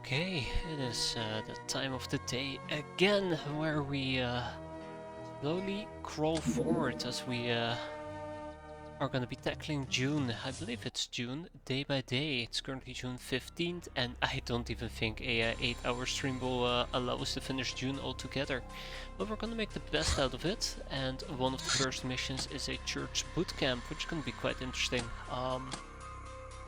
Okay, it is the time of the day again where we slowly crawl forward as we are going to be tackling June. I believe it's June, day by day. It's currently June 15th, and I don't even think a 8-hour stream will allow us to finish June altogether. But we're going to make the best out of it, and one of the first missions is a church bootcamp, which is going to be quite interesting.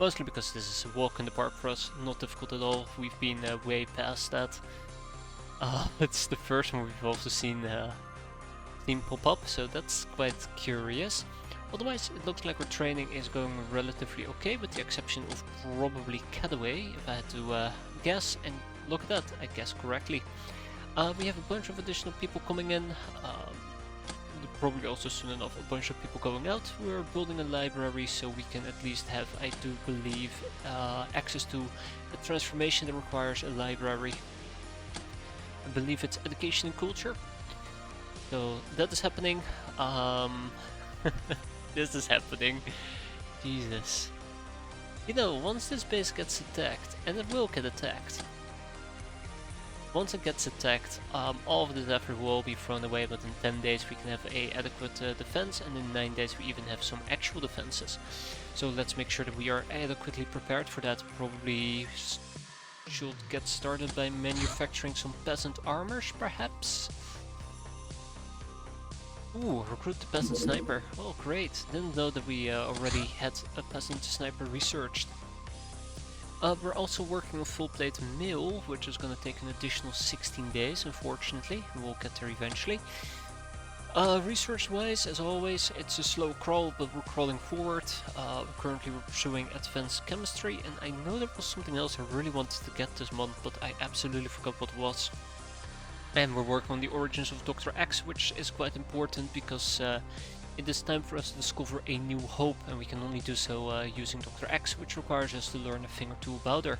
Mostly because this is a walk in the park for us, not difficult at all. We've been way past that. It's the first one we've also seen pop up, so that's quite curious. Otherwise, it looks like our training is going relatively okay, with the exception of probably Cataway, if I had to guess, and look at that, I guessed correctly. We have a bunch of additional people coming in. Probably also soon enough a bunch of people going out. We're building a library so we can at least have, I do believe, access to a transformation that requires a library. I believe it's education and culture. So that is happening. This is happening. Jesus. You know, once this base gets attacked, and it will get attacked. Once it gets attacked, all of this effort will be thrown away, but in 10 days we can have a adequate defense, and in 9 days we even have some actual defenses. So let's make sure that we are adequately prepared for that. Probably should get started by manufacturing some peasant armors, perhaps? Ooh, recruit the peasant sniper. Oh great, didn't know that we already had a peasant sniper researched. We're also working on full plate mill, which is going to take an additional 16 days, unfortunately. We'll get there eventually. Research-wise, as always, it's a slow crawl, but we're crawling forward. Currently we're pursuing advanced chemistry, and I know there was something else I really wanted to get this month, but I absolutely forgot what it was. And we're working on the origins of Dr. X, which is quite important because it is time for us to discover a new hope, and we can only do so using Dr. X, which requires us to learn a thing or two about her.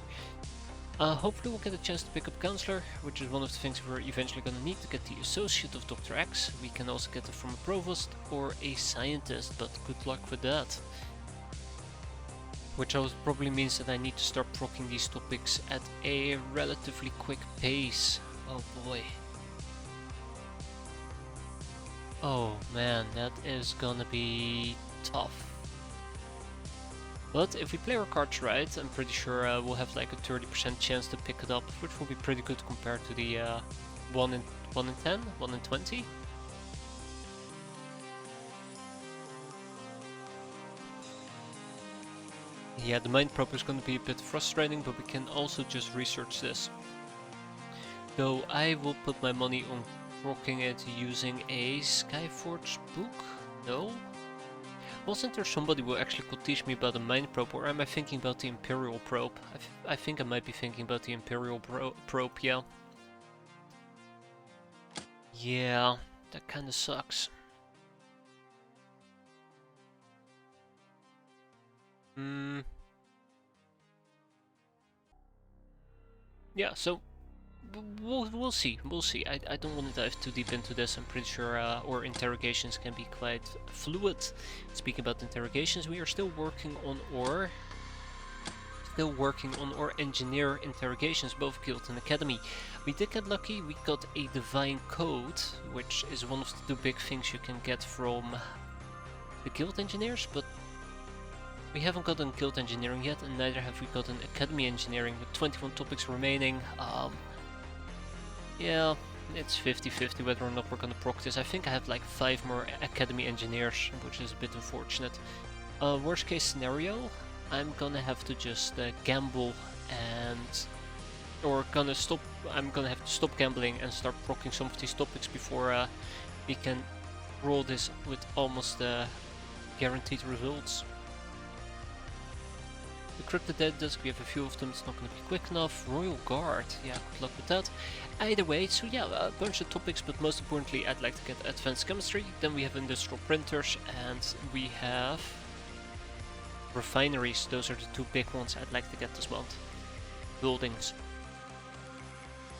Hopefully we'll get a chance to pick up Counselor, which is one of the things we're eventually going to need to get the Associate of Dr. X. We can also get it from a Provost or a Scientist, but good luck with that. Which probably means that I need to start proccing these topics at a relatively quick pace. Oh boy. Oh man, that is gonna be tough. But if we play our cards right, I'm pretty sure we'll have like a 30% chance to pick it up, which will be pretty good compared to the 1 in 10, 1 in 20. Yeah, the mind probe is gonna be a bit frustrating, but we can also just research this. So I will put my money on rocking it using a Skyforge book? No? Wasn't there somebody who actually could teach me about the mind probe, or am I thinking about the Imperial probe? I think I might be thinking about the Imperial probe, yeah. Yeah, that kinda sucks. Yeah, so we'll see. I don't want to dive too deep into this. I'm pretty sure our interrogations can be quite fluid. Speaking about interrogations, we are still working on our engineer interrogations, both guild and academy. We did get lucky. We got a divine code, which is one of the two big things you can get from the guild engineers, but we haven't gotten guild engineering yet, and neither have we gotten academy engineering, with 21 topics remaining. Yeah, it's 50-50 whether or not we're gonna proc this. I think I have like 5 more academy engineers, which is a bit unfortunate. Worst case scenario, I'm gonna have to just gamble and... I'm gonna have to stop gambling and start proccing some of these topics before we can roll this with almost guaranteed results. Encrypted data disk, we have a few of them, it's not going to be quick enough. Royal Guard, yeah, good luck with that. Either way, so yeah, a bunch of topics, but most importantly I'd like to get advanced chemistry. Then we have industrial printers, and we have refineries. Those are the two big ones I'd like to get this month. Buildings.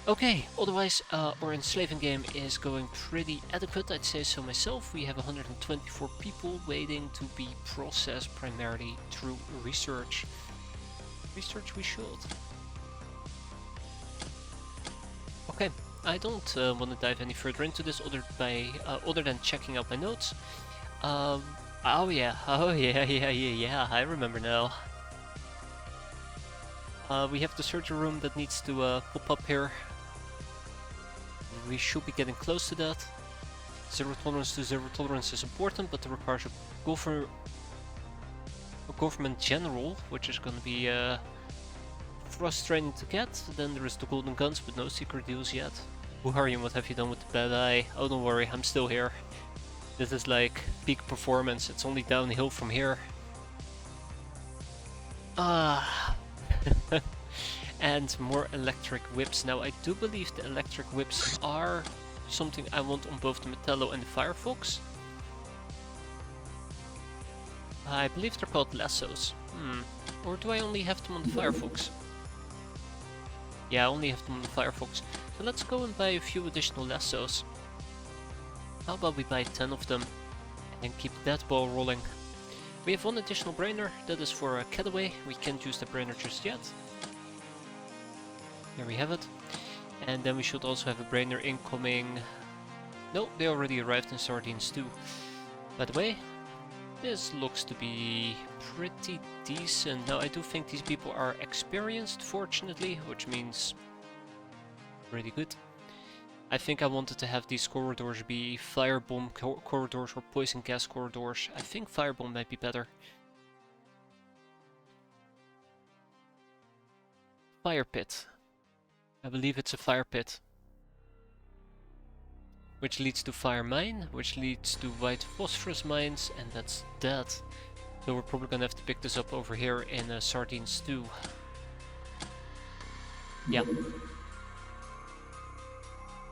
Okay, otherwise our enslaving game is going pretty adequate, I'd say so myself. We have 124 people waiting to be processed primarily through research. Research we should. I don't want to dive any further into this other than checking out my notes. Oh yeah, yeah, I remember now. We have the surgery room that needs to pop up here. We should be getting close to that. Zero tolerance to zero tolerance is important, but it requires a government general, which is going to be frustrating to get. Then there is the golden guns, but no secret deals yet. Who are you and what have you done with the bad eye? Oh, don't worry, I'm still here. This is like peak performance, it's only downhill from here. And more electric whips. Now I do believe the electric whips are something I want on both the Metallo and the Firefox. I believe they're called lassos. Or do I only have them on the Firefox? Yeah, I only have them on the Firefox. So let's go and buy a few additional lassos. How about we buy 10 of them and keep that ball rolling. We have one additional brainer, that is for a Cataway. We can't use the brainer just yet. There we have it. And then we should also have a brainer incoming. No, they already arrived in Sardines too. By the way, this looks to be pretty decent. Now I do think these people are experienced, fortunately, which means pretty good. I think I wanted to have these corridors be firebomb corridors or poison gas corridors. I think firebomb might be better. Fire pit. I believe it's a fire pit. Which leads to fire mine, which leads to white phosphorus mines, and that's that. So we're probably gonna have to pick this up over here in Sardines too. Yeah.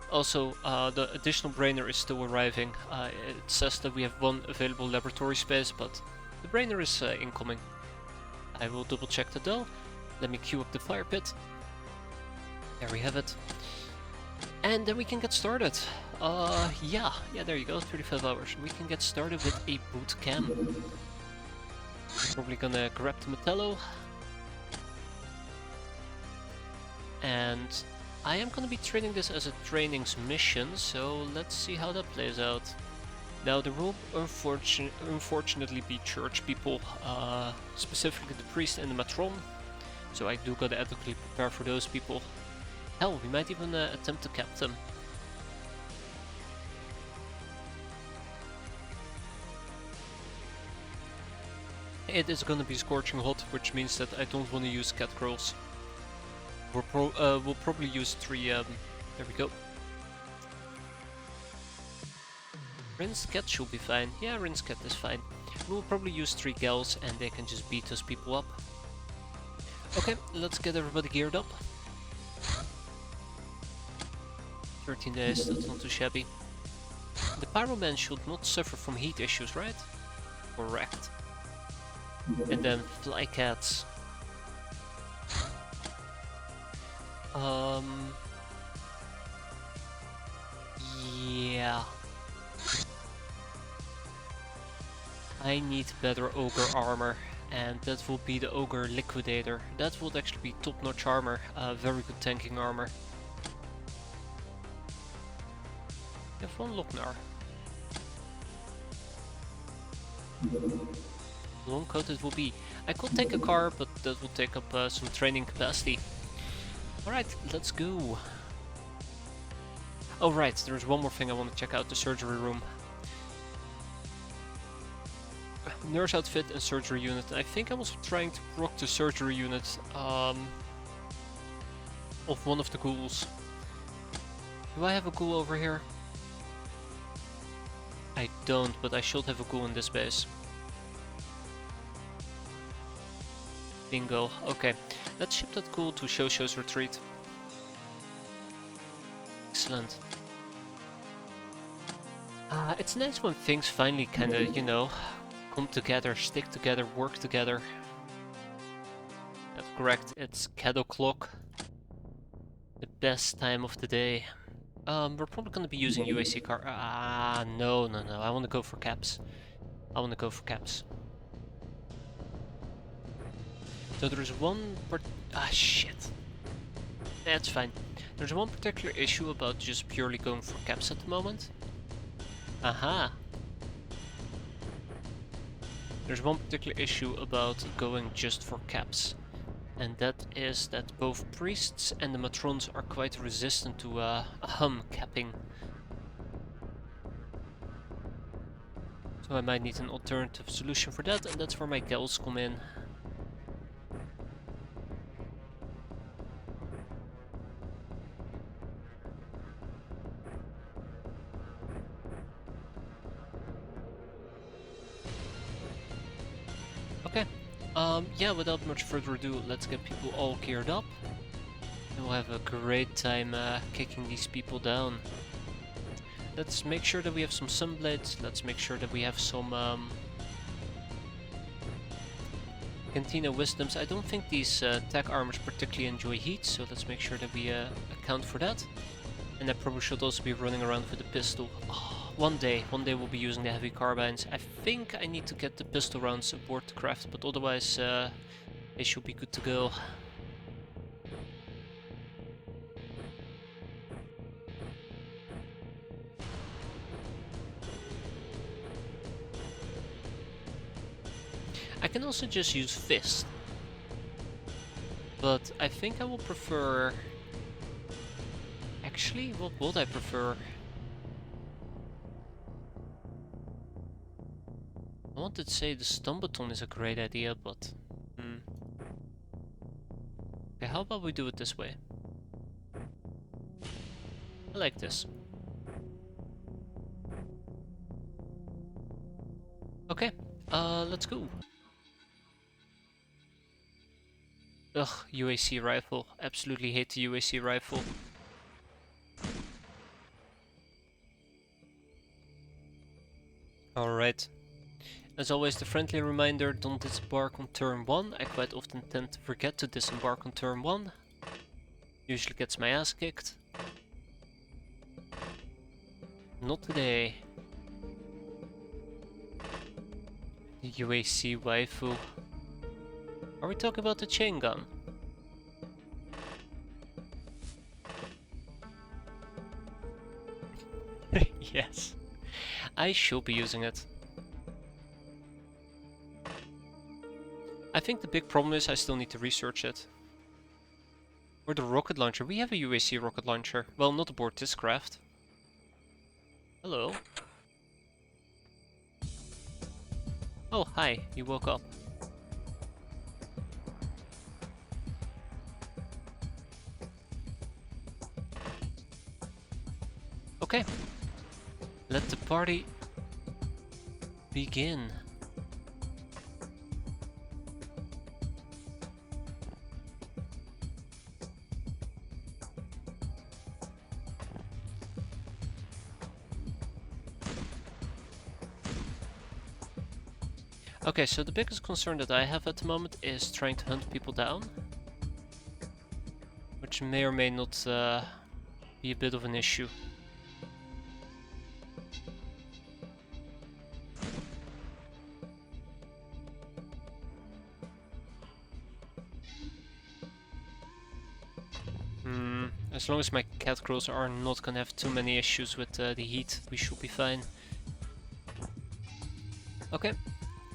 Also, the additional brainer is still arriving. It says that we have one available laboratory space, but the brainer is incoming. I will double check that though. Let me queue up the fire pit. There we have it. And then we can get started. Yeah, there you go, 35 hours. We can get started with a boot camp. Probably gonna grab the Metallo. And I am gonna be treating this as a trainings mission, so let's see how that plays out. Now there will unfortunately be church people, specifically the priest and the matron, so I do gotta adequately prepare for those people. Hell, we might even attempt to cap them. It is gonna be scorching hot, which means that I don't want to use cat girls. We'll probably use 3, there we go. Rinse cat should be fine. Yeah, rinse cat is fine. We'll probably use 3 gals and they can just beat those people up. Okay, let's get everybody geared up. 13 days, that's not too shabby. The pyroman should not suffer from heat issues, right? Correct. And then flycats. Yeah. I need better ogre armor, and that will be the ogre liquidator. That would actually be top-notch armor, very good tanking armor. You have one Lochnar. Long coat it will be. I could take a car, but that will take up some training capacity. Alright, let's go. Oh right, there's one more thing I want to check out, the surgery room. Nurse outfit and surgery unit. I think I was trying to proc the surgery unit of one of the ghouls. Do I have a ghoul over here? I don't, but I should have a ghoul in this base. Bingo. Okay, let's ship that ghoul to Shosho's retreat. Excellent. It's nice when things finally kinda, you know, come together, stick together, work together. That's correct, it's cat o'clock. The best time of the day. We're probably gonna be using UAC car. No, I wanna go for caps. So there's one shit. That's fine. There's one particular issue about just purely going for caps at the moment. Aha! There's one particular issue about going just for caps. And that is that both priests and the matrons are quite resistant to capping. So I might need an alternative solution for that, and that's where my gals come in. Okay, yeah, without much further ado, let's get people all geared up. And we'll have a great time kicking these people down. Let's make sure that we have some sunblades, let's make sure that we have some Cantina Wisdoms. I don't think these tech armors particularly enjoy heat, so let's make sure that we account for that. And I probably should also be running around with a pistol. Oh, one day we'll be using the heavy carbines. I think I need to get the pistol rounds aboard the craft, but otherwise they should be good to go. I can also just use fist, but I think I will prefer... Actually, what would I prefer? I wanted to say the stun baton is a great idea, but... Okay, how about we do it this way? I like this. Okay, let's go. Ugh, UAC rifle. Absolutely hate the UAC rifle. Alright. As always, the friendly reminder, don't disembark on turn 1. I quite often tend to forget to disembark on turn 1. Usually gets my ass kicked. Not today. The UAC waifu. Are we talking about the chain gun? Yes. I should be using it. I think the big problem is I still need to research it. Or the rocket launcher. We have a UAC rocket launcher. Well, not aboard this craft. Hello. Oh, hi. You woke up. Okay. Let the party begin. Okay, so the biggest concern that I have at the moment is trying to hunt people down. Which may or may not be a bit of an issue. As long as my cat girls are not gonna have too many issues with the heat, we should be fine. Okay,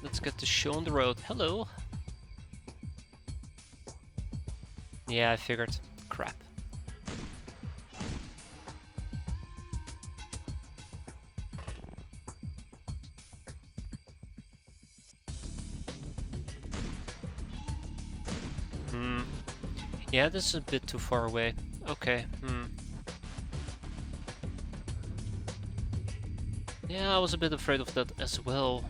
let's get the show on the road. Hello! Yeah, I figured. Crap. Yeah, this is a bit too far away. Okay, Yeah, I was a bit afraid of that as well.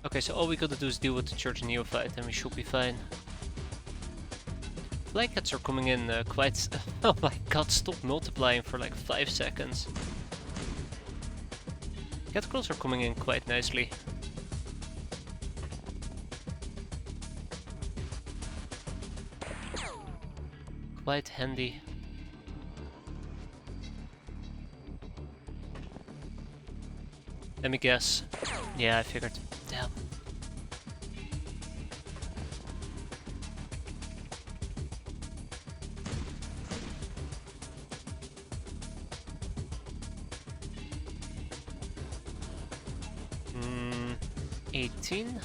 Okay, so all we gotta do is deal with the Church Neophyte and we should be fine. Fly cats are coming in quite... Oh my god, stop multiplying for like 5 seconds. Cat girls are coming in quite nicely. Quite handy. Let me guess. Yeah, I figured. Damn. 18.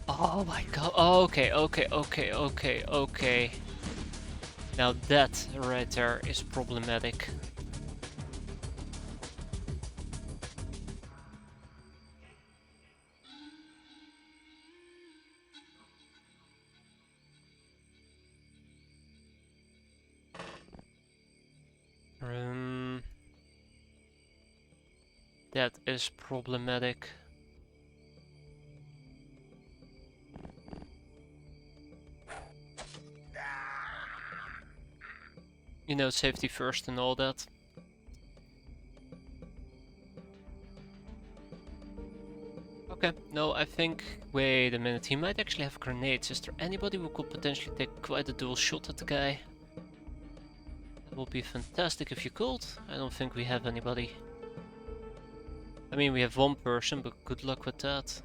Oh my god. Oh, okay, okay, okay, okay, okay. Now that right there is problematic. That is problematic. You know, safety first and all that. Okay, no, I think... Wait a minute, he might actually have grenades. Is there anybody who could potentially take quite a dual shot at the guy? That would be fantastic if you could. I don't think we have anybody. I mean, we have one person, but good luck with that.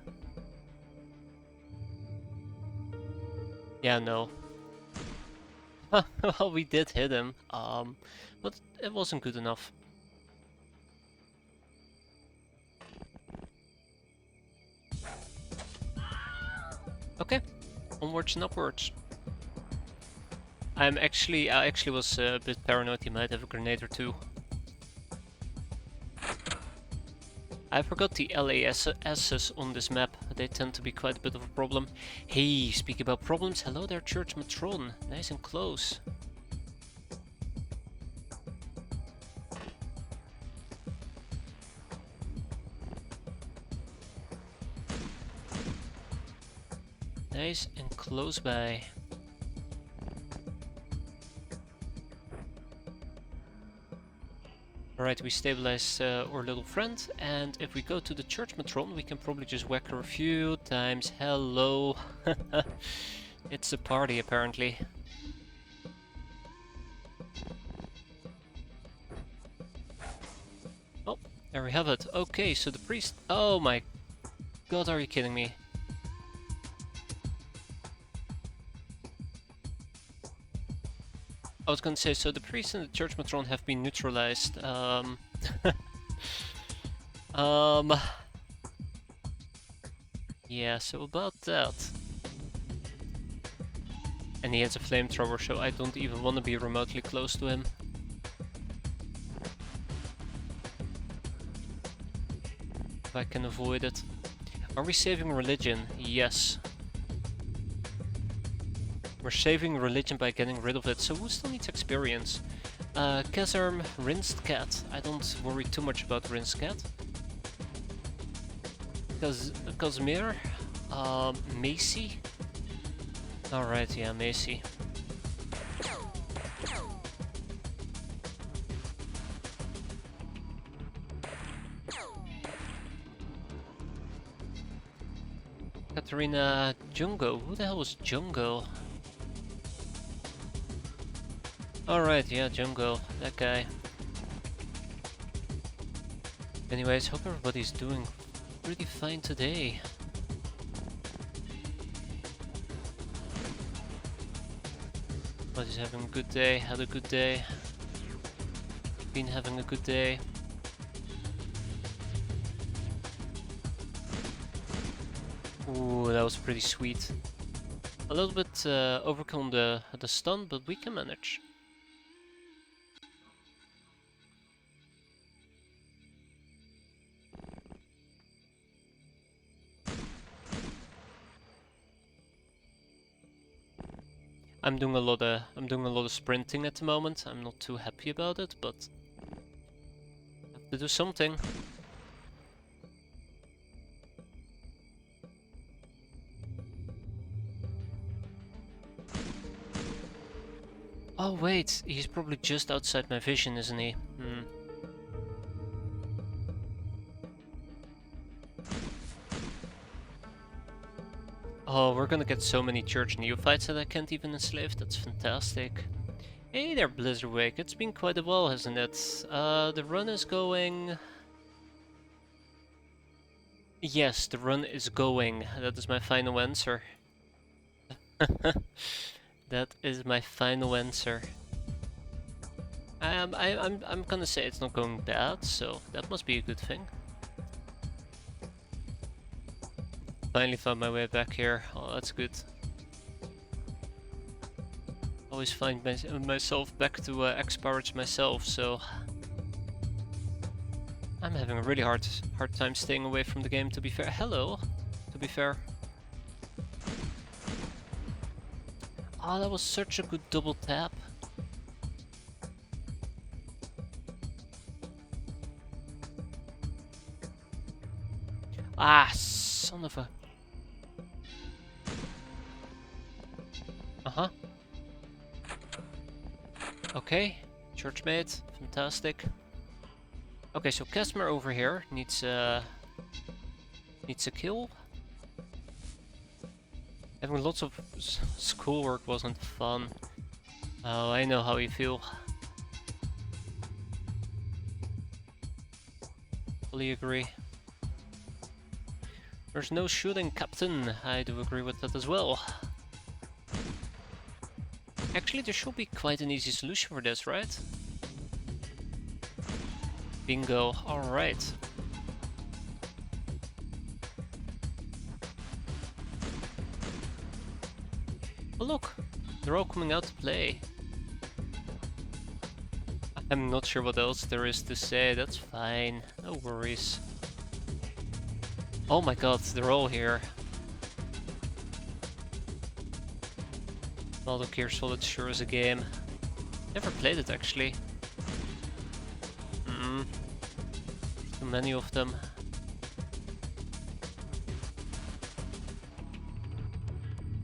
Yeah, no. Well, we did hit him, but it wasn't good enough. Okay, onwards and upwards. I actually was a bit paranoid he might have a grenade or two. I forgot the LASs on this map. They tend to be quite a bit of a problem. Hey, speaking about problems, hello there, Church Matron. Nice and close. Nice and close by. Alright, we stabilize our little friend, and if we go to the Church Matron, we can probably just whack her a few times. Hello! It's a party, apparently. Oh, there we have it. Okay, so the priest... Oh my god, are you kidding me? I was gonna say, so the priest and the Church Matron have been neutralized. Yeah, so about that. And he has a flamethrower, so I don't even want to be remotely close to him. If I can avoid it. Are we saving religion? Yes. We're saving religion by getting rid of it, so who still needs experience? Kazarm, Rinsed Cat. I don't worry too much about Rinsed Cat. Cosmere, Macy. Alright, yeah, Macy. Katarina Jungo. Who the hell was Jungo? Alright, yeah, Jungo. That guy. Anyways, hope everybody's doing pretty fine today. Everybody's having a good day, had a good day. Been having a good day. Ooh, that was pretty sweet. A little bit overcome the stun, but we can manage. I'm doing a lot of sprinting at the moment. I'm not too happy about it, but I have to do something. Oh wait, he's probably just outside my vision, isn't he? Oh, we're gonna get so many church neophytes that I can't even enslave. That's fantastic. Hey there, Blizzardwake. It's been quite a while, hasn't it? The run is going... Yes, the run is going. That is my final answer. That is my final answer. I'm gonna say it's not going bad, so that must be a good thing. Finally found my way back here. Oh, that's good. Always find myself back to X-piratez myself, so I'm having a really hard time staying away from the game, to be fair. Hello, to be fair. Oh, that was such a good double tap. Ah, son of a... Uh-huh. Okay, churchmate, fantastic. Okay, so Casmer over here needs a kill. Having lots of schoolwork wasn't fun. Oh, I know how you feel. Fully agree. There's no shooting, Captain. I do agree with that as well. Actually, there should be quite an easy solution for this, right? Bingo. Alright. Oh look, they're all coming out to play. I'm not sure what else there is to say, that's fine, no worries. Oh my god, they're all here. Metal Gear Solid sure is a game. Never played it actually. Too many of them.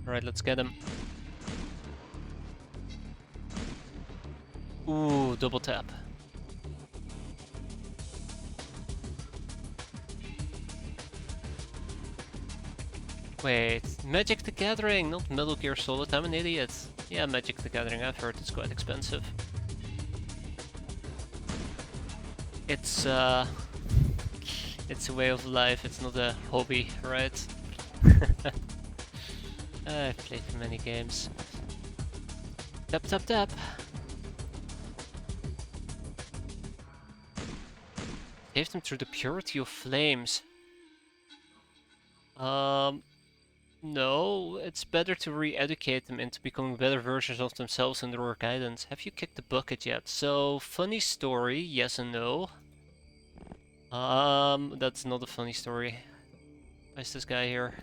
Alright, let's get him. Ooh, double tap. Wait, Magic the Gathering, not Metal Gear Solid, I'm an idiot. Yeah, Magic the Gathering, I've heard it's quite expensive. It's a way of life, it's not a hobby, right? I've played many games. Tap tap tap. Save them through the purity of flames. No, it's better to re-educate them into becoming better versions of themselves under our guidance. Have you kicked the bucket yet? So, funny story, yes and no. That's not a funny story. Why's this guy here?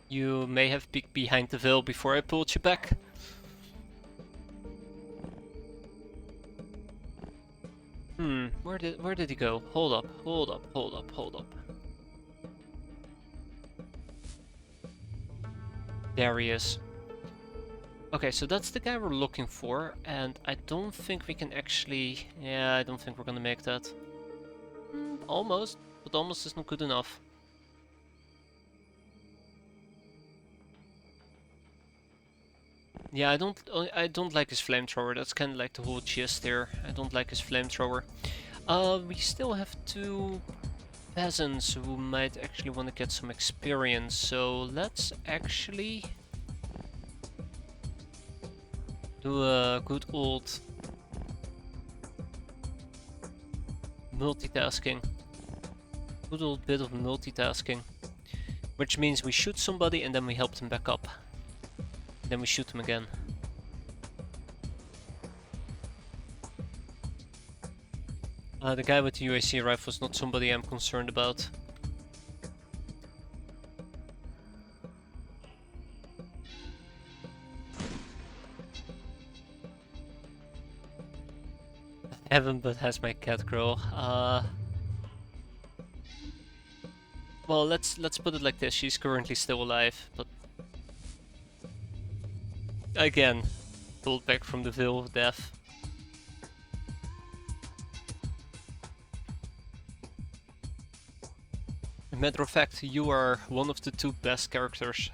You may have peeked behind the veil before I pulled you back. Where did he go? Hold up. There he is. Okay, so that's the guy we're looking for, and I don't think we can actually... Yeah, I don't think we're gonna make that. Almost, but almost is not good enough. Yeah, I don't like his flamethrower. That's kind of like the whole gist there. I don't like his flamethrower. We still have two peasants who might actually want to get some experience. So let's actually do a good old multitasking. Good old bit of multitasking. Which means we shoot somebody and then we help them back up. Then we shoot them again. The guy with the UAC rifle is not somebody I'm concerned about. Haven't, but has my cat grow. Well, let's put it like this. She's currently still alive, but again, pulled back from the veil of death. Matter of fact, you are one of the two best characters,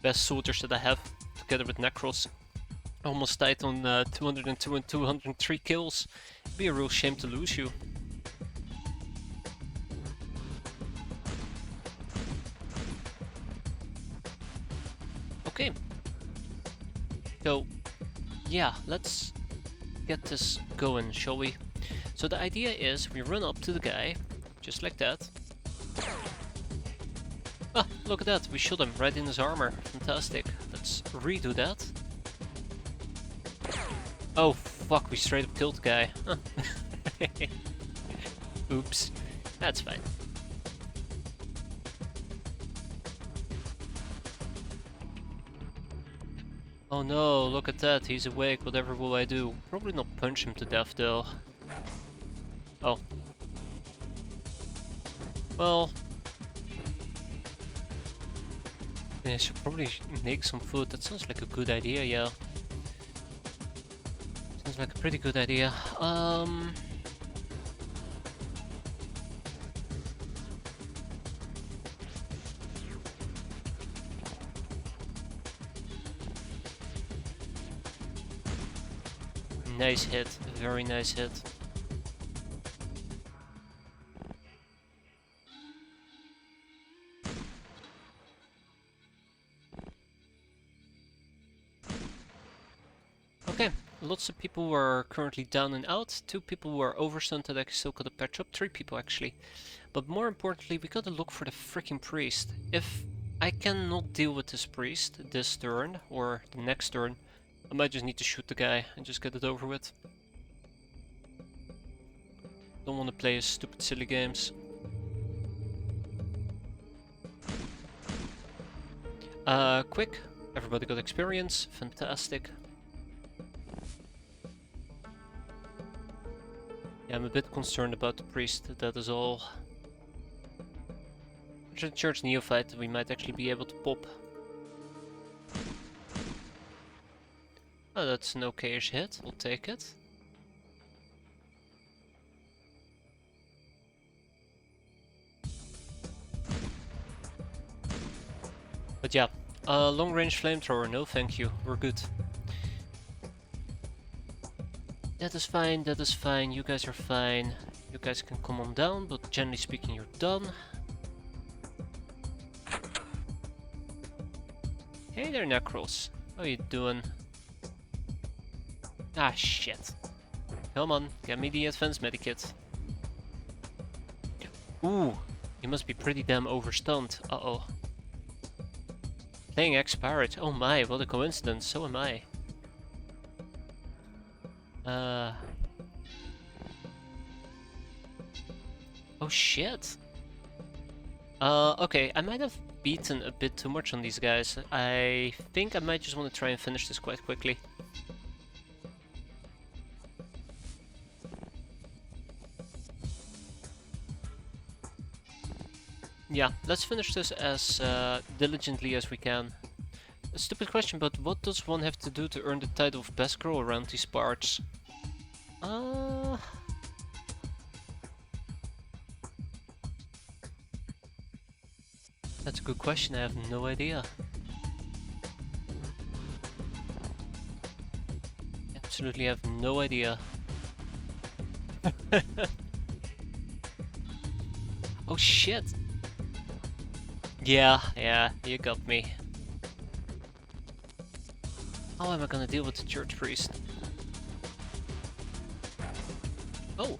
best soldiers that I have, together with Necros. Almost tied on 202 and 203 kills. It'd be a real shame to lose you. Okay. So, yeah, let's get this going, shall we? So the idea is we run up to the guy, just like that. Ah, look at that, we shot him right in his armor. Fantastic. Let's redo that. Oh fuck, we straight up killed the guy. Huh. Oops. That's fine. Oh no, look at that, he's awake, whatever will I do? Probably not punch him to death though. Oh. Well... yeah, I should probably make some food, that sounds like a good idea, yeah. Sounds like a pretty good idea. Nice hit, very nice hit. Okay, lots of people were currently down and out. 2 people were overstunned that I still gotta patch up. 3 people actually. But more importantly, we gotta look for the freaking priest. If I cannot deal with this priest this turn, or the next turn, I might just need to shoot the guy and just get it over with. Don't want to play his stupid silly games. Quick. Everybody got experience. Fantastic. Yeah, I'm a bit concerned about the priest, that is all. Church Neophyte we might actually be able to pop. Oh, that's an okayish hit, we'll take it. But yeah, long range flamethrower, no thank you, we're good. That is fine, you guys are fine. You guys can come on down, but generally speaking you're done. Hey there, Necros. How you doing? Ah, shit. Come on, get me the advanced medikit. Ooh, you must be pretty damn overstunned. Uh-oh. Playing X-piratez. Oh my, what a coincidence. So am I. Oh shit. Okay, I might have beaten a bit too much on these guys. I think I might just want to try and finish this quite quickly. Yeah, let's finish this as diligently as we can. A stupid question, but what does one have to do to earn the title of best girl around these parts? That's a good question, I have no idea. Absolutely have no idea. Oh shit! Yeah, you got me. How am I gonna deal with the church priest? Oh!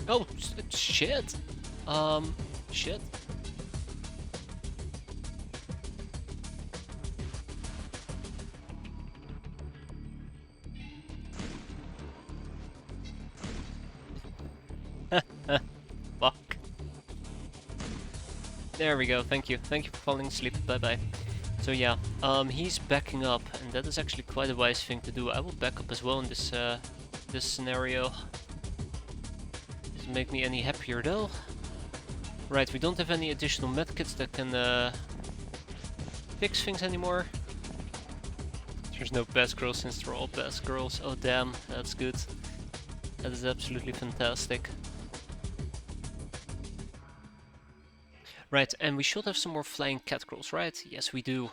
Oh, shit! Shit. Fuck. There we go, thank you. Thank you for falling asleep, bye bye. So yeah, he's backing up, and that is actually quite a wise thing to do. I will back up as well in this, this scenario. Doesn't make me any happier though. Right, we don't have any additional medkits that can, fix things anymore. There's no best girls since they're all best girls. Oh damn, that's good. That is absolutely fantastic. Right, and we should have some more flying cat girls, right? Yes, we do.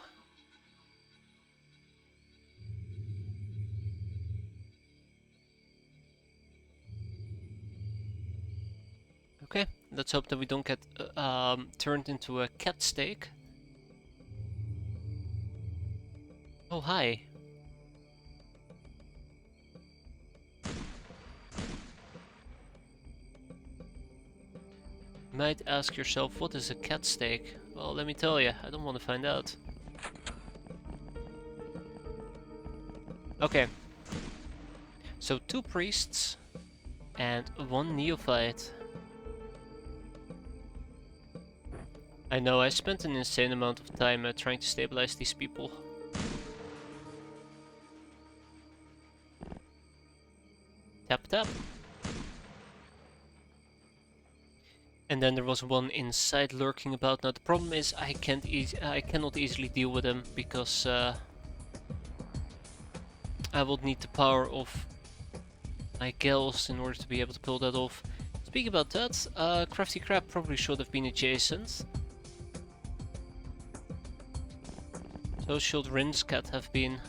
Okay, let's hope that we don't get turned into a cat steak. Oh, hi. might ask yourself, what is a cat steak? Well, let me tell you, I don't want to find out. Okay. So 2 priests and 1 neophyte. I know, I spent an insane amount of time trying to stabilize these people. Tap tap. And then there was one inside lurking about. Now the problem is I cannot easily deal with him because I will need the power of my gals in order to be able to pull that off. Speaking about that, Crafty Crab probably should have been adjacent. So should Rinscat have been.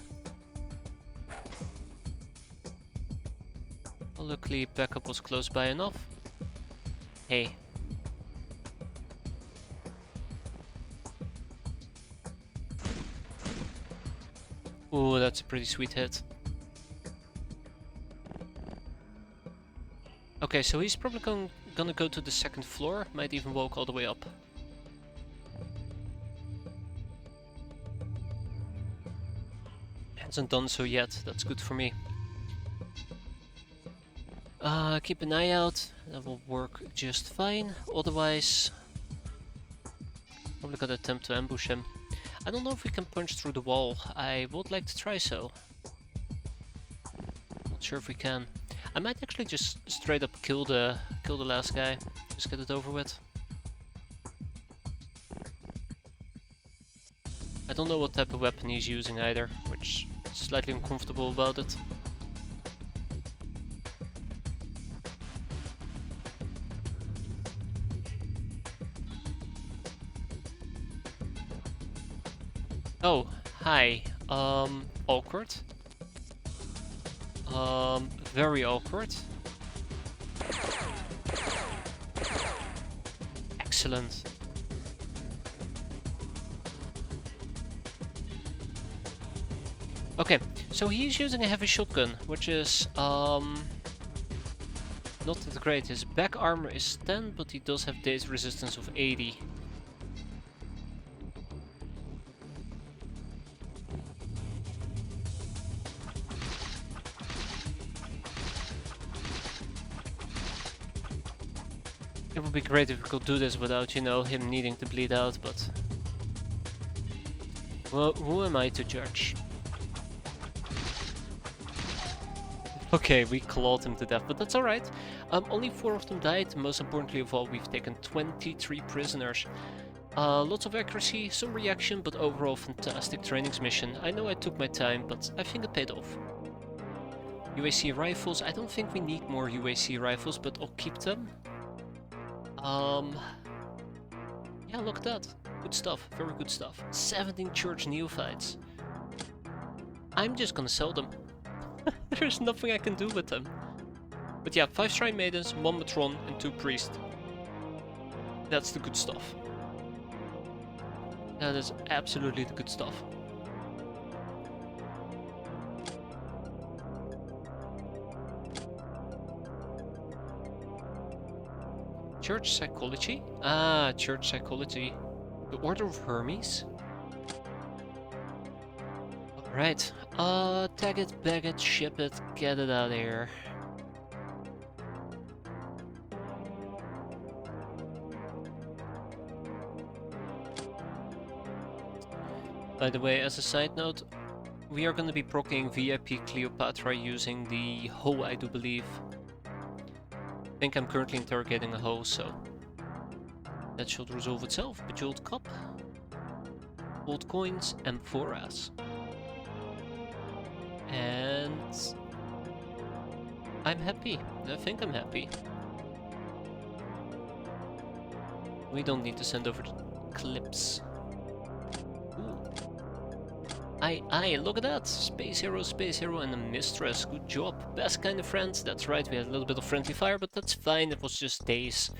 Well, luckily backup was close by enough. Hey. Ooh, that's a pretty sweet hit. Okay, so he's probably gonna go to the 2nd floor, might even walk all the way up. Hasn't done so yet, that's good for me. Keep an eye out, that will work just fine. Otherwise, probably gonna attempt to ambush him. I don't know if we can punch through the wall. I would like to try so. Not sure if we can. I might actually just straight up kill the last guy. Just get it over with. I don't know what type of weapon he's using either, which is slightly uncomfortable about it. Oh, hi. Awkward. Very awkward. Excellent. Okay, so he's using a heavy shotgun, which is not that great. His back armor is 10, but he does have daze resistance of 80. It would be great if we could do this without, you know, him needing to bleed out, but... well, who am I to judge? Okay, we clawed him to death, but that's alright. Only 4 of them died. Most importantly of all, we've taken 23 prisoners. Lots of accuracy, some reaction, but overall fantastic trainings mission. I know I took my time, but I think it paid off. UAC rifles. I don't think we need more UAC rifles, but I'll keep them. Yeah, look at that. Good stuff, very good stuff. 17 church neophytes. I'm just gonna sell them. There's nothing I can do with them. But yeah, 5 shrine maidens, 1 matron, and 2 priests. That's the good stuff. That is absolutely the good stuff. Church psychology? Ah, church psychology. The Order of Hermes? Alright. Tag it, bag it, ship it, get it out of here. By the way, as a side note, we are going to be proccing VIP Cleopatra using the hoe, I do believe. I think I'm currently interrogating a hoe, so that should resolve itself. Bejeweled cup, gold coins, amphoras. And I'm happy. I think I'm happy. We don't need to send over clips. Ooh. Aye, look at that! Space hero, and a mistress. Good job. Best kind of friends. That's right, we had a little bit of friendly fire, but that's fine. It was just days.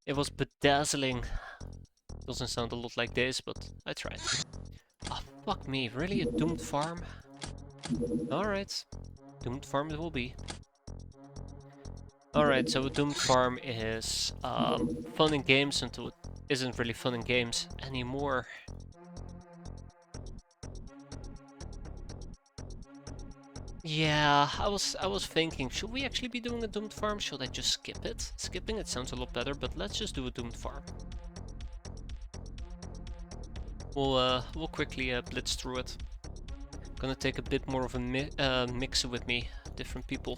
It was bedazzling. Doesn't sound a lot like days, but I tried. Ah, fuck me. Really? A doomed farm? Alright. Doomed farm it will be. Alright, so a doomed farm is fun in games until it isn't really fun in games anymore. Yeah, I was thinking, should we actually be doing a doomed farm? Should I just skip it? Skipping it sounds a lot better, but let's just do a doomed farm. We'll quickly blitz through it. Gonna take a bit more of a mix with me, different people.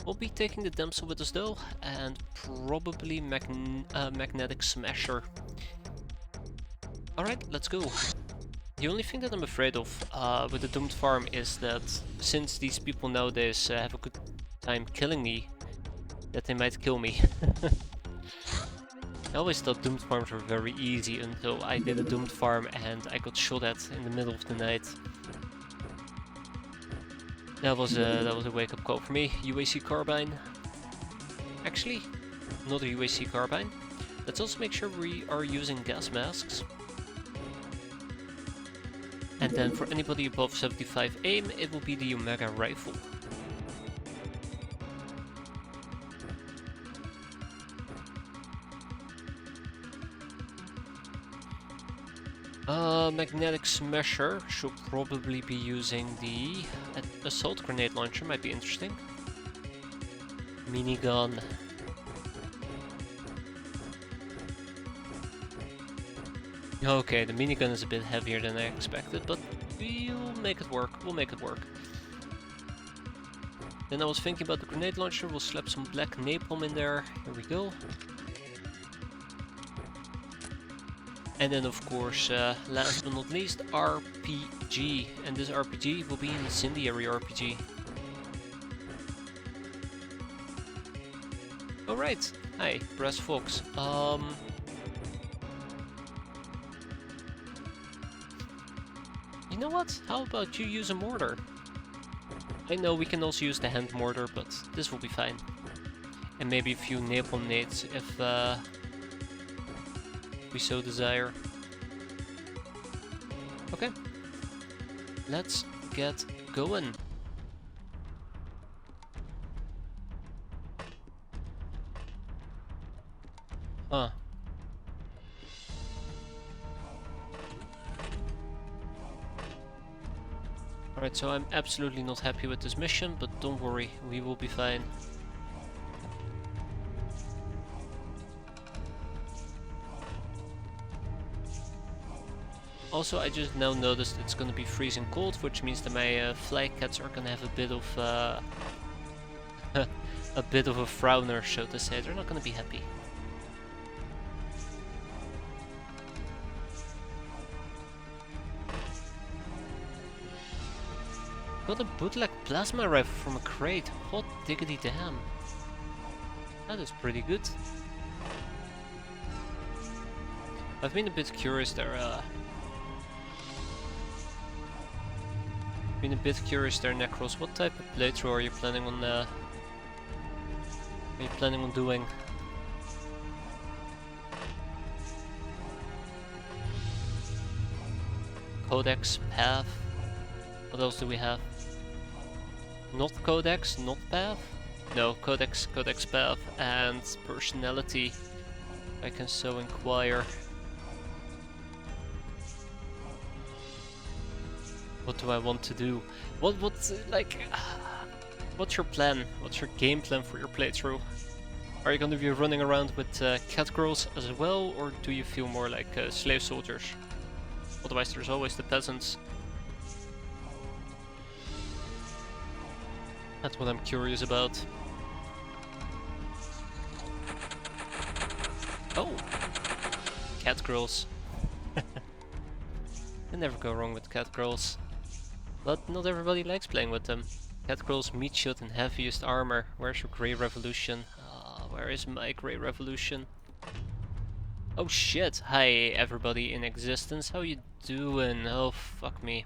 We'll be taking the damsel with us though, and probably magnetic smasher. Alright, let's go. The only thing that I'm afraid of with the doomed farm is that since these people nowadays have a good time killing me, that they might kill me. I always thought doomed farms were very easy until I did a doomed farm and I got shot at in the middle of the night. That was a wake-up call for me. UAC carbine. Actually, not a UAC carbine. Let's also make sure we are using gas masks. And then for anybody above 75 aim, it will be the Omega rifle. Magnetic smasher should probably be using the assault grenade launcher, might be interesting. Minigun. Okay, the minigun is a bit heavier than I expected, but we'll make it work. We'll make it work. Then I was thinking about the grenade launcher. We'll slap some black napalm in there. Here we go. And then of course, last but not least, RPG. And this RPG will be an incendiary RPG. Alright, hi, Brass Fox. You know what? How about you use a mortar? I know we can also use the hand mortar, but this will be fine. And maybe a few napalm nades if we so desire. Okay, let's get going. Huh. Alright, so I'm absolutely not happy with this mission, but don't worry, we will be fine. Also, I just now noticed it's gonna be freezing cold, which means that my fly cats are gonna have a bit of a bit of a frowner, so to say. They're not gonna be happy. Got a bootleg plasma rifle from a crate. Hot diggity damn. That is pretty good. I've been a bit curious there. Necros. What type of playthrough are you planning on doing? Codex, path. What else do we have? Not codex, not path? No, codex, path, and personality. I can so inquire. What do I want to do? What's your plan? What's your game plan for your playthrough? Are you going to be running around with cat girls as well, or do you feel more like slave soldiers? Otherwise there's always the peasants. That's what I'm curious about. Oh! Cat girls. You never go wrong with cat girls. But not everybody likes playing with them. Cat girls, meat shield and heaviest armor. Where's your grey revolution? Where is my grey revolution? Oh shit! Hi everybody in existence, how you doing? Oh fuck me.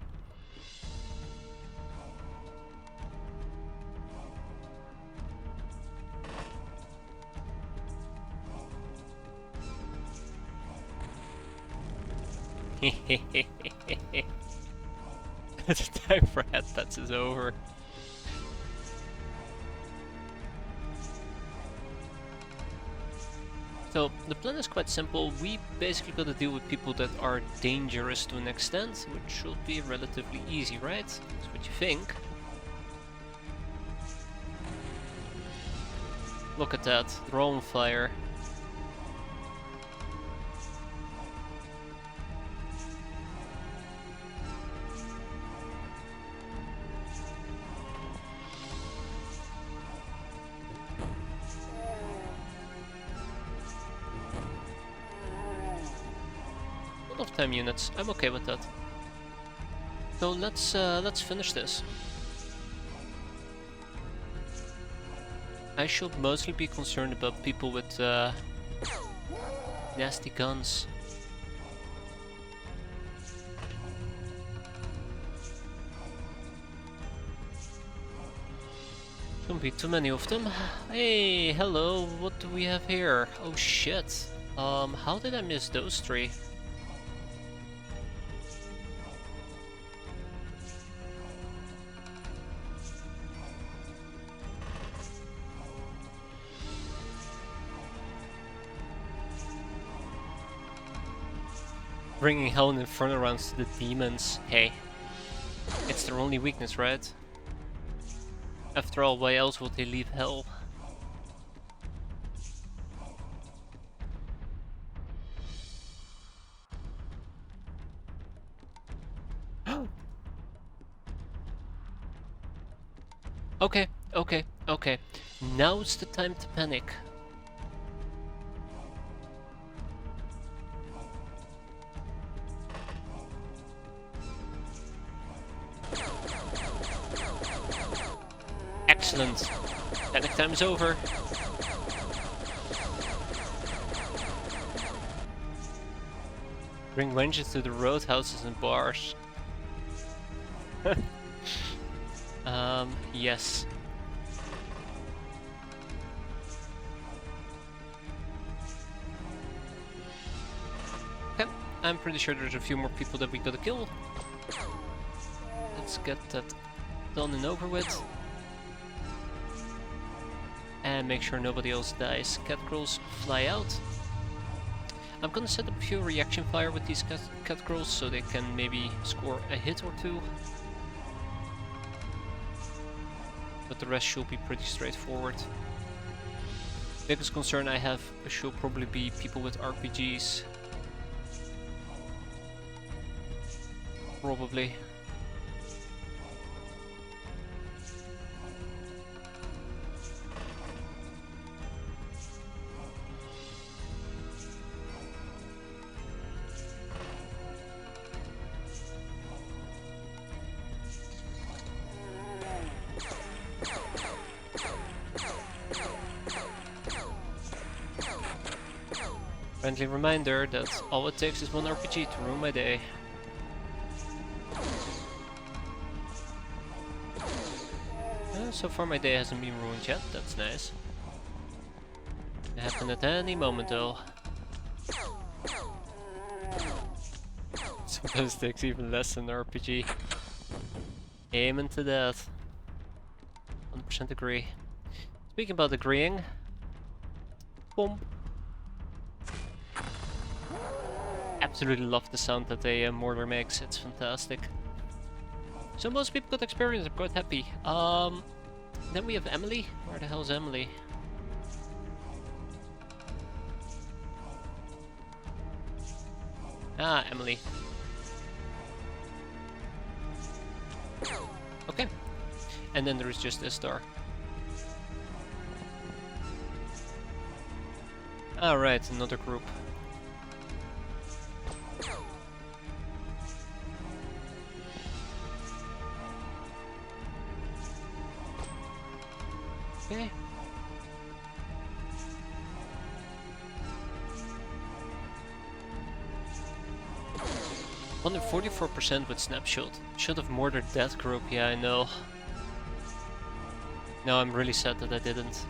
The time for headpats is over. So the plan is quite simple. We basically got to deal with people that are dangerous to an extent, which should be relatively easy, right? That's what you think. Look at that, drone fire. Of time units. I'm okay with that. So let's finish this. I should mostly be concerned about people with nasty guns. Shouldn't be too many of them. Hey, hello. What do we have here? Oh shit. How did I miss those three? Bringing hell and inferno rounds to the demons. Hey, it's their only weakness, right? After all, why else would they leave hell? Okay, okay, okay. Now's the time to panic. Excellent. Panic time is over. Bring vengeance to the roadhouses and bars. Yes. Okay, I'm pretty sure there's a few more people that we gotta kill. Let's get that done and over with. And make sure nobody else dies. Catgirls fly out. I'm gonna set up a few reaction fire with these catgirls so they can maybe score a hit or two. But the rest should be pretty straightforward. Biggest concern I have should probably be people with RPGs. Probably. Friendly reminder that all it takes is one RPG to ruin my day. So far my day hasn't been ruined yet, that's nice. It can happen at any moment though. Sometimes it takes even less than an RPG. Aiming to death. 100% agree. Speaking about agreeing. Boom. Absolutely love the sound that a mortar makes, it's fantastic. So most people got experience, I'm quite happy. Then we have Emily. Where the hell is Emily? Ah, Emily. Okay. And then there is just Istar. Alright, another group. Okay. 144% with snapshot. Should have mortared that group, yeah, I know. No, I'm really sad that I didn't.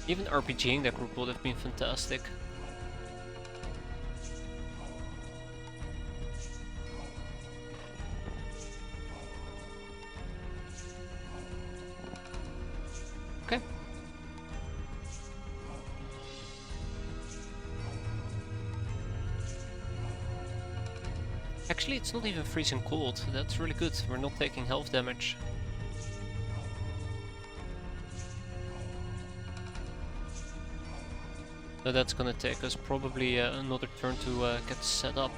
Even RPGing that group would have been fantastic. Actually, it's not even freezing cold. That's really good. We're not taking health damage. So that's gonna take us probably another turn to get set up.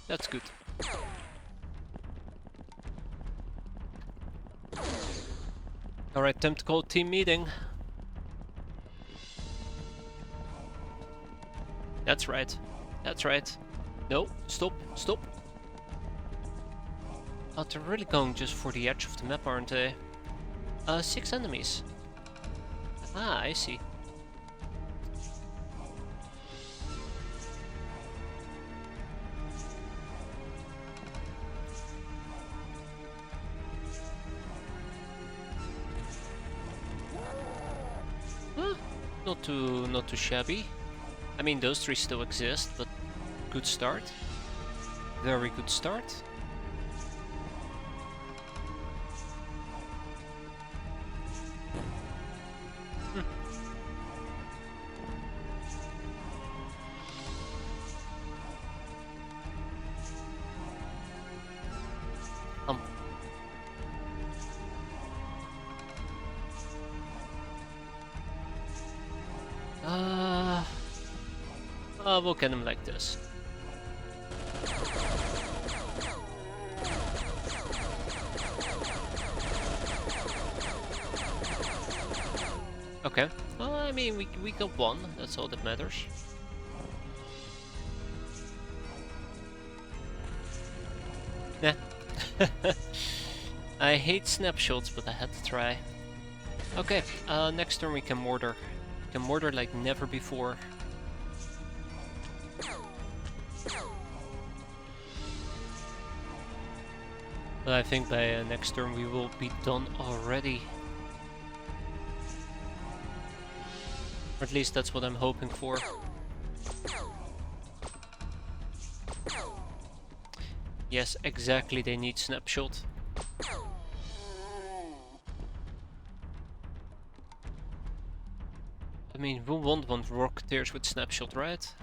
That's good. Alright, time to call team meeting. That's right. That's right. No, stop, stop. Oh, they're really going just for the edge of the map, aren't they? 6 enemies. Ah, I see. Not too shabby. I mean, those 3 still exist, but good start. Very good start. We'll get him like this. Okay. Well, I mean, we got 1. That's all that matters. Nah. I hate snapshots, but I had to try. Okay. Next turn we can mortar. We can mortar like never before. But I think by next turn we will be done already. Or at least that's what I'm hoping for. Yes, exactly, they need snapshot. I mean, who won't want Rocketeers with snapshot, right?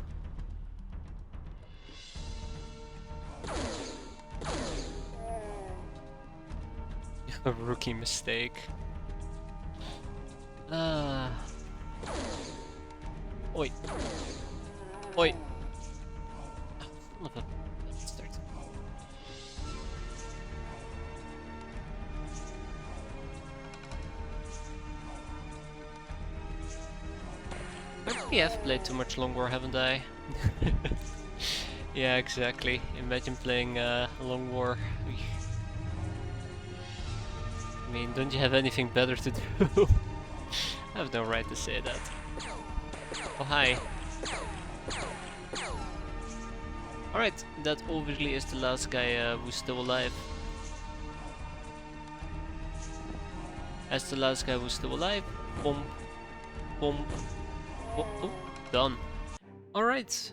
A rookie mistake. Oi. Oi. Son of a bastard. Maybe I've played too much Long War, haven't I? Yeah, exactly. Imagine playing Long War. I mean, don't you have anything better to do? I have no right to say that. Oh, hi. Alright, that obviously is the last guy who's still alive. As the last guy who's still alive. Boom. Boom. Oh, oh, done. Alright,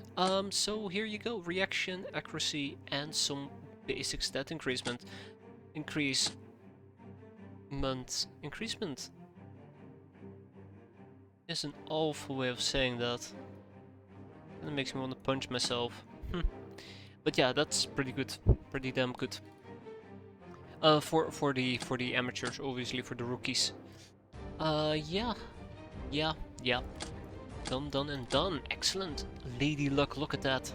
so here you go. Reaction, accuracy, and some basic stat increasement. Increasement is an awful way of saying that. And it makes me want to punch myself. But yeah, that's pretty good, pretty damn good. For the amateurs, obviously for the rookies. Yeah. Done and done. Excellent. Lady Luck, look at that.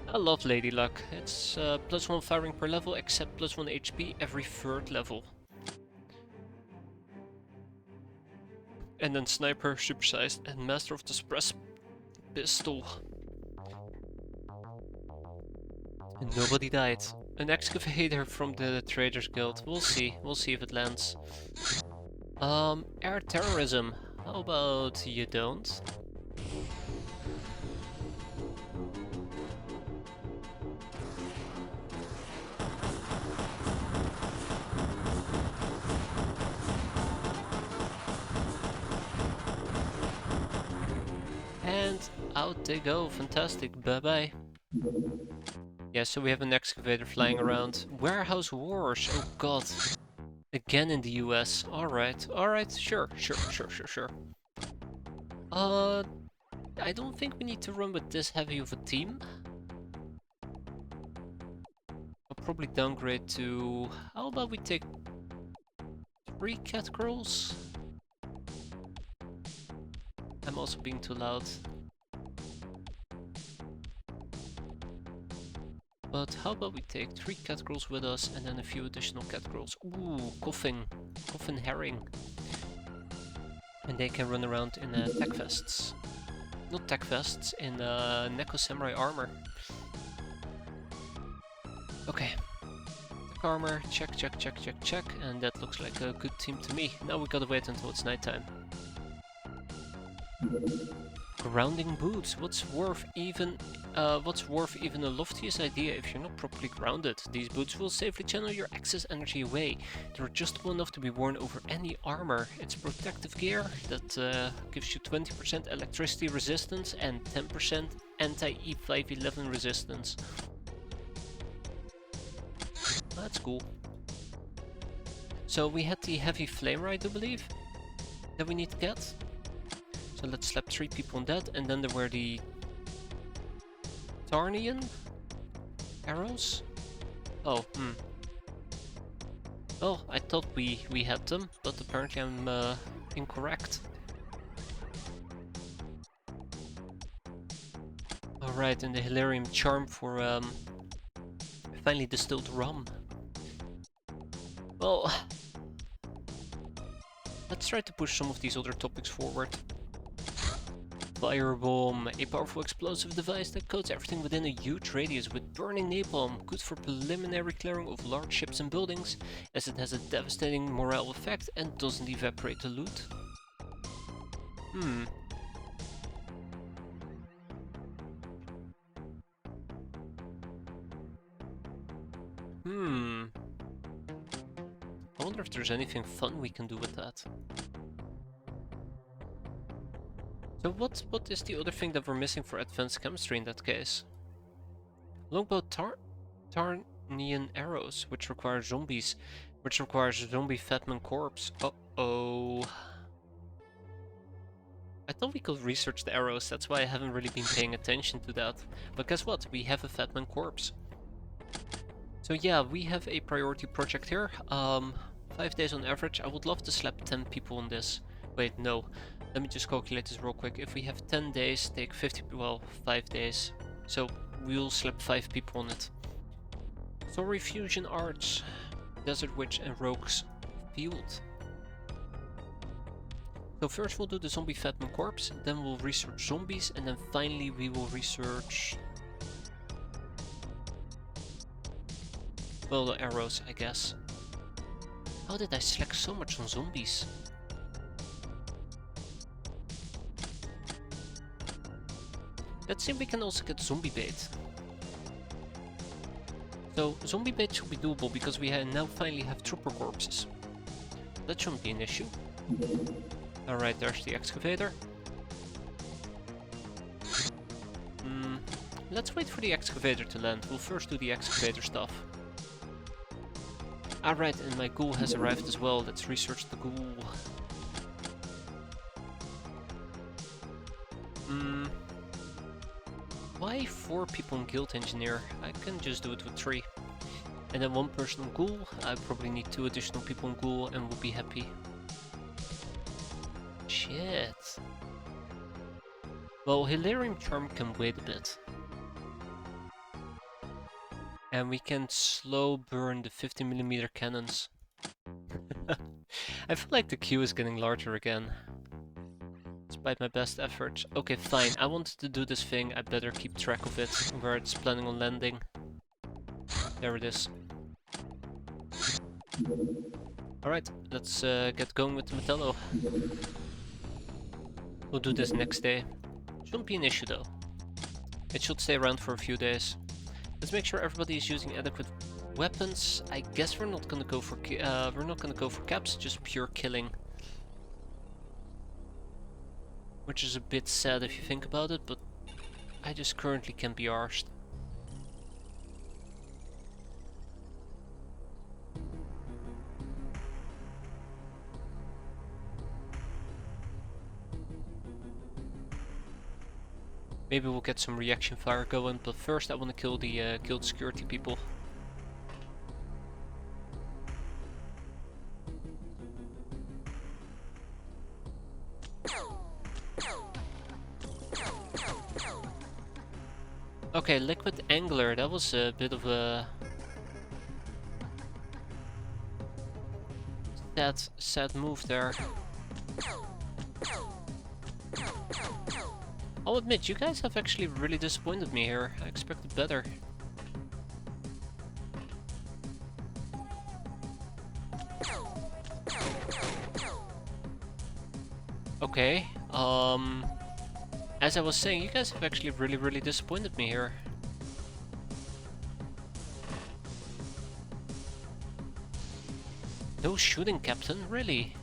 I love Lady Luck. It's +1 firing per level, except +1 HP every 3rd level. And then Sniper, Supersized, and Master of the Suppress Pistol. And nobody died. An excavator from the Traders Guild. We'll see if it lands. Air terrorism. How about you don't? And out they go. Fantastic. Bye bye. Yeah, so we have an excavator flying around. Warehouse wars, oh god. Again in the US. Alright, sure. Uh, I don't think we need to run with this heavy of a team. I'll probably downgrade to... How about we take 3 cat girls? I'm also being too loud. But how about we take 3 cat girls with us and then a few additional cat girls. Ooh, coffin herring. And they can run around in tech vests. Not tech vests, in Neko Samurai armor. Okay. Tech armor, check. And that looks like a good team to me. Now we gotta wait until it's nighttime. Grounding boots. What's worth even a loftiest idea if you're not properly grounded? These boots will safely channel your excess energy away. They're adjustable enough to be worn over any armor. It's protective gear that gives you 20% electricity resistance and 10% anti-E511 resistance. That's cool. So we had the heavy flamer, I do believe, that we need to get. So let's slap 3 people on that, and then there were the Tarnian arrows? Oh, Well, I thought we had them, but apparently I'm incorrect. Alright, and the Hilarium charm for finely distilled rum. Well, let's try to push some of these other topics forward. Firebomb, a powerful explosive device that coats everything within a huge radius with burning napalm, good for preliminary clearing of large ships and buildings, as it has a devastating morale effect and doesn't evaporate the loot. I wonder if there's anything fun we can do with that. So what is the other thing that we're missing for advanced chemistry in that case? Longbow Tarnian arrows, which require zombies, which requires zombie Fatman corpse. Uh-oh. I thought we could research the arrows, that's why I haven't really been paying attention to that. But guess what? We have a Fatman corpse. So yeah, we have a priority project here. 5 days on average. I would love to slap 10 people on this. Wait, no. Let me just calculate this real quick. If we have 10 days, take 50, well, 5 days. So we'll slap 5 people on it. Story Fusion Arts, Desert Witch and Rogue's Field. So first we'll do the zombie Fatman corpse, then we'll research zombies, and then finally we will research... well, the arrows, I guess. How did I slack so much on zombies? Let's see if we can also get zombie bait. So zombie bait should be doable because we now finally have trooper corpses. That shouldn't be an issue. Alright, there's the excavator. Let's wait for the excavator to land. We'll first do the excavator stuff. Alright, and my ghoul has arrived as well. Let's research the ghoul. Why 4 people on Guild Engineer? I can just do it with 3. And then 1 person on Ghoul. I probably need 2 additional people on Ghoul and we'll be happy. Shit. Well, Hilarium Charm can wait a bit. And we can slow burn the 50mm cannons. I feel like the queue is getting larger again. Despite my best efforts. Okay, fine. I wanted to do this thing. I better keep track of it, where it's planning on landing. There it is. Alright, let's get going with the Metallo. We'll do this next day. Shouldn't be an issue though. It should stay around for a few days. Let's make sure everybody is using adequate weapons. I guess we're not gonna go for caps, just pure killing. Which is a bit sad if you think about it, but I just currently can't be arsed. Maybe we'll get some reaction fire going, but first I want to kill the guild security people. Okay, liquid angler, that was a bit of a sad move there. I'll admit, you guys have actually really disappointed me here. I expected better. Okay, as I was saying, you guys have actually really disappointed me here. No shooting, Captain, really?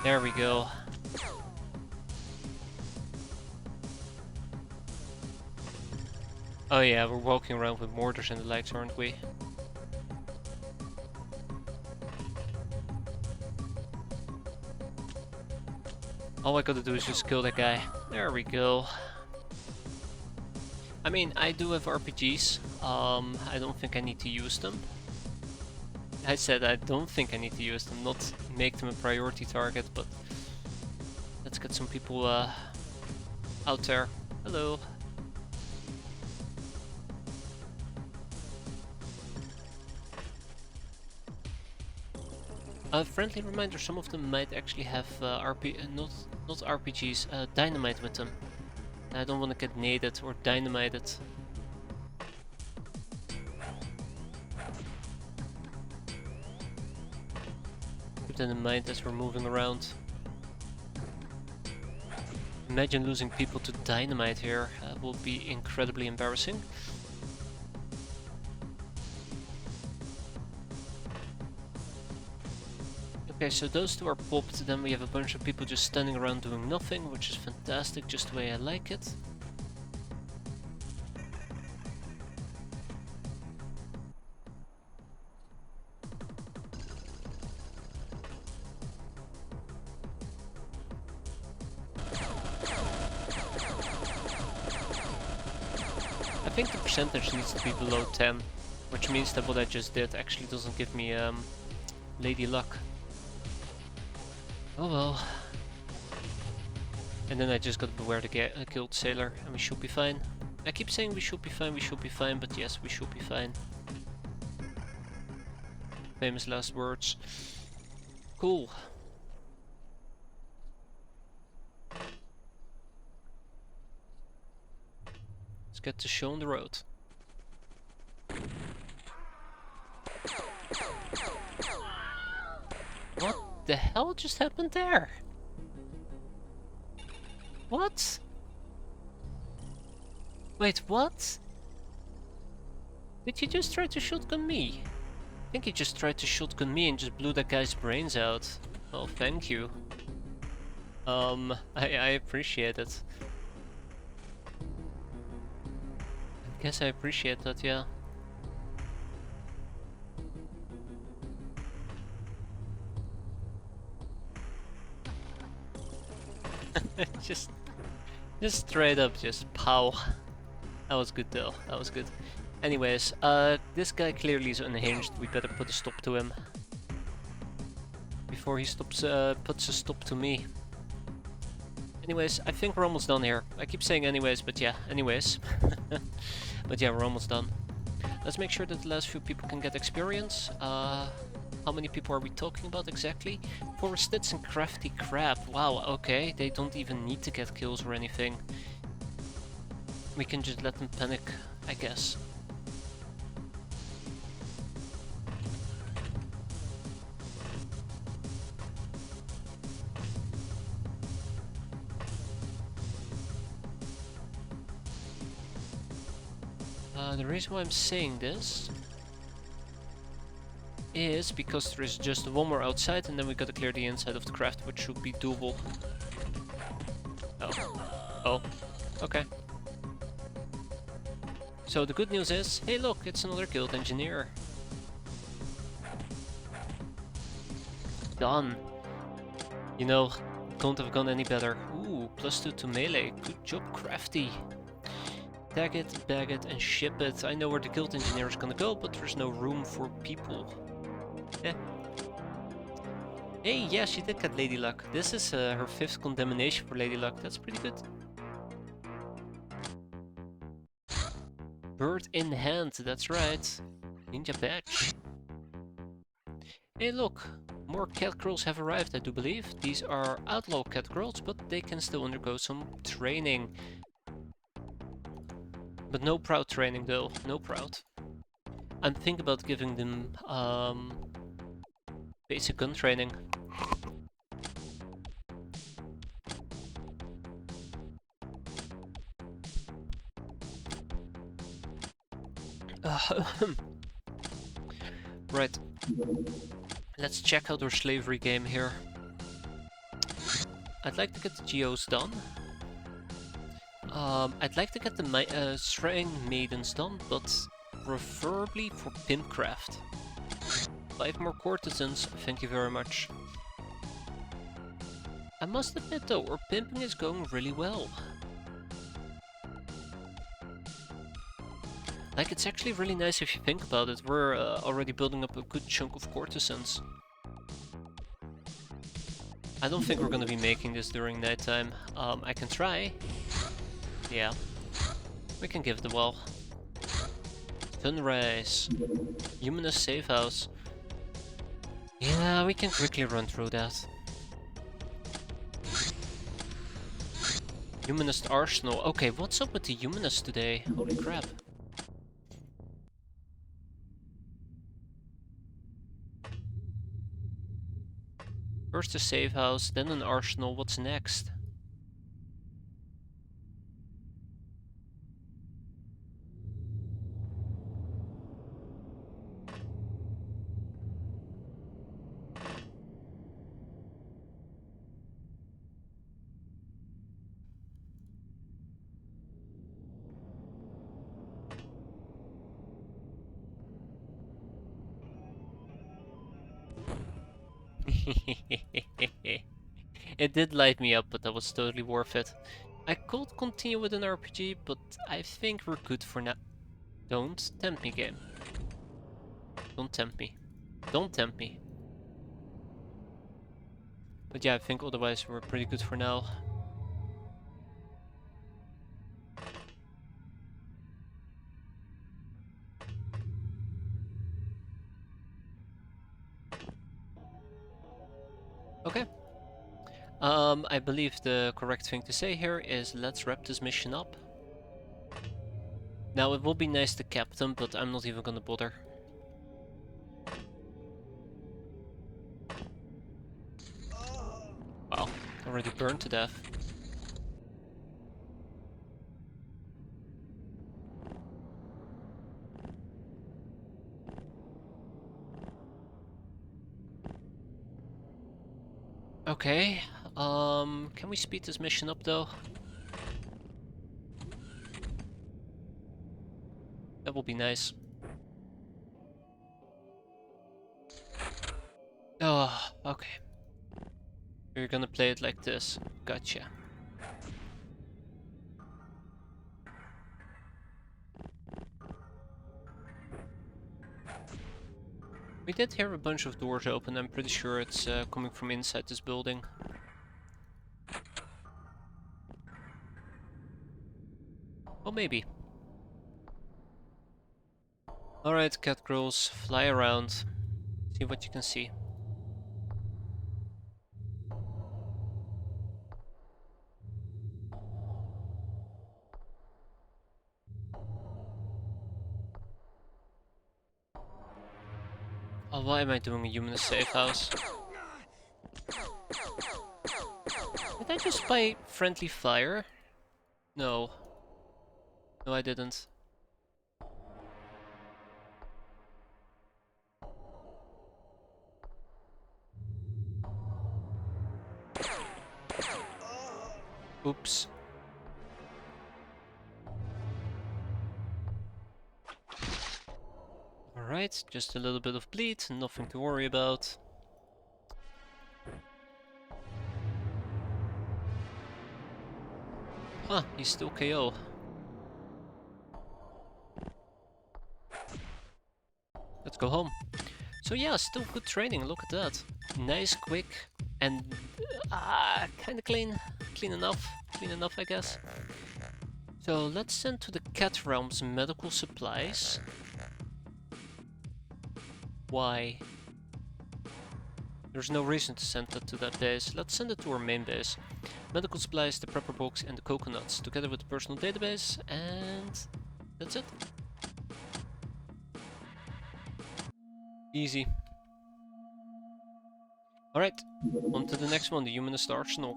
There we go. Oh yeah, we're walking around with mortars and the likes, aren't we? All I gotta do is just kill that guy. There we go. I mean, I do have RPGs. I don't think I need to use them. I said I don't think I need to use them, not make them a priority target, but let's get some people out there. Hello. A friendly reminder, some of them might actually have not RPGs, dynamite with them. I don't want to get naded or dynamited. Keep that in mind as we're moving around. Imagine losing people to dynamite here. Will be incredibly embarrassing. Okay, so those two are popped, then we have a bunch of people just standing around doing nothing, which is fantastic, just the way I like it. I think the percentage needs to be below 10, which means that what I just did actually doesn't give me lady luck. Oh well. And then I just gotta beware the guild sailor, and we should be fine. I keep saying we should be fine, but yes, we should be fine. Famous last words. Cool. Let's get the show on the road. What the hell just happened there? What? Wait, what? Did you just try to shotgun me? I think you just tried to shotgun me and just blew that guy's brains out. Well, thank you. I appreciate it. I guess I appreciate that, yeah. just straight up, just pow. That was good though, that was good. Anyways, this guy clearly is unhinged. We better put a stop to him before he stops, puts a stop to me. Anyways, I think we're almost done here. I keep saying anyways, but yeah, anyways. But yeah, we're almost done. Let's make sure that the last few people can get experience. How many people are we talking about exactly? Forestits and Crafty Crab. Wow, okay. They don't even need to get kills or anything. We can just let them panic, I guess. The reason why I'm saying this is because there is just one more outside and then we gotta clear the inside of the craft, which should be doable. Oh, okay. So the good news is, hey look, it's another guild engineer. Done. You know, couldn't have gone any better. Ooh, +2 to melee. Good job, Crafty. Tag it, bag it, and ship it. I know where the guild engineer is gonna go, but there's no room for people. Eh. Hey, yeah, she did get Lady Luck. This is her 5th condemnation for Lady Luck. That's pretty good. Bird in hand, that's right. Ninja badge. Hey, look. More cat girls have arrived, I do believe. These are outlaw cat girls, but they can still undergo some training. But no proud training though, no proud. I'm thinking about giving them basic gun training. Right. Let's check out our slavery game here. I'd like to get the geos done. I'd like to get the shrine maidens done, but preferably for pimpcraft. 5 more courtesans, thank you very much. I must admit though, our pimping is going really well. Like, it's actually really nice if you think about it. We're already building up a good chunk of courtesans. I don't think we're gonna be making this during nighttime. I can try. Yeah. We can give it a whirl. Sunrise. Humanist safe house. Yeah, we can quickly run through that. Humanist arsenal. Okay, what's up with the humanist today? Holy crap. First a safe house, then an arsenal. What's next? It did light me up, but that was totally worth it. I could continue with an RPG, but I think we're good for now. Don't tempt me, game. Don't tempt me. Don't tempt me. But yeah, I think otherwise we're pretty good for now. Okay. I believe the correct thing to say here is let's wrap this mission up. Now it will be nice to cap them, but I'm not even gonna bother. Wow, already burned to death. Okay, can we speed this mission up though? That will be nice. Oh, okay. We're gonna play it like this. Gotcha. We did hear a bunch of doors open. I'm pretty sure it's coming from inside this building. Oh, maybe. Alright, cat girls, fly around. See what you can see. Oh, why am I doing a humanist safe house? Did I just spy friendly fire? No. No, I didn't. Oops. Alright, just a little bit of bleed, nothing to worry about. Ah, he's still KO. Let's go home. So yeah, still good training, look at that. Nice, quick, and kinda clean. Clean enough. Clean enough, I guess. So let's send to the cat realms medical supplies. Why? There's no reason to send that to that base. Let's send it to our main base. Medical supplies, the prepper box, and the coconuts, together with the personal database, and that's it. Easy. Alright, on to the next one, the Humanist Arsenal.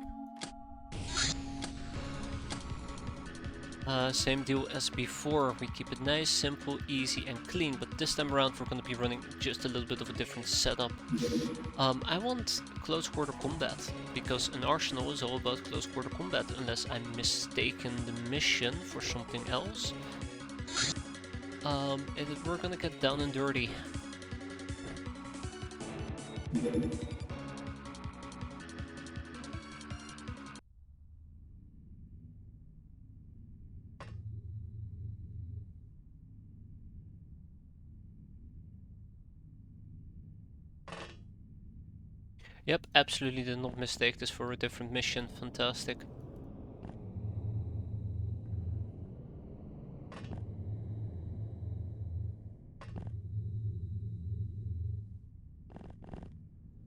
Same deal as before, we keep it nice, simple, easy and clean, but this time around we're going to be running just a little bit of a different setup. I want close quarter combat, because an arsenal is all about close quarter combat, unless I'm mistaken the mission for something else. We're gonna get down and dirty. Yep, absolutely did not mistake this for a different mission. Fantastic.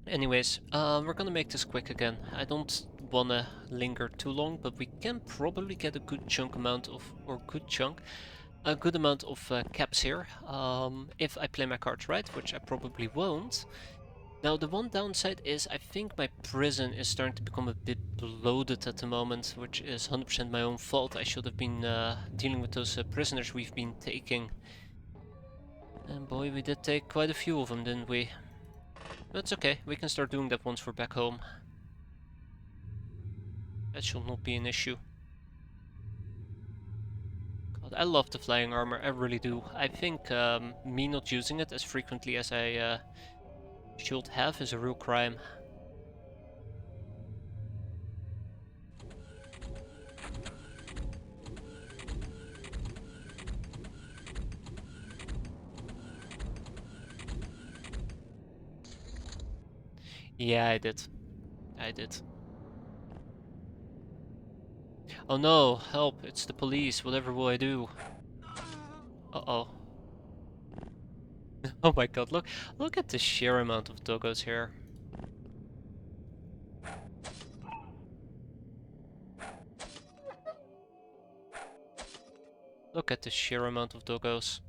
Anyways, we're gonna make this quick again. I don't wanna linger too long, but we can probably get a good amount of caps here, if I play my cards right, which I probably won't. Now the one downside is I think my prison is starting to become a bit bloated at the moment, which is 100% my own fault. I should have been dealing with those prisoners we've been taking. And boy, we did take quite a few of them, didn't we? That's okay, we can start doing that once we're back home. That should not be an issue. God, I love the flying armor, I really do. I think me not using it as frequently as I should have is a real crime. Yeah, I did. I did. Oh no, help, it's the police, whatever will I do? Uh-oh. Oh my god, look at the sheer amount of doggos here. Look at the sheer amount of doggos.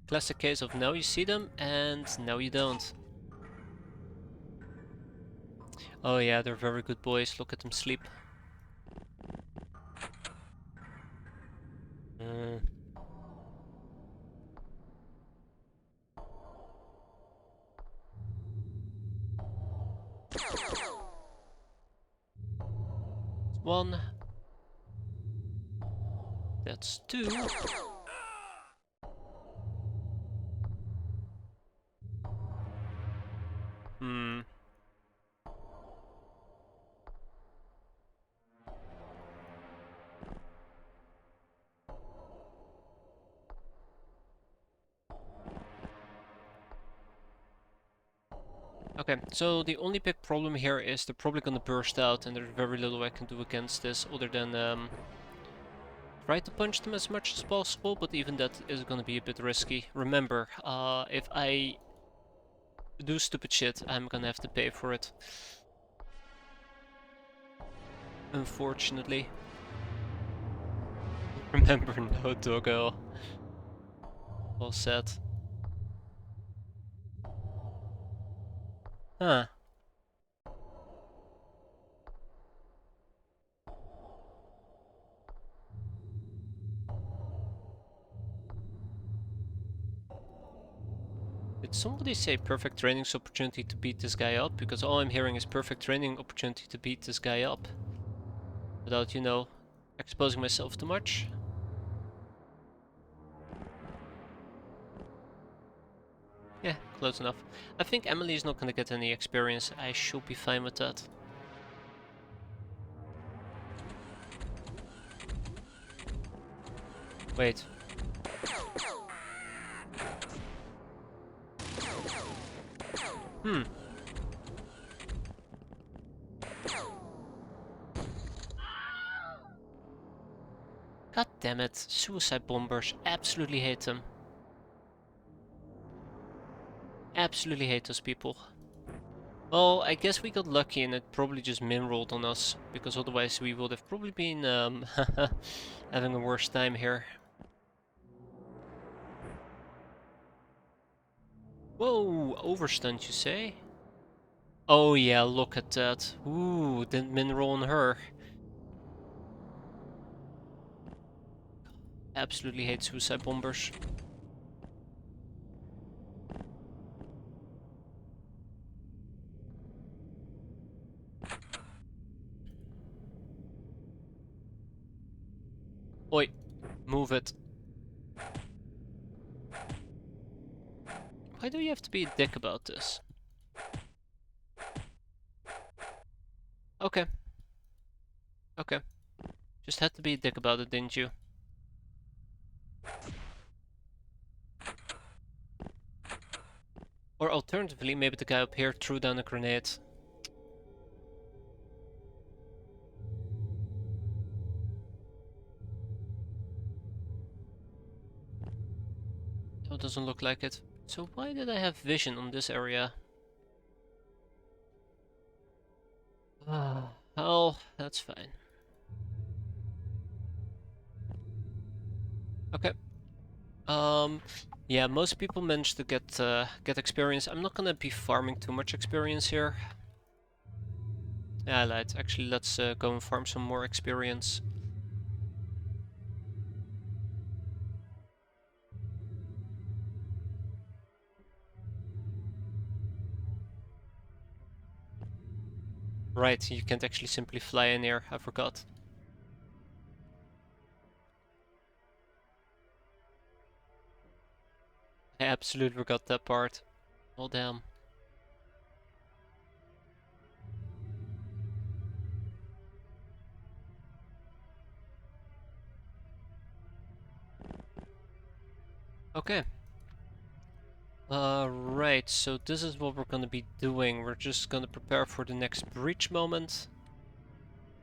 Classic case of now you see them and now you don't. Oh yeah, they're very good boys, look at them sleep. One. That's two. Hmm. Okay, so the only big problem here is they're probably gonna burst out and there's very little I can do against this other than try to punch them as much as possible, but even that is gonna be a bit risky. Remember, if I do stupid shit, I'm gonna have to pay for it. Unfortunately. Remember, no doggo. All set. Huh. Did somebody say perfect training opportunity to beat this guy up? Because all I'm hearing is perfect training opportunity to beat this guy up. Without, you know, exposing myself too much. Yeah, close enough. I think Emily is not gonna get any experience. I should be fine with that. Wait. Hmm. God damn it. Suicide bombers. Absolutely hate them. Absolutely hate those people. Well, I guess we got lucky and it probably just min-rolled on us, because otherwise we would have probably been having a worse time here. Whoa, overstunned you say? Oh yeah, look at that. Ooh, didn't min-roll on her. Absolutely hate suicide bombers. Oi, move it. Why do you have to be a dick about this? Okay. Okay. Just had to be a dick about it, didn't you? Or alternatively, maybe the guy up here threw down a grenade. No, it doesn't look like it. So why did I have vision on this area? Oh, that's fine. Okay. Yeah, most people manage to get experience. I'm not gonna be farming too much experience here. Yeah, light. Actually, let's go and farm some more experience. Right, you can't actually simply fly in here. I forgot. I absolutely forgot that part. Oh damn. Okay. Right, so this is what we're gonna be doing. We're just gonna prepare for the next breach moment.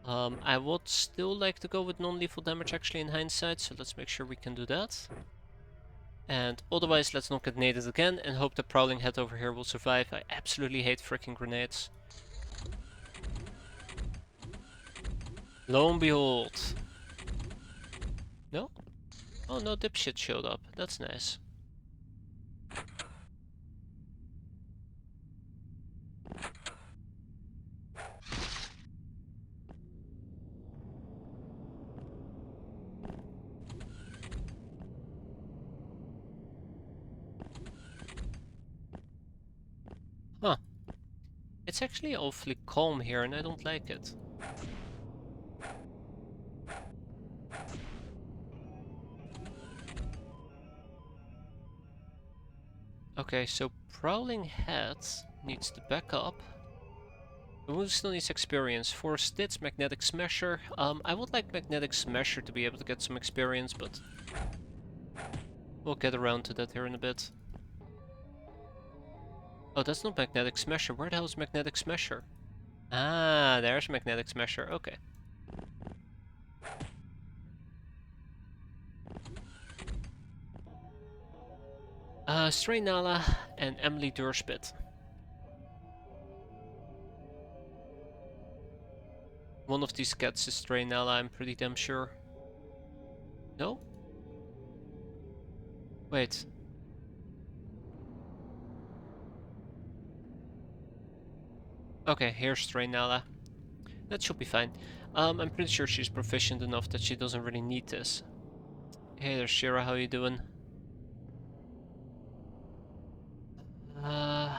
I would still like to go with non-lethal damage actually in hindsight, so let's make sure we can do that. And otherwise, let's not get naded again and hope the prowling head over here will survive. I absolutely hate freaking grenades. Lo and behold. No? Oh no, dipshit showed up. That's nice. Huh. It's actually awfully calm here and I don't like it. Okay, so prowling head needs to back up. The wound still needs experience. For Stitz, Magnetic Smasher. I would like Magnetic Smasher to be able to get some experience, but we'll get around to that here in a bit. Oh, that's not Magnetic Smasher. Where the hell is Magnetic Smasher? Ah, there's Magnetic Smasher. Okay. Stray Nala and Emily Durspit. One of these cats is Stray Nala, I'm pretty damn sure. No? Wait. Okay, here's Stray Nala. That should be fine. I'm pretty sure she's proficient enough that she doesn't really need this. Hey there, Shira, how you doing? Uh...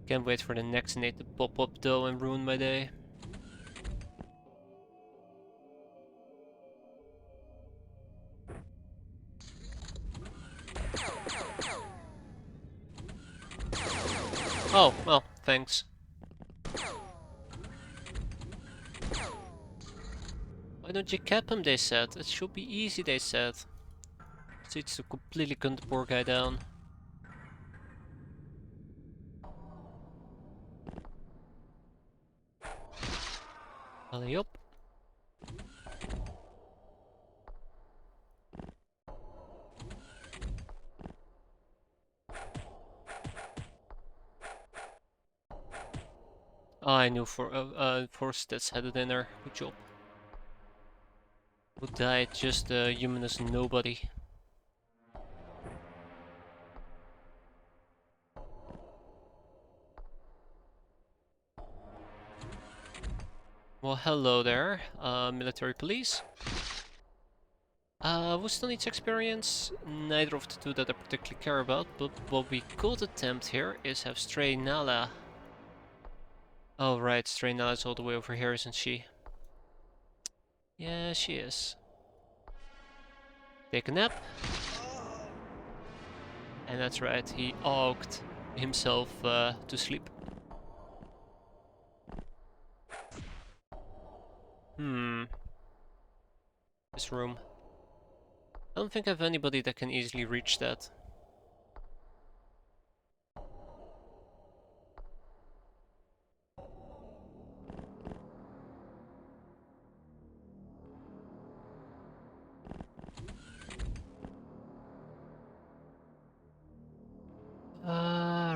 Can't wait for the next nade to pop up though and ruin my day. Oh, well, thanks. Why don't you cap him, they said. It should be easy, they said. So it's to completely gun the poor guy down. Alley up. Oh, I knew Forstet's had it in there. Good job. Who died? Just human as nobody. Well, hello there, military police. Who still needs experience? Neither of the two that I particularly care about, but what we could attempt here is have Stray Nala. Oh right, Stray Nala's all the way over here, isn't she? Yeah, she is. Take a nap. And that's right, he ogged himself to sleep. This room. I don't think I have anybody that can easily reach that.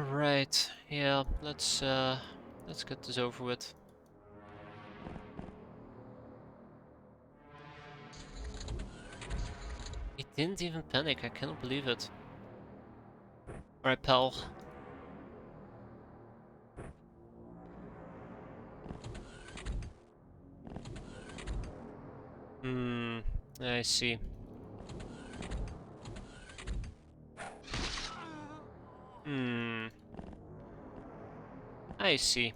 Right. Yeah, let's get this over with. He didn't even panic, I cannot believe it. Alright, pal. I see. I see.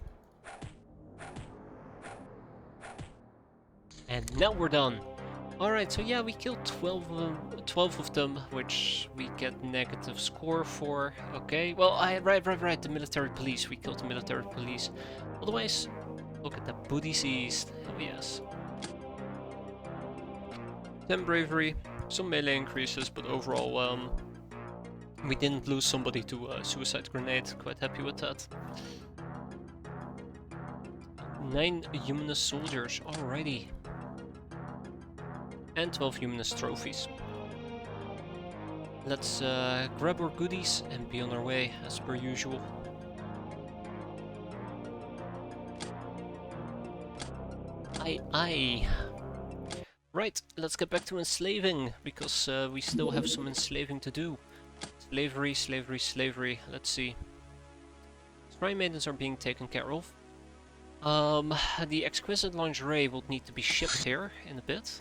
And now we're done. Alright, so yeah, we killed 12 of them, which we get negative score for. Okay, well, right, the military police. We killed the military police. Otherwise, look at the booty seized. Oh yes. 10 bravery, some melee increases, but overall, we didn't lose somebody to a suicide grenade. Quite happy with that. 9 humanist soldiers, alrighty. And 12 humanist trophies. Let's grab our goodies and be on our way, as per usual. Aye. Right, let's get back to enslaving, because we still have some enslaving to do. Slavery. Let's see. Shrine maidens are being taken care of. The exquisite lingerie will need to be shipped here in a bit.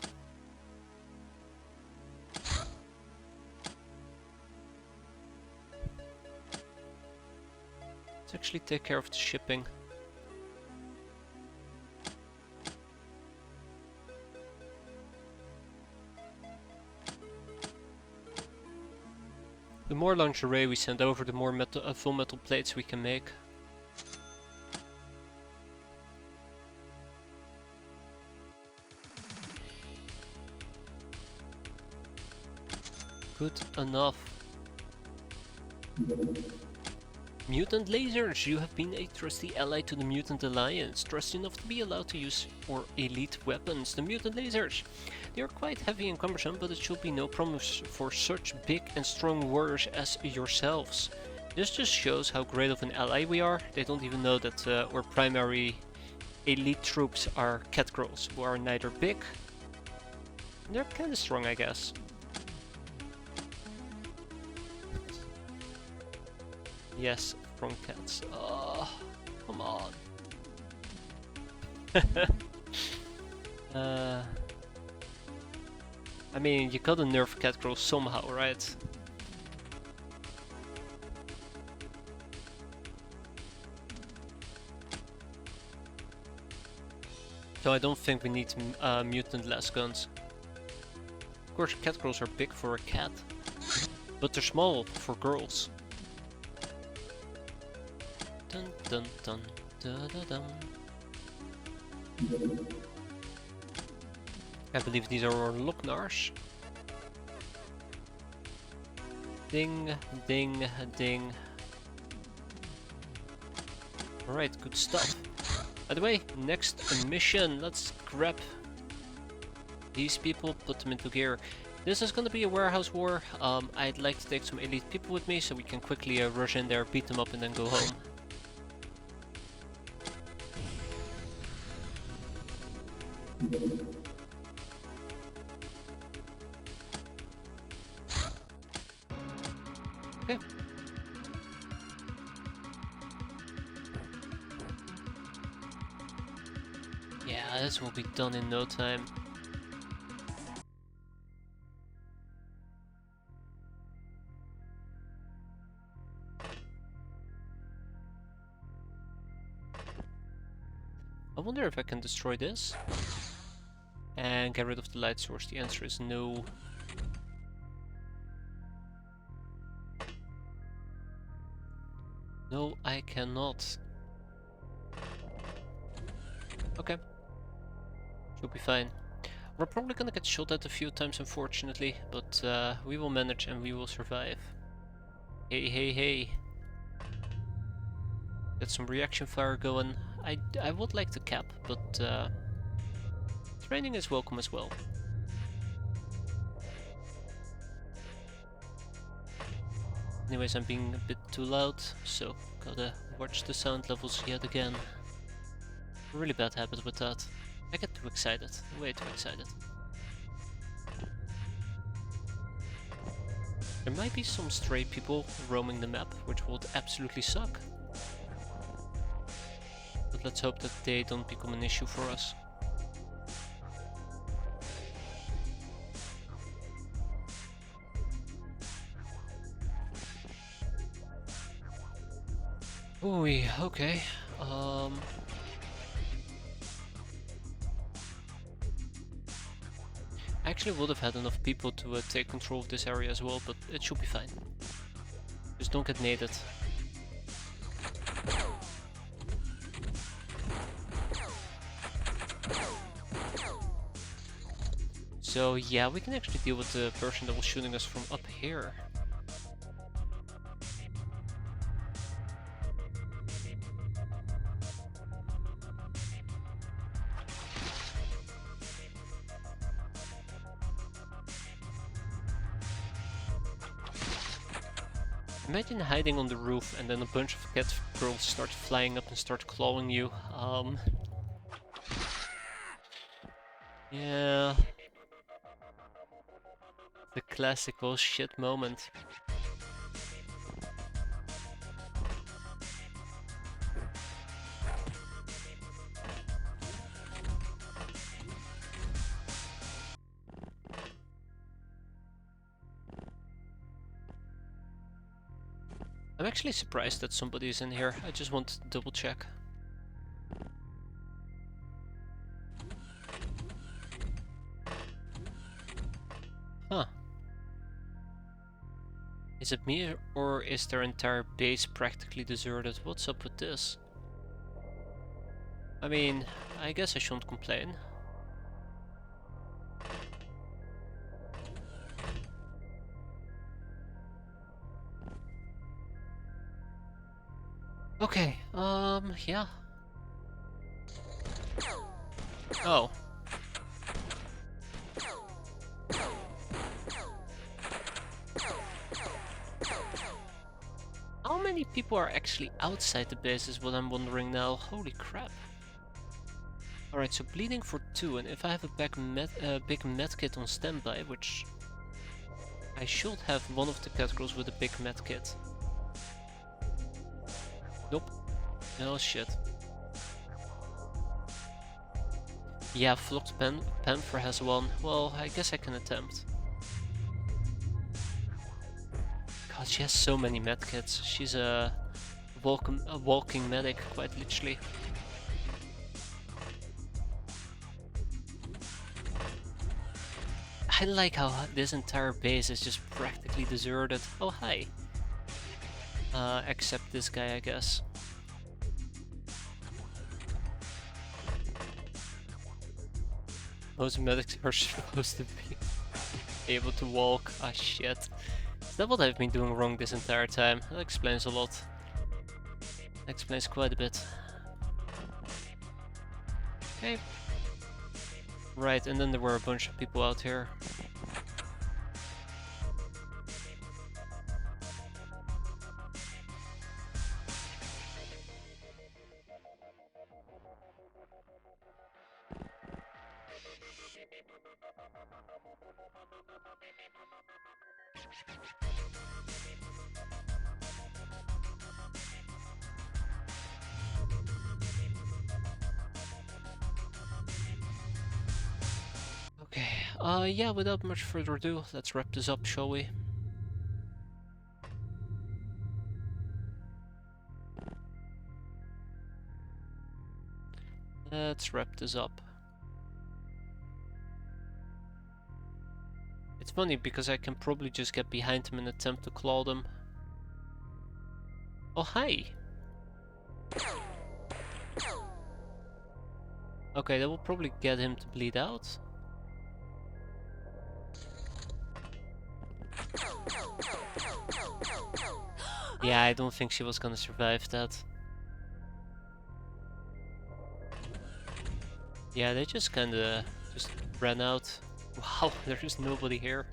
Let's actually take care of the shipping. The more lingerie we send over, the more full metal plates we can make. Good enough. Mutant lasers! You have been a trusty ally to the Mutant Alliance, trusty enough to be allowed to use our elite weapons, the Mutant Lasers. They are quite heavy and cumbersome, but it should be no problem for such big and strong warriors as yourselves. This just shows how great of an ally we are. They don't even know that our primary elite troops are catgirls, who are neither big. They're kinda strong, I guess. Yes, from cats. Oh, come on. I mean, you gotta nerf catgirls somehow, right? So I don't think we need mutant las guns. Of course, catgirls are big for a cat, but they're small for girls. Dun dun dun da da dum. I believe these are our Locknars. Ding, ding, ding. Alright, good stuff. By the way, next mission. Let's grab these people, put them into gear. This is gonna be a warehouse war. I'd like to take some elite people with me so we can quickly rush in there, beat them up, and then go home. Okay. Yeah, this will be done in no time. I wonder if I can destroy this and get rid of the light source. The answer is no. No, I cannot. Okay. Should be fine. We're probably gonna get shot at a few times, unfortunately, but we will manage and we will survive. Hey, hey, hey. Get some reaction fire going. I would like to cap, but training is welcome as well. Anyways, I'm being a bit too loud, so gotta watch the sound levels yet again. Really bad habit with that. I get too excited, way too excited. There might be some stray people roaming the map, which would absolutely suck. But let's hope that they don't become an issue for us. Ooh, okay. I actually would have had enough people to take control of this area as well, but it should be fine. Just don't get naded. So yeah, we can actually deal with the person that was shooting us from up here. Imagine hiding on the roof and then a bunch of cat girls start flying up and start clawing you. Yeah. The classical shit moment. I'm actually surprised that somebody is in here. I just want to double check. Huh. Is it me or is their entire base practically deserted? What's up with this? I mean, I guess I shouldn't complain. Okay, yeah. Oh. How many people are actually outside the base is what I'm wondering now. Holy crap. Alright, so bleeding for 2, and if I have a big medkit on standby, which I should have one of the cat girls with a big medkit. Nope. Oh shit. Yeah, Flocked Panther has one. Well, I guess I can attempt. God, she has so many medkits. She's a walking medic, quite literally. I like how this entire base is just practically deserted. Oh, hi. Except this guy, I guess. Most medics are supposed to be able to walk. Ah, shit. Is that what I've been doing wrong this entire time? That explains a lot. That explains quite a bit. Okay. Right, and then there were a bunch of people out here. Okay, yeah, without much further ado, let's wrap this up, shall we? Let's wrap this up. It's funny because I can probably just get behind them and attempt to claw them. Oh, hi! Okay, that will probably get him to bleed out. Yeah, I don't think she was gonna survive that. Yeah, they just kinda just ran out. Wow, there's nobody here.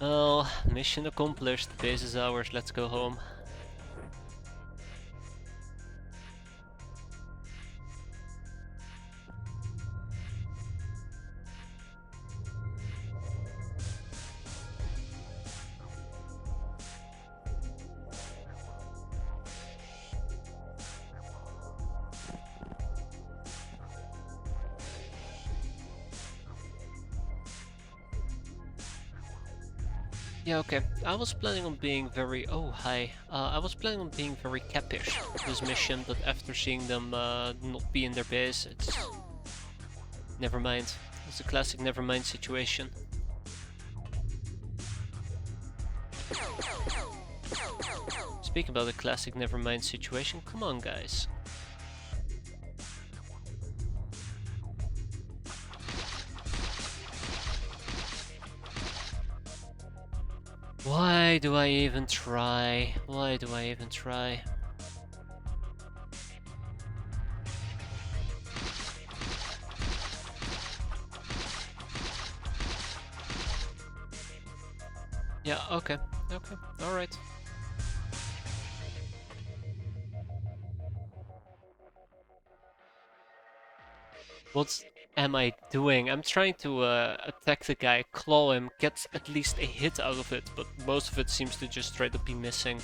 Oh, mission accomplished. The base is ours. Let's go home. Yeah, okay. I was planning on being very... Oh, hi. I was planning on being very capish this mission, but after seeing them not be in their base, it's... Never mind. It's a classic never mind situation. Speak about a classic never mind situation. Come on, guys. Why do I even try? Why do I even try? Yeah, okay, okay, alright. What am I doing? I'm trying to attack the guy, claw him, get at least a hit out of it, but most of it seems to just straight up be missing.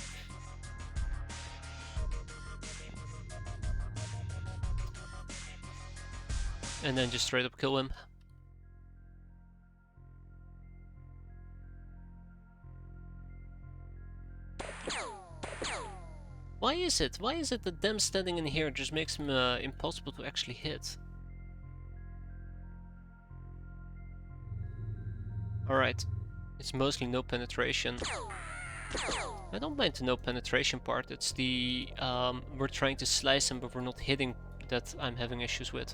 And then just straight up kill him. Why is it? Why is it that them standing in here just makes him impossible to actually hit? Alright, it's mostly no penetration. I don't mind the no penetration part, it's the we're trying to slice him but we're not hitting that I'm having issues with.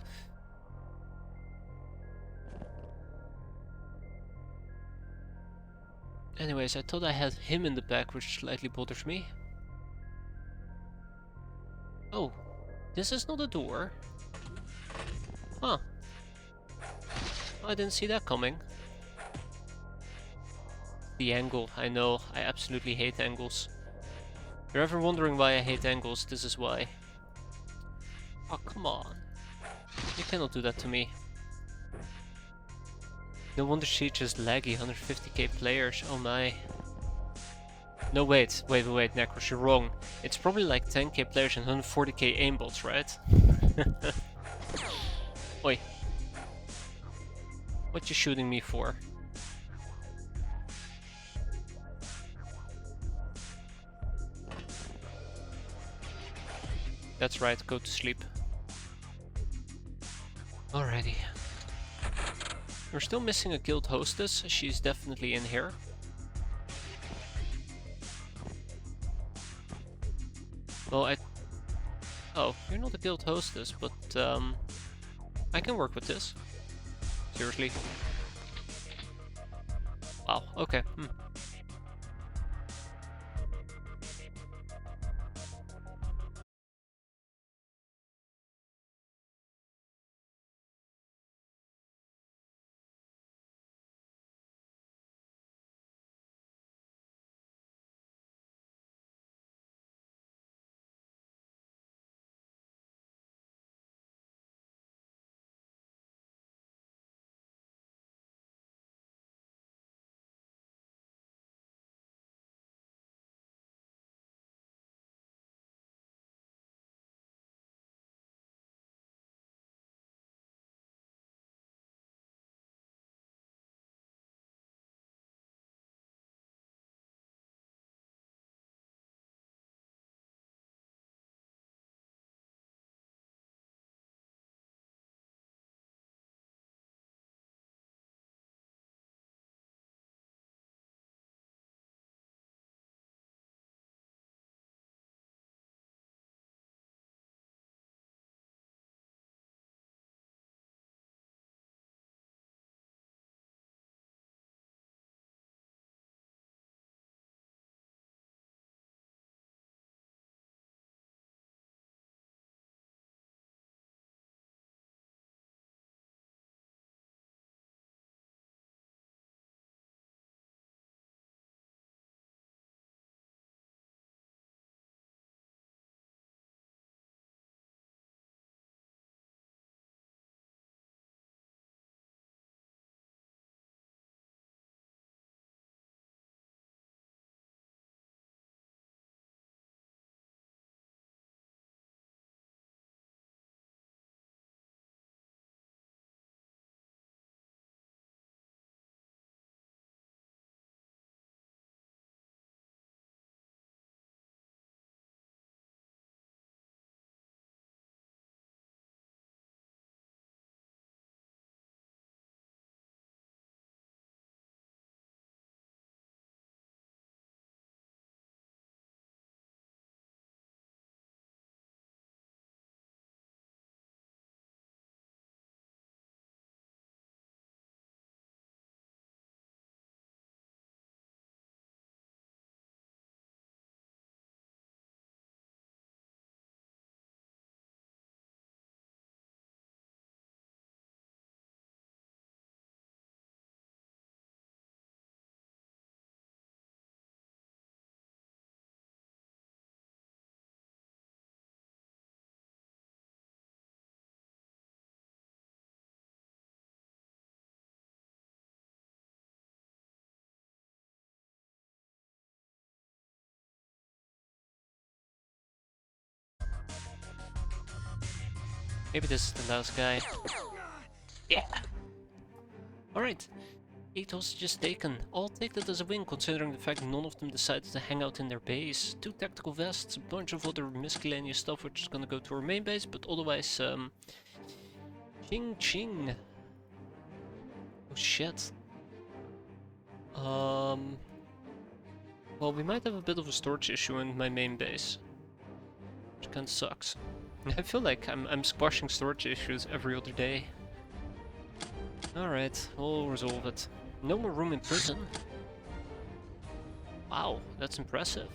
Anyways, I thought I had him in the back, which slightly bothers me. Oh, this is not a door. Huh. I didn't see that coming. The angle, I know, I absolutely hate angles. If you're ever wondering why I hate angles, this is why. Oh, come on. You cannot do that to me. No wonder Siege is laggy, 150k players, oh my. No, wait, Necros, you're wrong. It's probably like 10k players and 140k aimbots, right? Oi. What you shooting me for? That's right, go to sleep. Alrighty. We're still missing a guild hostess, she's definitely in here. Well, Oh, you're not a guild hostess, but I can work with this. Seriously. Wow, okay. Maybe this is the last guy. Yeah! Alright. 8 hostages taken. I'll take that as a win, considering the fact none of them decided to hang out in their base. 2 tactical vests, a bunch of other miscellaneous stuff which is gonna go to our main base, but otherwise, ching ching. Oh shit. Well, we might have a bit of a storage issue in my main base, which kinda sucks. I feel like I'm squashing storage issues every other day. Alright, we'll resolve it. No more room in prison. Wow, that's impressive.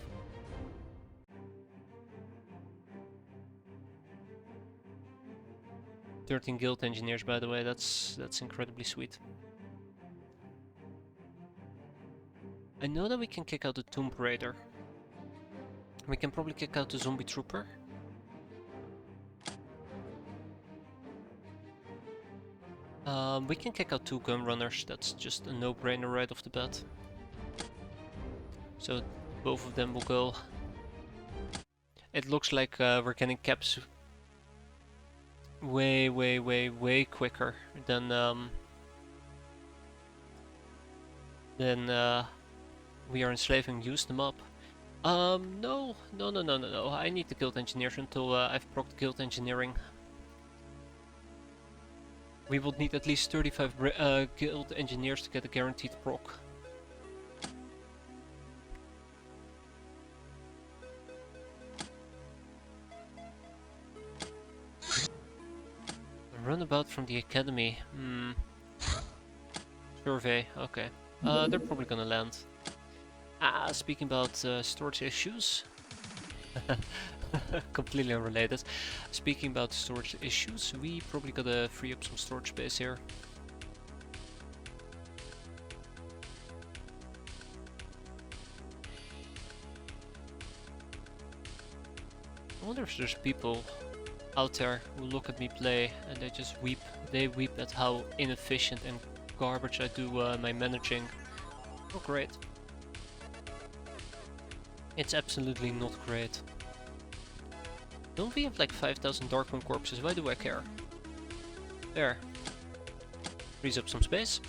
"13 guild engineers, by the way, that's incredibly sweet. I know that we can kick out the Tomb Raider. We can probably kick out the Zombie Trooper. We can kick out 2 gun runners, that's just a no-brainer right off the bat. So both of them will go. It looks like we're getting caps way quicker than we are enslaving. Use them up. No. I need the guild engineers until I've procced guild engineering. We will need at least 35 guild engineers to get a guaranteed proc. roundabout from the academy. Survey, okay. They're probably gonna land. Speaking about storage issues. Completely unrelated. Speaking about storage issues, we probably gotta free up some storage space here. I wonder if there's people out there who look at me play and they just weep. They weep at how inefficient and garbage I do my managing. Not great. It's absolutely not great. Don't we have like 5,000 Darkmoon corpses? Why do I care? There. Frees up some space.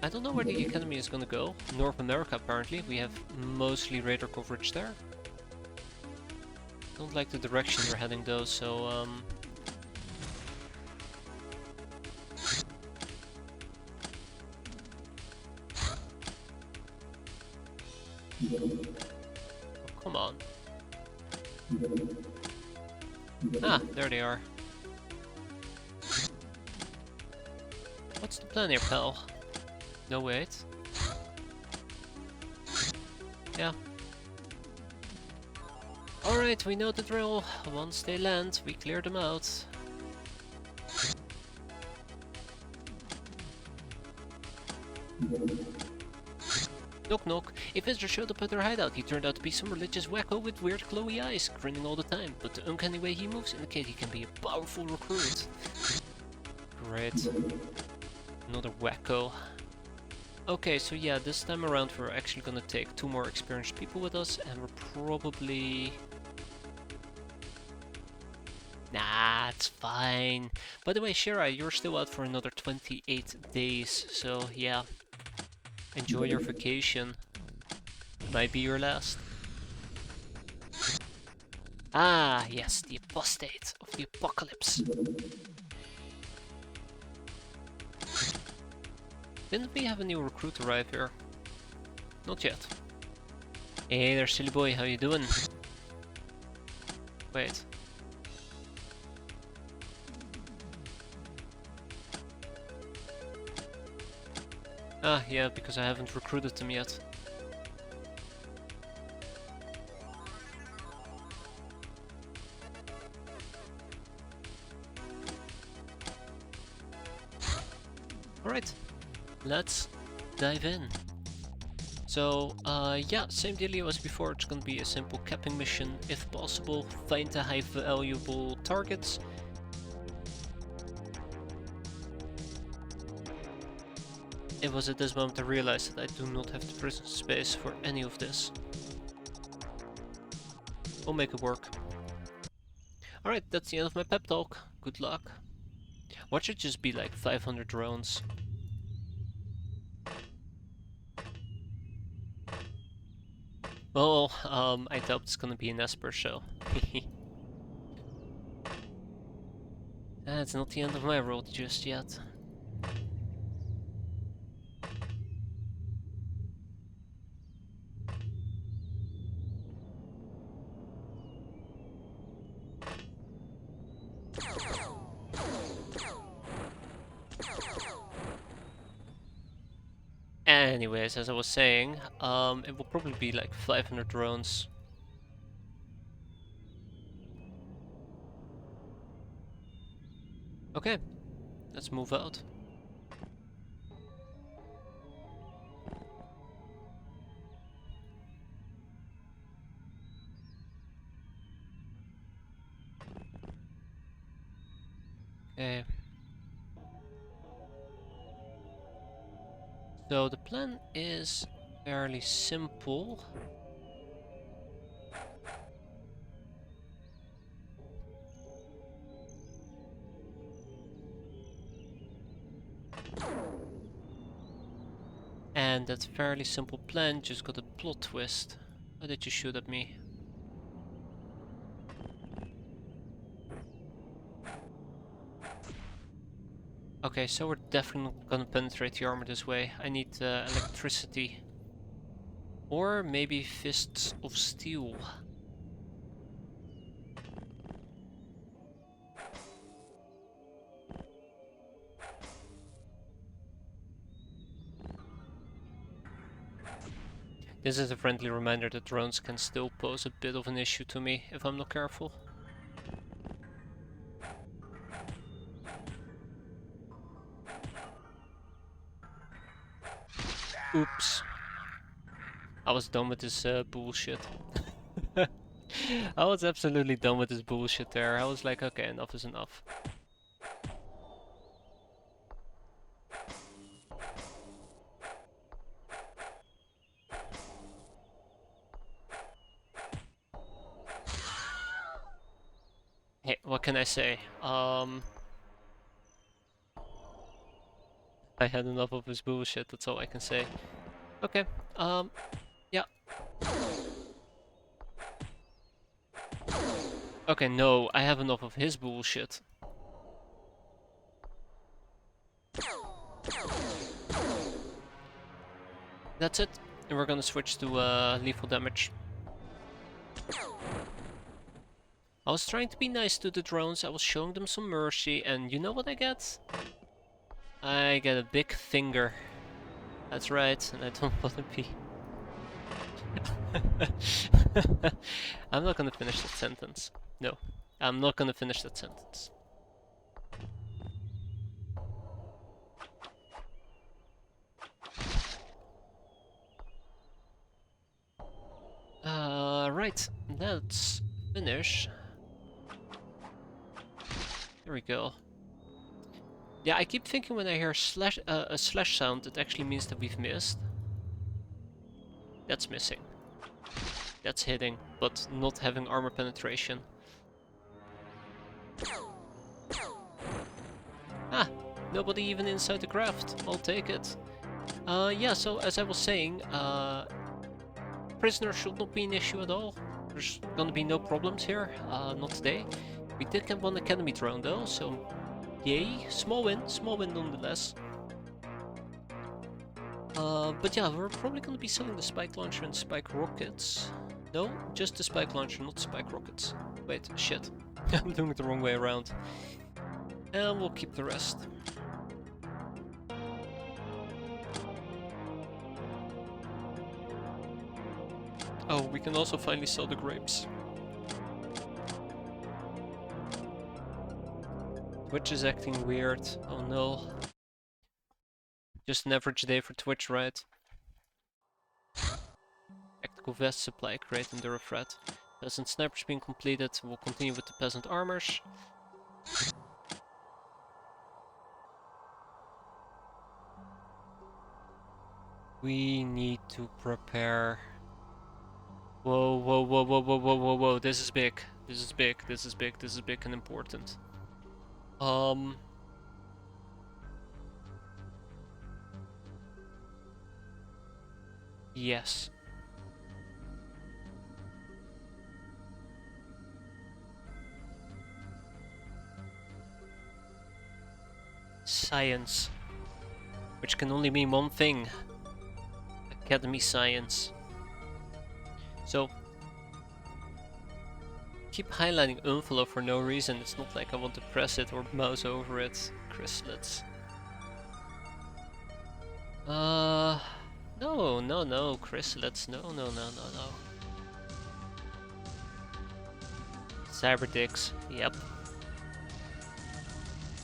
I don't know where the academy is gonna go. North America apparently. We have mostly radar coverage there. Don't like the direction they're heading though, so oh, come on. Ah, there they are. What's the plan here, pal? No, wait. Yeah. Alright, we know the drill. Once they land, we clear them out. Knock knock. A visitor showed up at their hideout. He turned out to be some religious wacko with weird glowy eyes, grinning all the time, but the uncanny way he moves indicates he can be a powerful recruit. Great. Another wacko. Okay, so yeah, this time around we're actually gonna take 2 more experienced people with us, and we're probably... Nah, it's fine. By the way, Shira, you're still out for another 28 days, so yeah. Enjoy your vacation. Might be your last. Ah, yes, the apostate of the apocalypse. Didn't we have a new recruit arrive here? Not yet. Hey there, silly boy, how you doing? Wait. Ah, yeah, because I haven't recruited them yet. Alright, let's dive in. So, yeah, same dealio as before. It's gonna be a simple capping mission, if possible. Find the high valuable targets. It was at this moment I realized that I do not have the prison space for any of this. We'll make it work. Alright, that's the end of my pep talk. Good luck. Watch it just be like 500 drones. Well, I doubt it's gonna be an Esper show. That's not the end of my road just yet. Anyways, as I was saying, it will probably be like 500 drones. Okay, let's move out. Okay. So the plan is fairly simple. And that fairly simple plan just got a plot twist. Why did you shoot at me? Okay, so we're definitely gonna penetrate the armor this way. I need electricity. Or maybe fists of steel. This is a friendly reminder that drones can still pose a bit of an issue to me if I'm not careful. Oops. I was done with this bullshit. I was absolutely done with this bullshit there. I was like, okay, enough is enough. Hey, what can I say? I had enough of his bullshit, that's all I can say. Okay, yeah. Okay, no, I have enough of his bullshit. That's it, and we're gonna switch to lethal damage. I was trying to be nice to the drones, I was showing them some mercy, and you know what I get? I get a big finger. That's right, and I don't want to be... I'm not gonna finish that sentence. No, I'm not gonna finish that sentence. Right, let's finish. There we go. Yeah, I keep thinking when I hear a slash sound, it actually means that we've missed. That's missing. That's hitting, but not having armor penetration. Ah, nobody even inside the craft. I'll take it. Yeah, so as I was saying, prisoners should not be an issue at all. There's gonna be no problems here, not today. We did get one academy drone though, so yay, small win nonetheless. But yeah, we're probably gonna be selling the spike launcher and spike rockets. No, just the spike launcher, not spike rockets. Wait, shit. I'm doing it the wrong way around. And we'll keep the rest. Oh, we can also finally sell the grapes. Twitch is acting weird. Oh no. Just an average day for Twitch, right? Tactical vest supply crate and Dura threat. Peasant snipers being completed. We'll continue with the peasant armors. We need to prepare. Whoa, whoa, whoa, whoa, whoa, whoa, whoa, whoa. This is big. This is big. This is big. This is big and important. Yes. Science. Which can only mean one thing. Academy science. So, keep highlighting unfollow for no reason. It's not like I want to press it or mouse over it. Chrysalets. No, Chrysalets. No. Cyberdicks. Yep.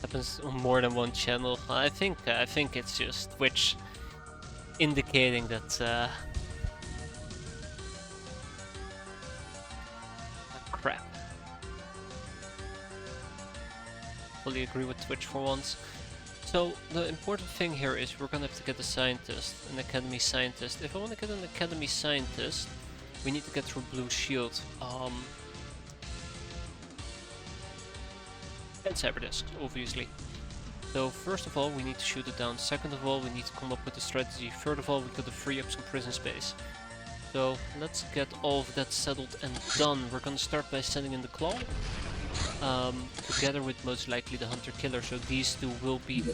Happens on more than one channel. I think it's just Twitch indicating that crap. Fully agree with Twitch for once. So the important thing here is we're gonna have to get a scientist, an academy scientist. If I want to get an academy scientist, we need to get through Blue Shield. And Cyberdisc, obviously. So first of all, we need to shoot it down. Second of all, we need to come up with a strategy. Third of all, we gotta free up some prison space. So let's get all of that settled and done. We're gonna start by sending in the Claw, together with most likely the Hunter-Killer, so these two will be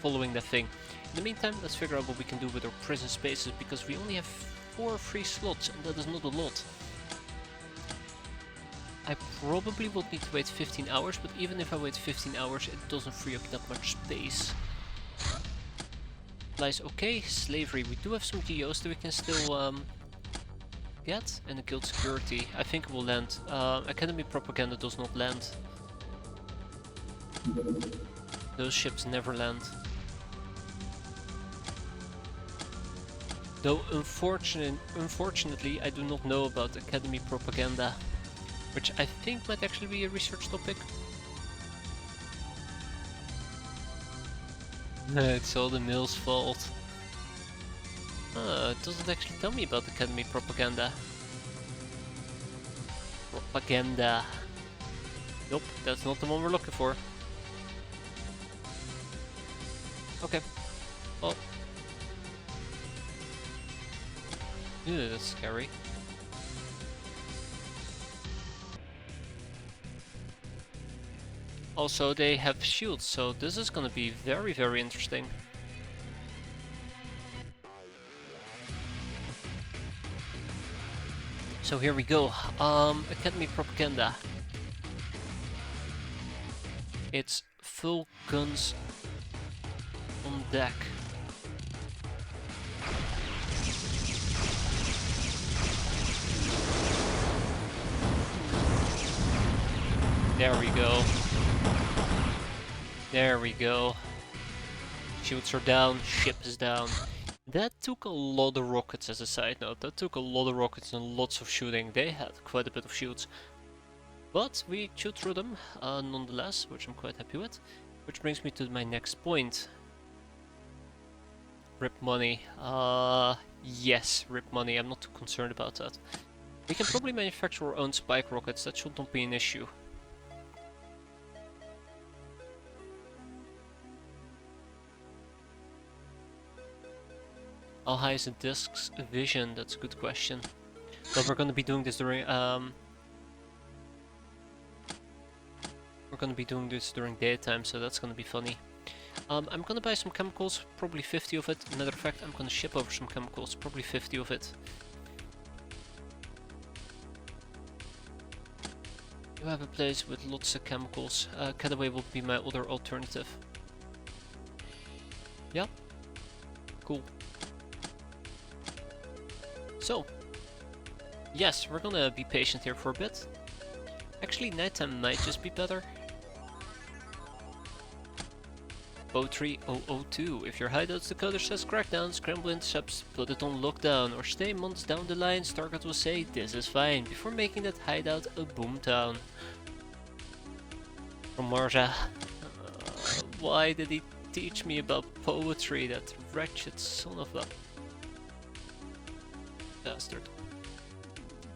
following that thing. In the meantime, let's figure out what we can do with our prison spaces, because we only have 4 free slots, and that is not a lot. I probably will need to wait 15 hours, but even if I wait 15 hours, it doesn't free up that much space. Supplies, okay. Slavery, we do have some geos that we can still get. And the guild security, I think it will land. Academy propaganda does not land. Those ships never land. Though unfortunately I do not know about Academy propaganda, which I think might actually be a research topic. It's all the mill's fault. It doesn't actually tell me about Academy propaganda. Propaganda. Nope, that's not the one we're looking for. Okay. Well. Ew, that's scary. Also, they have shields, so this is gonna be very, very interesting. So here we go. Academy propaganda. It's full guns on deck. There we go. There we go. Shields are down, ship is down. That took a lot of rockets as a side note. That took a lot of rockets and lots of shooting. They had quite a bit of shields. But we chewed through them nonetheless, which I'm quite happy with. Which brings me to my next point. Rip money. Yes, rip money. I'm not too concerned about that. We can probably manufacture our own spike rockets. That should not be an issue. How high is the disk's vision? That's a good question. But we're gonna be doing this during daytime, so that's gonna be funny. I'm gonna buy some chemicals, probably 50 of it. Matter of fact, I'm gonna ship over some chemicals, probably 50 of it. You have a place with lots of chemicals. Cataway will be my other alternative. Yeah. Cool. So, yes, we're gonna be patient here for a bit. Actually, nighttime might just be better. Poetry 002. If your hideout's decoder says crackdown, scramble intercepts, put it on lockdown, or stay months down the line, Stargate will say this is fine, before making that hideout a boomtown. From Marja. Why did he teach me about poetry, that wretched son of a bastard.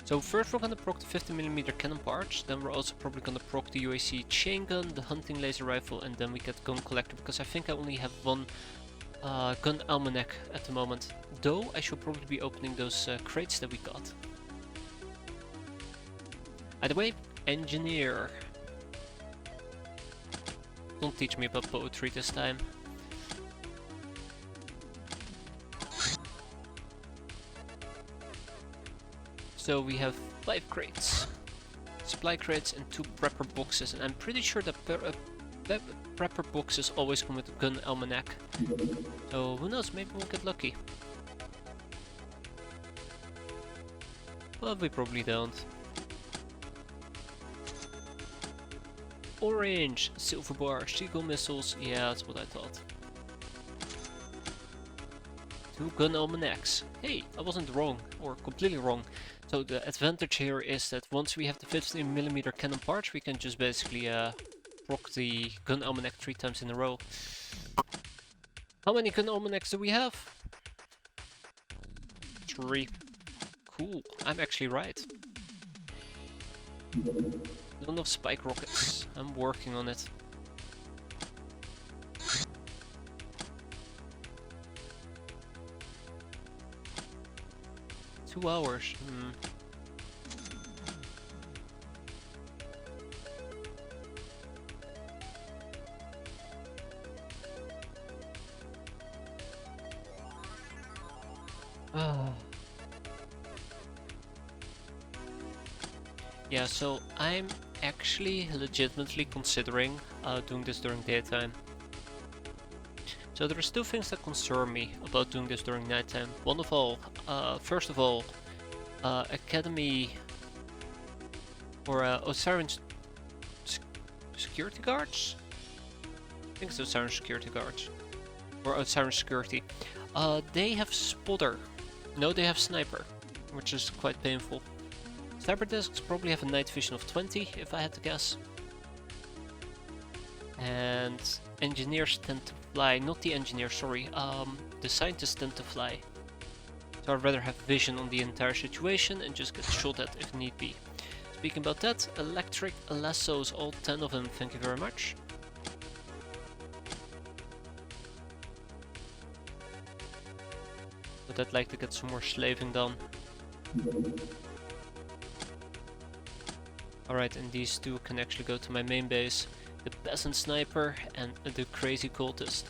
So first we're gonna proc the 50mm cannon parts, then we're also probably gonna proc the UAC chain gun, the hunting laser rifle, and then we get gun collector, because I think I only have one gun almanac at the moment. Though I should probably be opening those crates that we got. Either way, engineer. Don't teach me about poetry this time. So we have 5 crates, supply crates and 2 prepper boxes, and I'm pretty sure that prepper boxes always come with a gun almanac. So who knows, maybe we'll get lucky. Well, we probably don't. Orange, silver bar, seagull missiles, yeah, that's what I thought. 2 gun almanacs. Hey, I wasn't wrong, or completely wrong. So the advantage here is that once we have the 15mm cannon parts, we can just basically proc the gun almanac 3 times in a row. How many gun almanacs do we have? 3. Cool, I'm actually right. Not enough spike rockets. I'm working on it. Two hours. Yeah, so I'm actually legitimately considering doing this during daytime. So there's two things that concern me about doing this during nighttime. First of all, Academy or Osiris security guards? I think it's Osiris security guards. Or Osiris security. They have spotter. No, they have sniper, which is quite painful. Cyberdisks probably have a night vision of 20, if I had to guess. And engineers tend to fly, not the engineers, sorry, the scientists tend to fly. So I'd rather have vision on the entire situation and just get shot at if need be. Speaking about that, electric lassos, all 10 of them, thank you very much. But I'd like to get some more slaving done. Alright, and these two can actually go to my main base. The peasant sniper and the crazy cultist.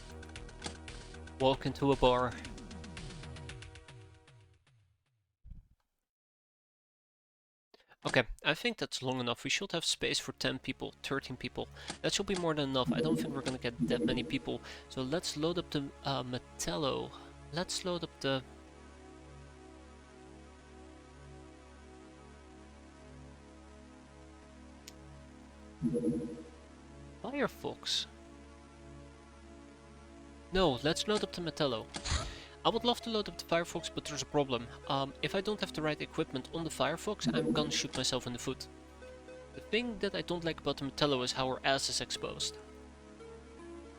Walk into a bar. Okay, I think that's long enough. We should have space for 10 people, 13 people. That should be more than enough. I don't think we're gonna get that many people. So let's load up the Metallo. Let's load up the... Firefox. No, let's load up the Metallo. I would love to load up the Firefox, but there's a problem. If I don't have the right equipment on the Firefox, I'm gonna shoot myself in the foot. The thing that I don't like about the Metallo is how our ass is exposed.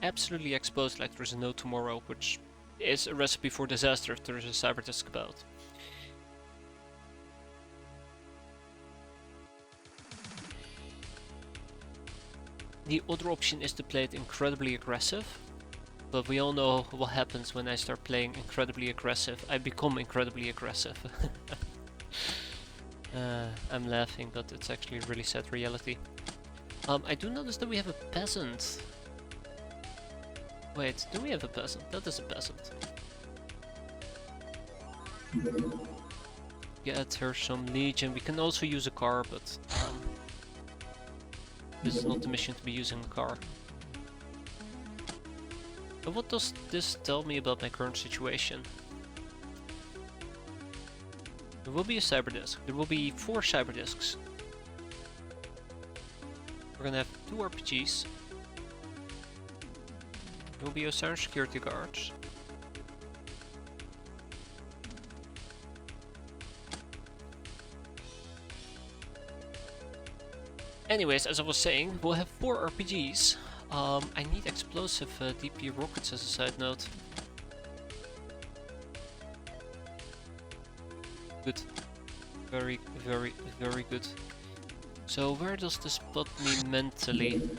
Absolutely exposed like there's no tomorrow, which is a recipe for disaster if there is a cyberdisk about. The other option is to play it incredibly aggressive, but we all know what happens when I start playing incredibly aggressive. I become incredibly aggressive. I'm laughing, but it's actually a really sad reality. I do notice that we have a peasant. Wait, do we have a peasant? That is a peasant. Get her some legion. We can also use a car, but this is not the mission to be using a car. And what does this tell me about my current situation? There will be a cyberdisk. There will be 4 cyberdisks. We're gonna have 2 RPGs. There will be Osiris security guards. Anyways, as I was saying, we'll have 4 RPGs. I need explosive DP rockets as a side note. Good. Very, very, very good. So where does this put me mentally?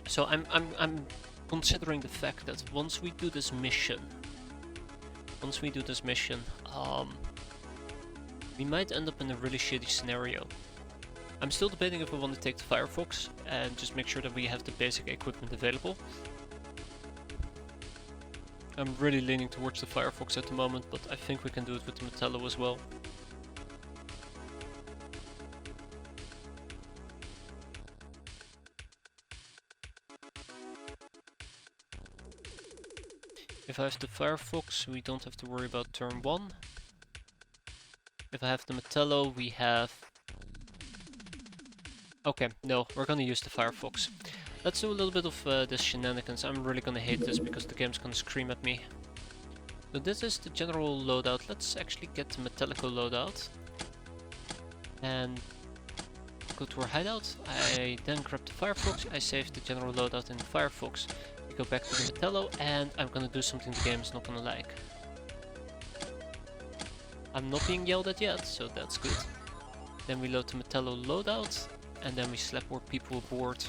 So I'm considering the fact that once we do this mission, we might end up in a really shitty scenario. I'm still debating if we want to take the Firefox and just make sure that we have the basic equipment available. I'm really leaning towards the Firefox at the moment, but I think we can do it with the Metallo as well. If I have the Firefox, we don't have to worry about turn 1. If I have the Metallo, we have... Okay, no, we're gonna use the Firefox. Let's do a little bit of this shenanigans. I'm really gonna hate this because the game's gonna scream at me. So this is the general loadout. Let's actually get the Metallico loadout. And go to our hideout. I then grab the Firefox. I save the general loadout in the Firefox. We go back to the Metallo and I'm gonna do something the game's not gonna like. I'm not being yelled at yet, so that's good. Then we load the Metallo loadout. And then we slap more people aboard.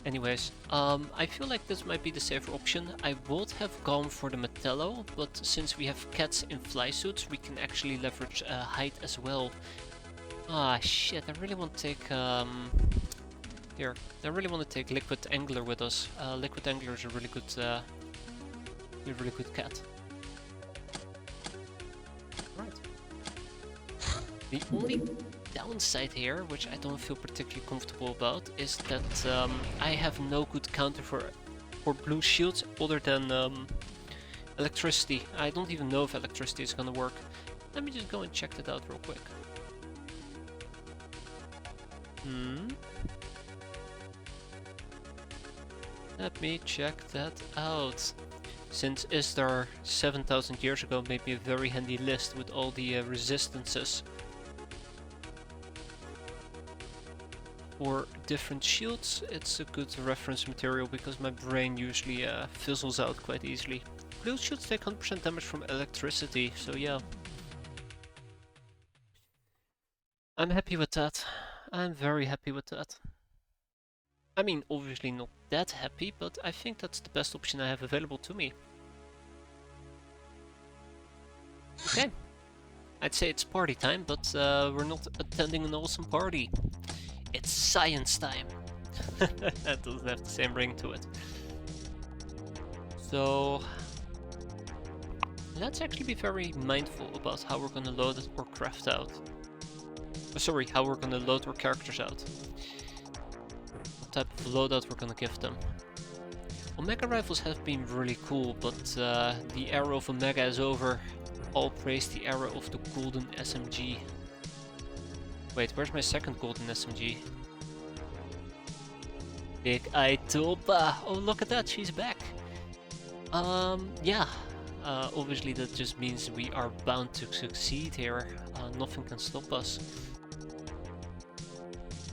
Anyways, I feel like this might be the safer option. I would have gone for the Metallo, but since we have cats in fly suits, we can actually leverage height as well. Ah shit, I really want to take here. I really want to take Liquid Angler with us. Liquid Angler is a really good cat. downside here, which I don't feel particularly comfortable about, is that I have no good counter for blue shields other than electricity. I don't even know if electricity is gonna work. Let me just go and check that out real quick. Let me check that out. Since Istar 7,000 years ago made me a very handy list with all the resistances for different shields, it's a good reference material because my brain usually fizzles out quite easily. Blue shields take 100% damage from electricity, so yeah. I'm happy with that. I'm very happy with that. I mean, obviously not that happy, but I think that's the best option I have available to me. Okay. I'd say it's party time, but we're not attending an awesome party. It's science time. That doesn't have the same ring to it. So let's actually be very mindful about how we're gonna load it or craft out. Sorry, how we're gonna load our characters out. What type of loadout we're gonna give them. Omega rifles have been really cool, but the era of Omega is over. All praise the era of the golden SMG. Wait, where's my second golden SMG? Big Eye Topa! Oh, look at that, she's back! Yeah. Obviously that just means we are bound to succeed here. Nothing can stop us.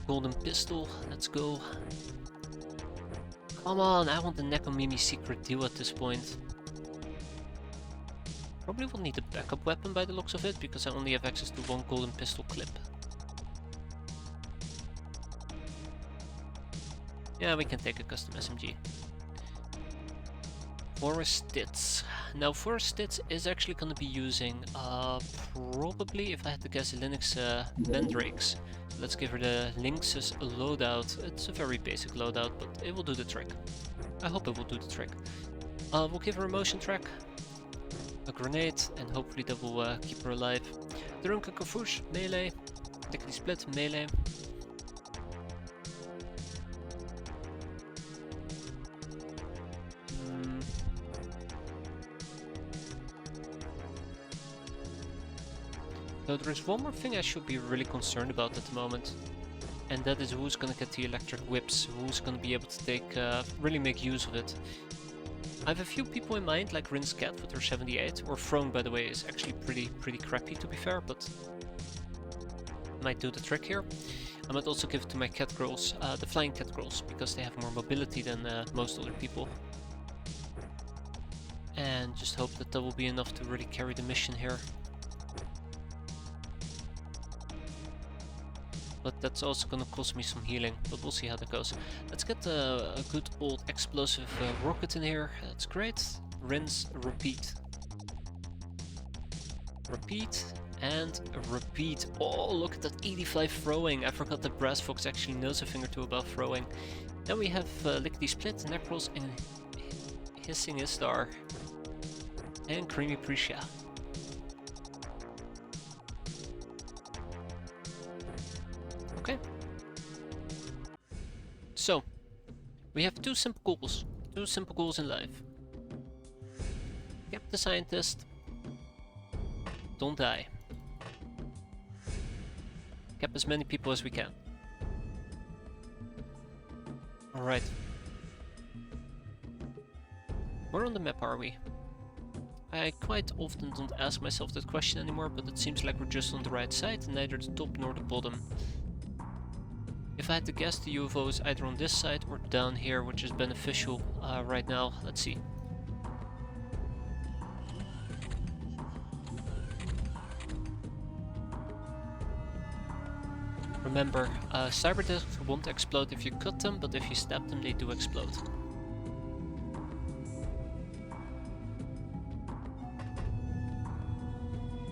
Golden pistol, let's go. Come on, I want the Nekomimi secret deal at this point. Probably will need a backup weapon by the looks of it, because I only have access to one golden pistol clip. Yeah, we can take a custom SMG. Forest Stitz. Now Forest Stitz is actually going to be using, probably, if I had to guess, Linux Mandrakes. Let's give her the Lynx's loadout. It's a very basic loadout, but it will do the trick. I hope it will do the trick. We'll give her a motion track, a grenade, and hopefully that will keep her alive. Drunka Kafouche, melee. Lickety Split, melee. So there is one more thing I should be really concerned about at the moment, and that is who's gonna get the electric whips, who's gonna be able to take, really make use of it. I have a few people in mind, like Rin's Cat with her 78, or Throne, by the way, is actually pretty crappy to be fair, but might do the trick here. I might also give it to my cat girls, the flying cat girls, because they have more mobility than most other people. And just hope that that will be enough to really carry the mission here. But that's also gonna cost me some healing, but we'll see how that goes. Let's get a good old explosive rocket in here. That's great. Rinse, repeat. Repeat, and repeat. Oh, look at that 85 throwing. I forgot that Brass Fox actually knows a thing or two about throwing. Then we have Lickety Split, Necros, and Hissing Istar. And Creamy Prisha. Okay. So, we have two simple goals. Two simple goals in life. Cap the scientist. Don't die. Cap as many people as we can. Alright. Where on the map are we? I quite often don't ask myself that question anymore, but it seems like we're just on the right side, neither the top nor the bottom. If I had to guess, the UFO is either on this side or down here, which is beneficial right now. Let's see. Remember, cyber discs won't explode if you cut them, but if you stab them, they do explode.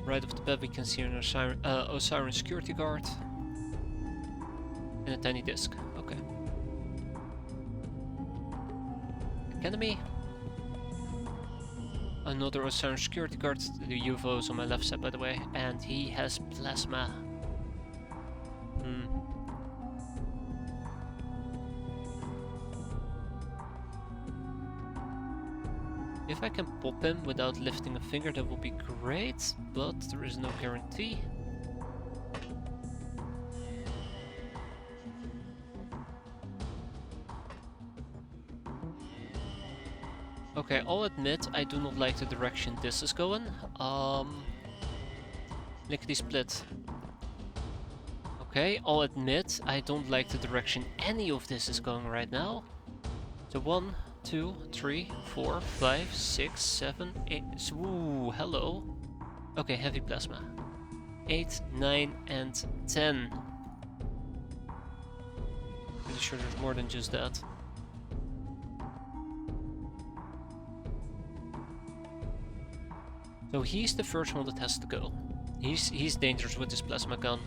Right off the bat, we can see an Osiris security guard. And a tiny disc. Okay. Academy. Another Osiris security guard. The UFO is on my left side, by the way. And he has plasma. Hmm. If I can pop him without lifting a finger, that would be great, but there is no guarantee. Okay, I'll admit I do not like the direction this is going. Lickety split. Okay, I'll admit I don't like the direction any of this is going right now. So 1, 2, 3, 4, 5, 6, 7, 8. Ooh, hello. Okay, heavy plasma. 8, 9, and 10. Pretty sure there's more than just that. So he's the first one that has to go. He's dangerous with his plasma gun.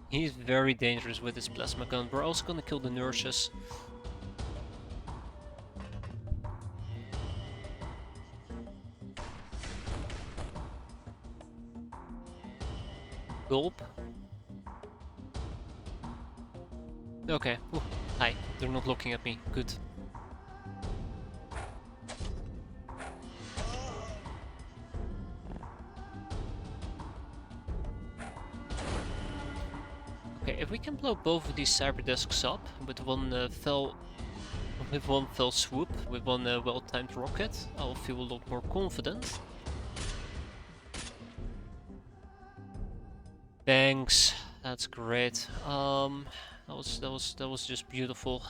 He's very dangerous with his plasma gun. We're also gonna kill the nurses. Gulp. Okay. Ooh. Hi. They're not looking at me. Good. Okay, if we can blow both of these cyber discs up with one fell swoop, with one well-timed rocket, I'll feel a lot more confident. Thanks, that's great. That was just beautiful.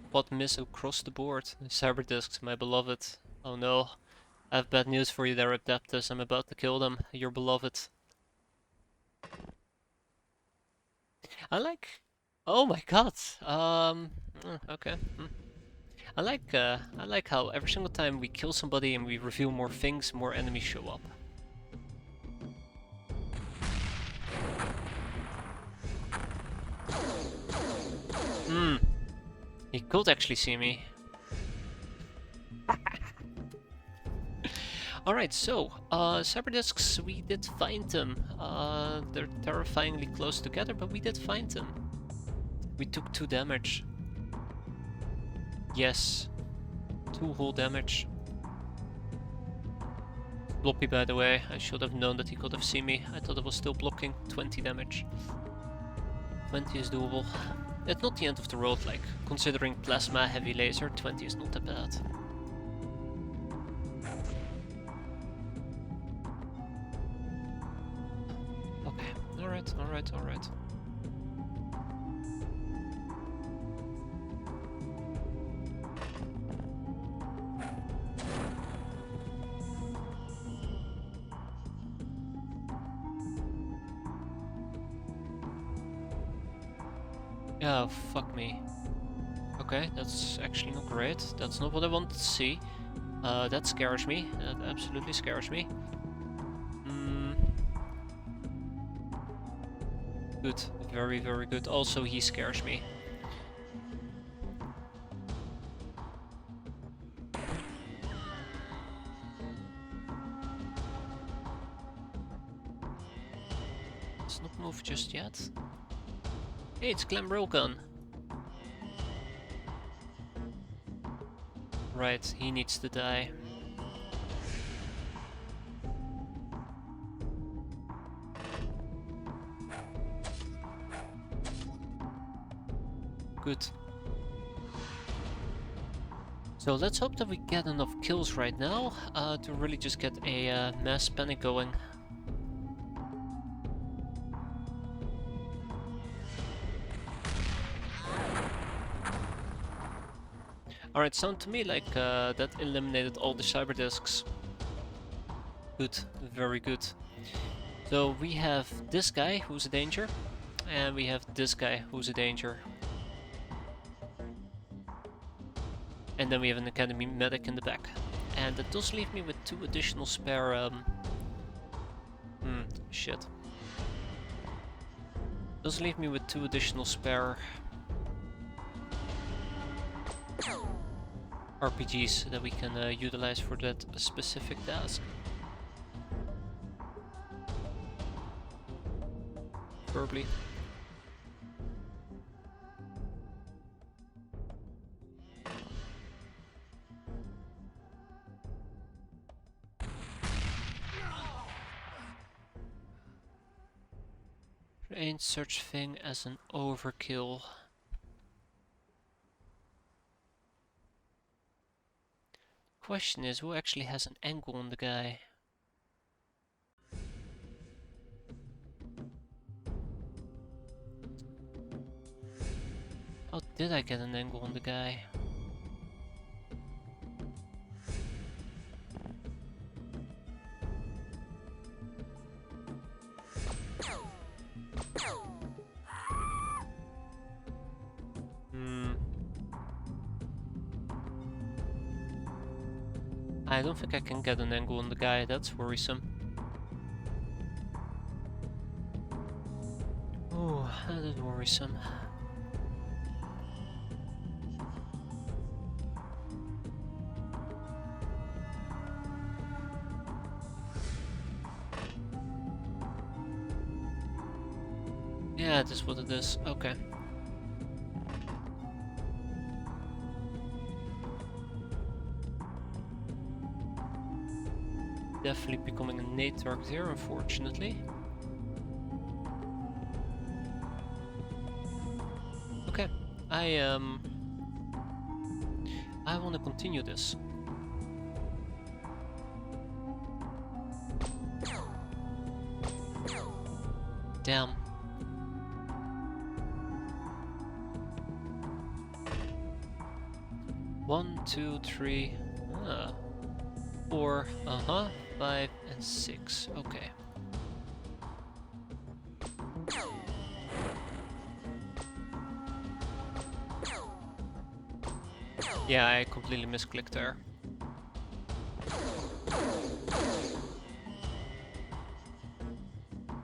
What miss across the board? Cyber discs, my beloved. Oh no, I have bad news for you there, Adeptus. I'm about to kill them. Your beloved. I like. Oh my god. Okay. I like how every single time we kill somebody and we reveal more things, more enemies show up. He could actually see me. Alright, so, cyber discs, we did find them. They're terrifyingly close together, but we did find them. We took 2 damage. Yes. 2 whole damage. Floppy, by the way. I should have known that he could have seen me. I thought it was still blocking. 20 damage. 20 is doable. It's not the end of the world, like, considering plasma, heavy laser, 20 is not that bad. Alright. Oh, fuck me. Okay, that's actually not great. That's not what I wanted to see. That scares me. That absolutely scares me. Good. Very, very good. Also, he scares me. Let's not move just yet. Hey, it's Clem Rilgun. Right, he needs to die. Good. So let's hope that we get enough kills right now to really just get a mass panic going. Alright, sound to me like that eliminated all the cyber discs. Good, very good. So we have this guy who's a danger, and we have this guy who's a danger. And then we have an academy medic in the back. And that does leave me with 2 additional spare shit. Does leave me with 2 additional spare RPGs that we can utilize for that specific task. preferably. There ain't such thing as an overkill. Question is, who actually has an angle on the guy? How did I get an angle on the guy? I don't think I can get an angle on the guy, that's worrisome. Oh, that is worrisome. Yeah, this is what it is. Okay. Definitely becoming a nade target here, unfortunately. Okay, I want to continue this. Damn. One, two, three, 4, 5 and 6. Okay. Yeah, I completely misclicked there.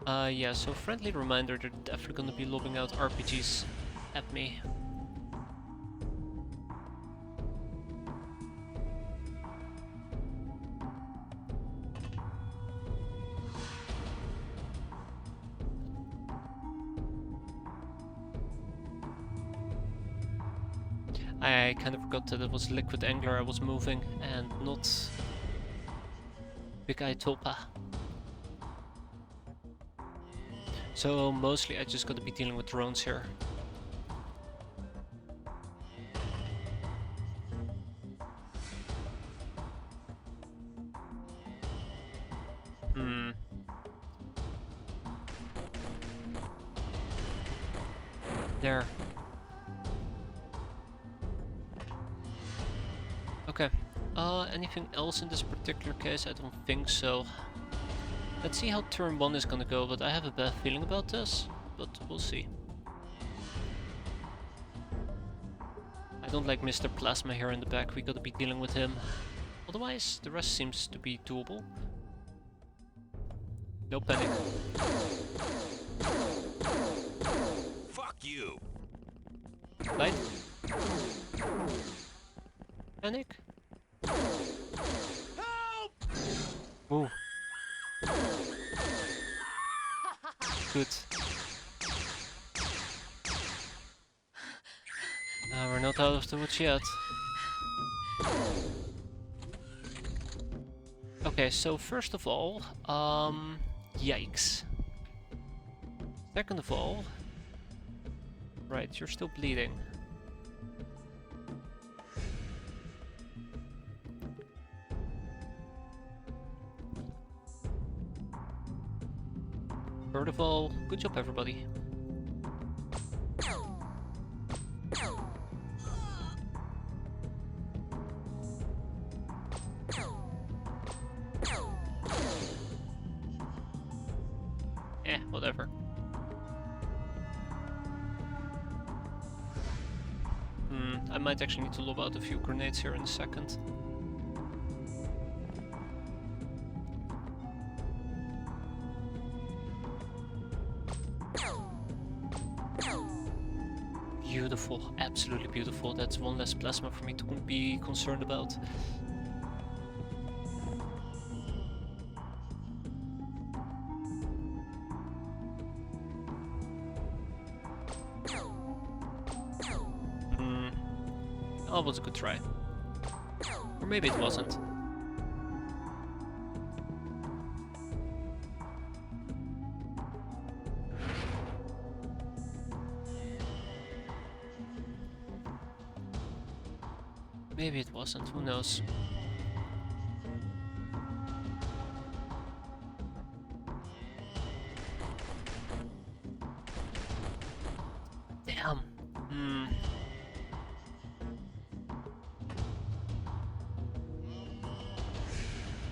Yeah, so friendly reminder, they're definitely gonna be lobbing out RPGs at me. I kind of forgot that it was Liquid Angler I was moving and not Big Eye Tulpa. So mostly I just gotta be dealing with drones here. There. Okay. Anything else in this particular case? I don't think so. Let's see how turn 1 is gonna go, but I have a bad feeling about this, but we'll see. I don't like Mr. Plasma here in the back, we gotta be dealing with him. Otherwise, the rest seems to be doable. No panic. Fuck you! Right? Panic? Help! Ooh. Good. We're not out of the woods yet. Okay, so first of all, yikes. Second of all, right, you're still bleeding. Third of all, good job everybody. Whatever. I might actually need to lob out a few grenades here in a second. Beautiful, absolutely beautiful. That's one less plasma for me to be concerned about. Oh, it was a good try. Or maybe it wasn't. Maybe it wasn't, who knows. Damn.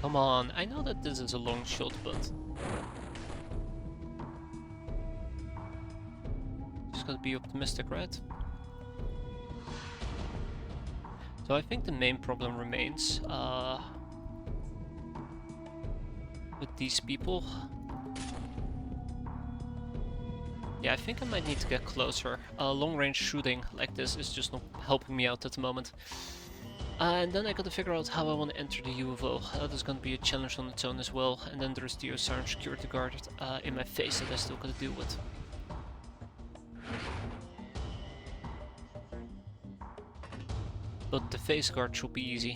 Come on, I know that this is a long shot, but... just gotta be optimistic, right? So I think the main problem remains with these people. Yeah, I think I might need to get closer. Long-range shooting like this is just not helping me out at the moment. And then I gotta figure out how I want to enter the UFO. That's gonna be a challenge on its own as well. And then there's the Osarn security guard in my face that I still gotta deal with. But the face guard should be easy.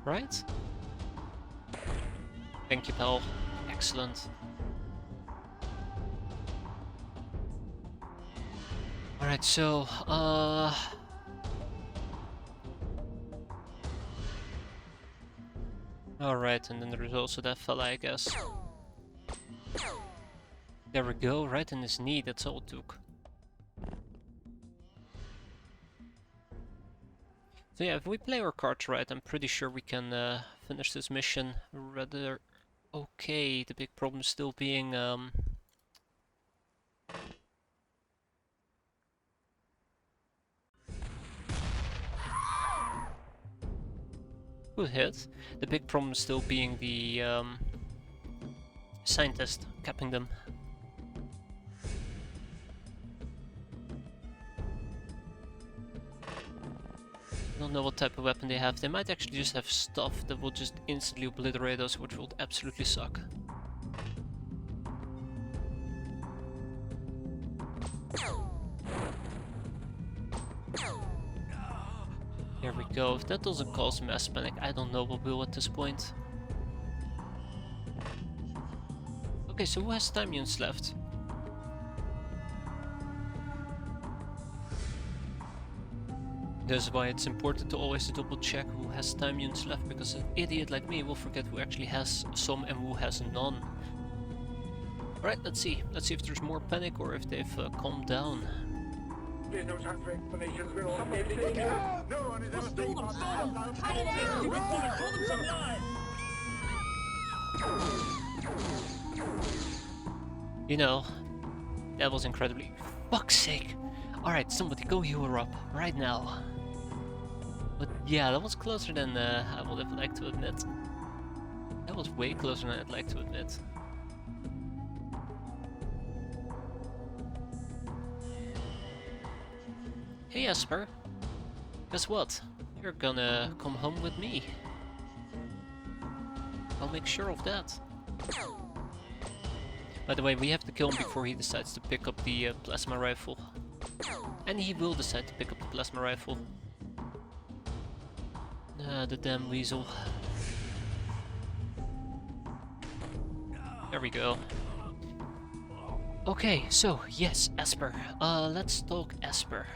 Right? Thank you, pal. Excellent. Alright, so, alright, and then there's also that fella, I guess. There we go, right in his knee, that's all it took. So yeah, if we play our cards right, I'm pretty sure we can finish this mission rather okay. The big problem still being good hit. The big problem still being the scientist capping them. I don't know what type of weapon they have. They might actually just have stuff that will just instantly obliterate us, which would absolutely suck. Here we go. If that doesn't cause mass panic, I don't know what will at this point. Okay, so who has time units left? That's why it's important to always double check who has time units left, because an idiot like me will forget who actually has some and who has none. Alright, let's see. Let's see if there's more panic or if they've calmed down. There's no time for explanations. We're all no one is ever You know, that was incredibly... Fuck's sake! Alright, somebody go heal her up, right now. But yeah, that was closer than I would have liked to admit. That was way closer than I'd like to admit. Hey Esper, guess what? You're gonna come home with me. I'll make sure of that. By the way, we have to kill him before he decides to pick up the plasma rifle. And he will decide to pick up the plasma rifle. The damn weasel. There we go. Okay, so yes, Esper. Let's talk Esper.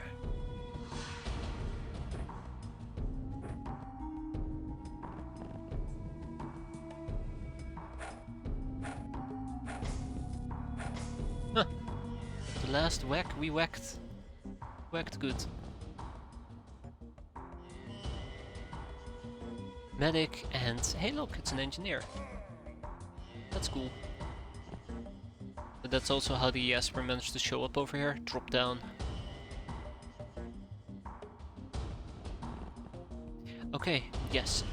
Huh. The last whack we whacked good. Medic and hey look, it's an engineer. That's cool. But that's also how the Esper managed to show up over here. Drop down. Okay, yes.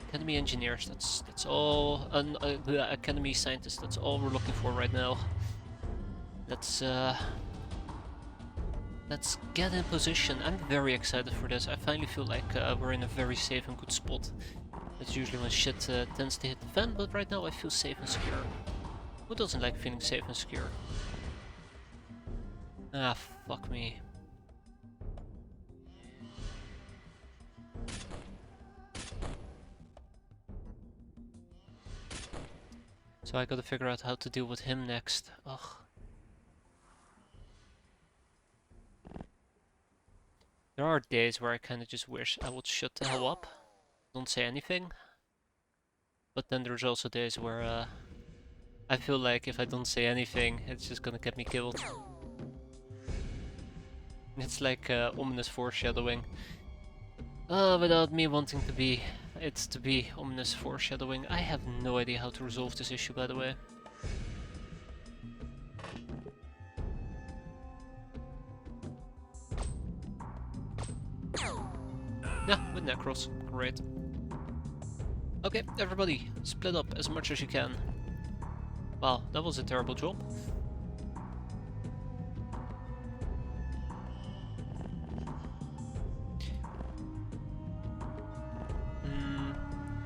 Academy engineers, that's all. Academy scientists, that's all we're looking for right now. Let's get in position. I'm very excited for this. I finally feel like we're in a very safe and good spot. That's usually when shit tends to hit the fan, but right now I feel safe and secure. Who doesn't like feeling safe and secure? Ah, fuck me. So I gotta figure out how to deal with him next. Ugh. There are days where I kinda just wish I would shut the hell up. Don't say anything. But then there's also days where I feel like if I don't say anything, it's just gonna get me killed. It's like ominous foreshadowing. Without me wanting to be ominous foreshadowing. I have no idea how to resolve this issue, by the way. Yeah, with Necros. Great. Okay, everybody, split up as much as you can. Wow, that was a terrible job.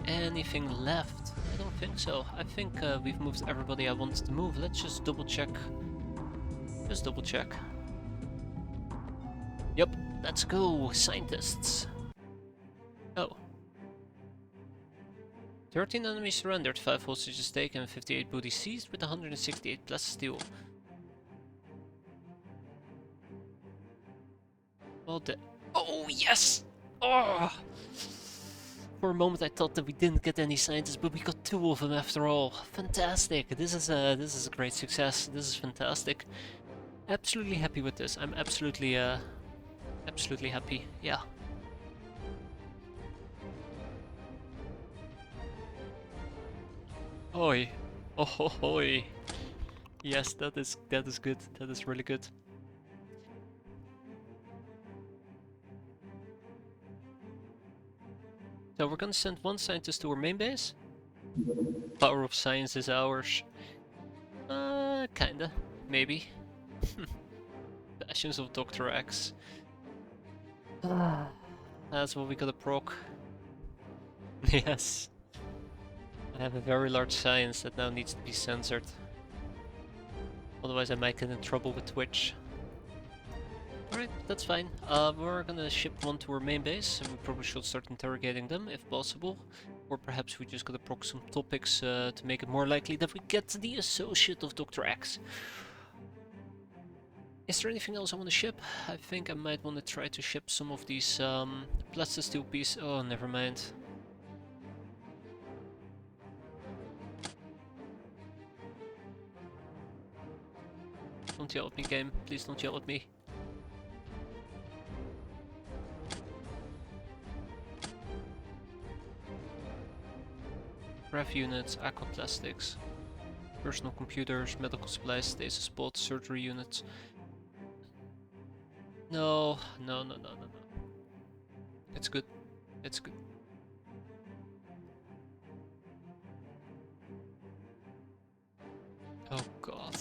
Anything left? I don't think so. I think we've moved everybody I wanted to move. Let's just double check. Just double check. Yep, let's go, scientists. Oh. 13 enemies surrendered, 5 hostages taken, 58 booty seized with 168 plasteel. Well, oh, yes! Oh! For a moment I thought that we didn't get any scientists, but we got 2 of them after all. Fantastic! This is a great success. This is fantastic. Absolutely happy with this. I'm absolutely happy. Yeah. Oi. Oh ho hoi. Yes, that is good. That is really good. So we're gonna send 1 scientist to our main base. Power of science is ours. Kinda. Maybe. Passions of Dr. X. That's what we gotta proc. Yes. I have a very large science that now needs to be censored. Otherwise I might get in trouble with Twitch. Alright, that's fine. We're gonna ship 1 to our main base, and we probably should start interrogating them, if possible. Or perhaps we just gotta proc some topics to make it more likely that we get the associate of Dr. X. Is there anything else I want to ship? I think I might want to try to ship some of these plastisteel pieces. Oh, never mind. Don't yell at me, game. Please don't yell at me. Ref units, aquaplastics, personal computers, medical supplies, stasis pods, surgery units. No. It's good. It's good. Oh god.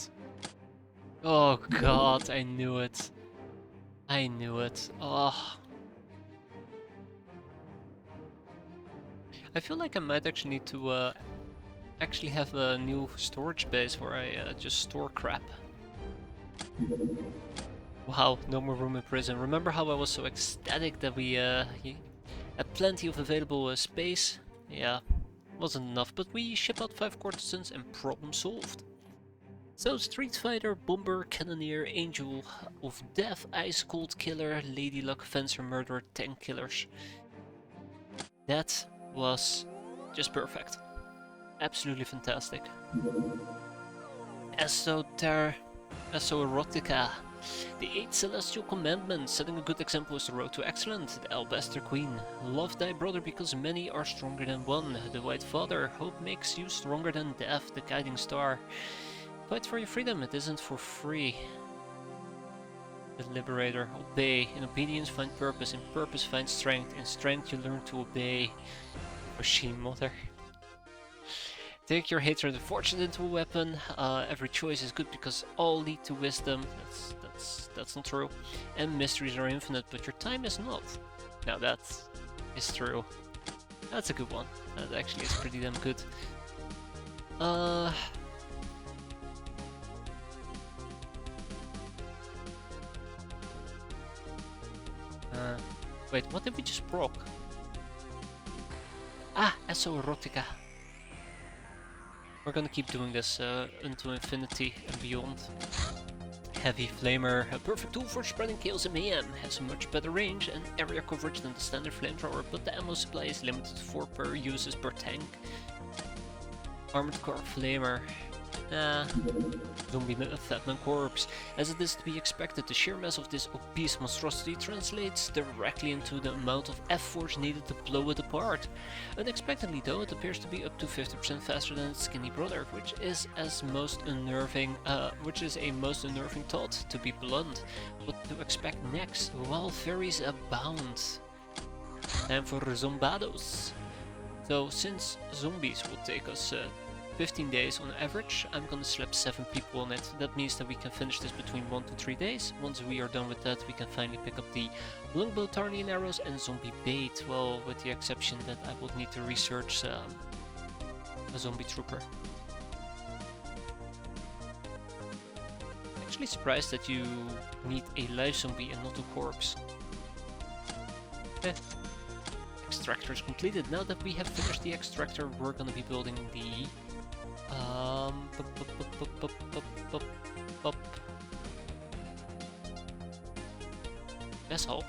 Oh god, I knew it. I knew it. Oh. I feel like I might actually need to actually have a new storage base where I just store crap. Wow, no more room in prison. Remember how I was so ecstatic that we had plenty of available space? Yeah, wasn't enough, but we ship out 5 courtesans and problem solved. So, Street Fighter, Bomber, Cannoneer, Angel of Death, Ice Cold Killer, Lady Luck, Fencer, Murderer, Tank Killers. That was just perfect. Absolutely fantastic. Erotica. The 8 Celestial Commandments. Setting a good example is the road to excellence. The Alabaster Queen. Love thy brother because many are stronger than one. The White Father. Hope makes you stronger than death. The Guiding Star. Fight for your freedom. It isn't for free. The Liberator. Obey. In obedience find purpose. In purpose find strength. In strength you learn to obey. Machine Mother. Take your hatred and fortune into a weapon. Every choice is good because all lead to wisdom. That's not true. And mysteries are infinite, but your time is not. Now that is true. That's a good one. That actually is pretty damn good. Wait, what did we just proc? Ah, SO Erotica. We're gonna keep doing this into infinity and beyond. Heavy Flamer, a perfect tool for spreading chaos in mayhem, has a much better range and area coverage than the standard flamethrower, but the ammo supply is limited to 4 per uses per tank. Armored Core Flamer. Nah. Zombie Fatman Corpse. As it is to be expected, the sheer mass of this obese monstrosity translates directly into the amount of F-force needed to blow it apart. Unexpectedly though, it appears to be up to 50% faster than its skinny brother, which is a most unnerving thought, to be blunt. What to expect next? Well, fairies abound. Time for Zombados. So, since zombies will take us 15 days on average, I'm gonna slap 7 people on it. That means that we can finish this between 1 to 3 days. Once we are done with that, we can finally pick up the longbow Tarnian arrows and zombie bait. Well, with the exception that I will need to research a zombie trooper. I'm actually surprised that you need a live zombie and not a corpse. Extractor is completed. Now that we have finished the extractor, we're gonna be building the mess hall.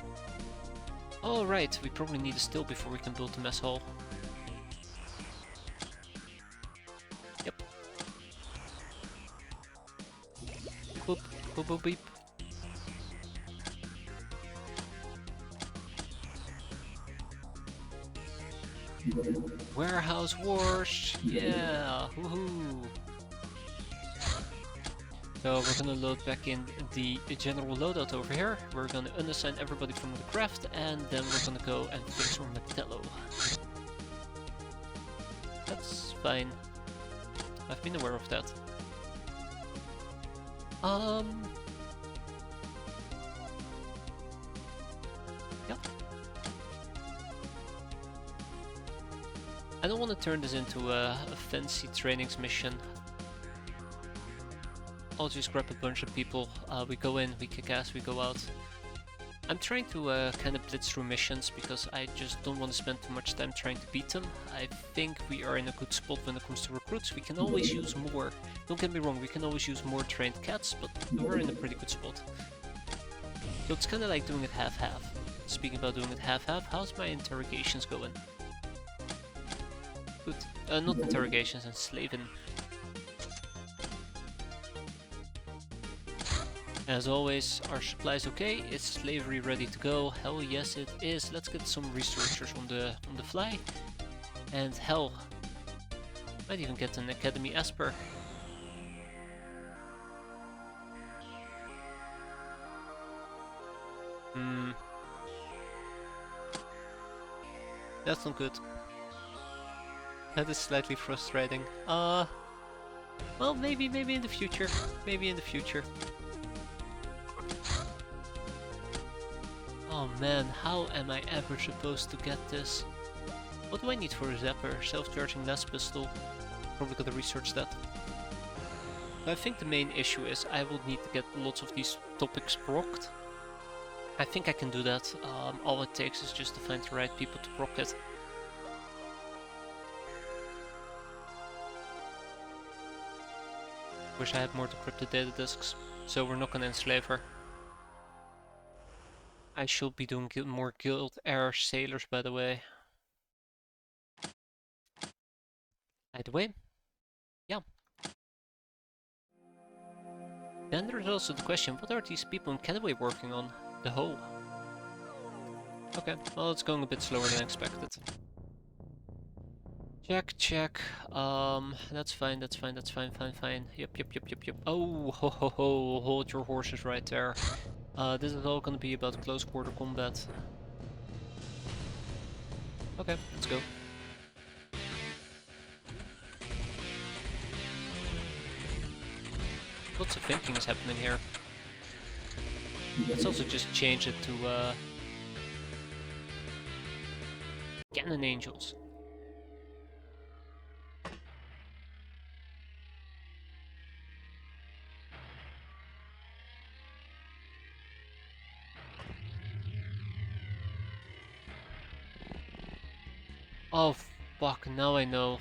Oh right, we probably need a still before we can build the mess hall. Yep. Boop, boop, boop, beep. Warehouse wars, yeah, woohoo! So we're gonna load back in the general loadout over here. We're gonna unassign everybody from the craft, and then we're gonna go and fix our Metallo. That's fine. I've been aware of that. Yeah. I don't want to turn this into a fancy trainings mission. I'll just grab a bunch of people, we go in, we kick ass, we go out. I'm trying to kind of blitz through missions because I just don't want to spend too much time trying to beat them. I think we are in a good spot when it comes to recruits. We can always use more. Don't get me wrong, we can always use more trained cats, but we're in a pretty good spot. So it's kind of like doing it half-half. Speaking about doing it half-half, how's my interrogations going? Good. Not interrogations, and slaving. As always, our supply's okay. Is slavery ready to go? Hell yes it is. Let's get some researchers on the fly. And hell, might even get an Academy Esper. That's not good. That is slightly frustrating. Well, maybe in the future. Maybe in the future. Oh man, how am I ever supposed to get this? What do I need for a zapper? Self-charging last pistol. Probably gotta research that. I think the main issue is I will need to get lots of these topics procced. I think I can do that. All it takes is just to find the right people to proc it. Wish I had more decrypted data disks, so we're not gonna enslave her. I should be doing more Guild Air Sailors, by the way. Either way, yeah. Then there's also the question, what are these people in Cataway working on? The hull. Okay, well it's going a bit slower than expected. Check. That's fine. Fine. Yep. Oh, ho, hold your horses right there. This is all gonna be about close quarter combat. Okay, let's go. Lots of thinking is happening here. Let's also just change it to Cannon Angels. Oh fuck, now I know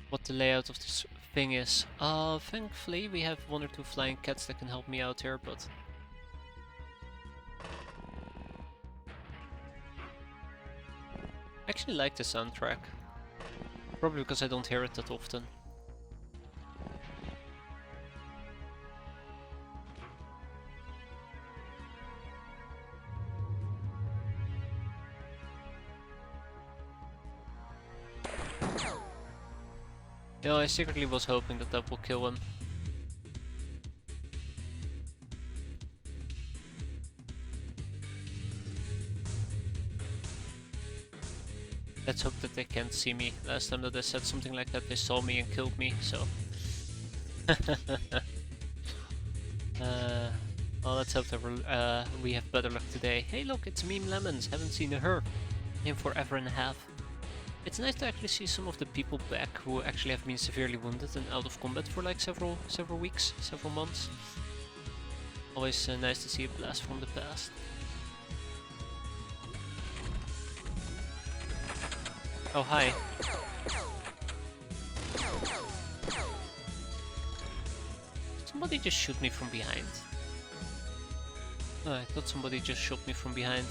what the layout of this thing is. Thankfully we have one or two flying cats that can help me out here, but... I actually like the soundtrack. Probably because I don't hear it that often. Yeah, I secretly was hoping that that will kill him. Let's hope that they can't see me. Last time that I said something like that, they saw me and killed me, so... well, let's hope that we have better luck today. Hey look, it's Meme Lemons, haven't seen her in forever and a half. It's nice to actually see some of the people back who actually have been severely wounded and out of combat for like several weeks, several months. Always nice to see a blast from the past. Oh, hi. Somebody just shoot me from behind. Oh, I thought somebody just shot me from behind.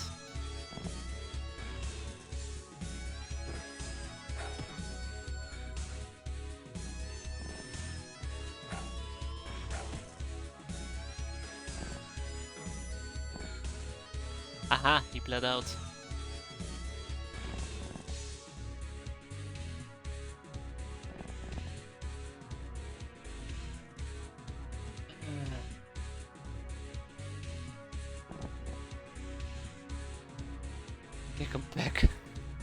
Aha, he bled out. I come back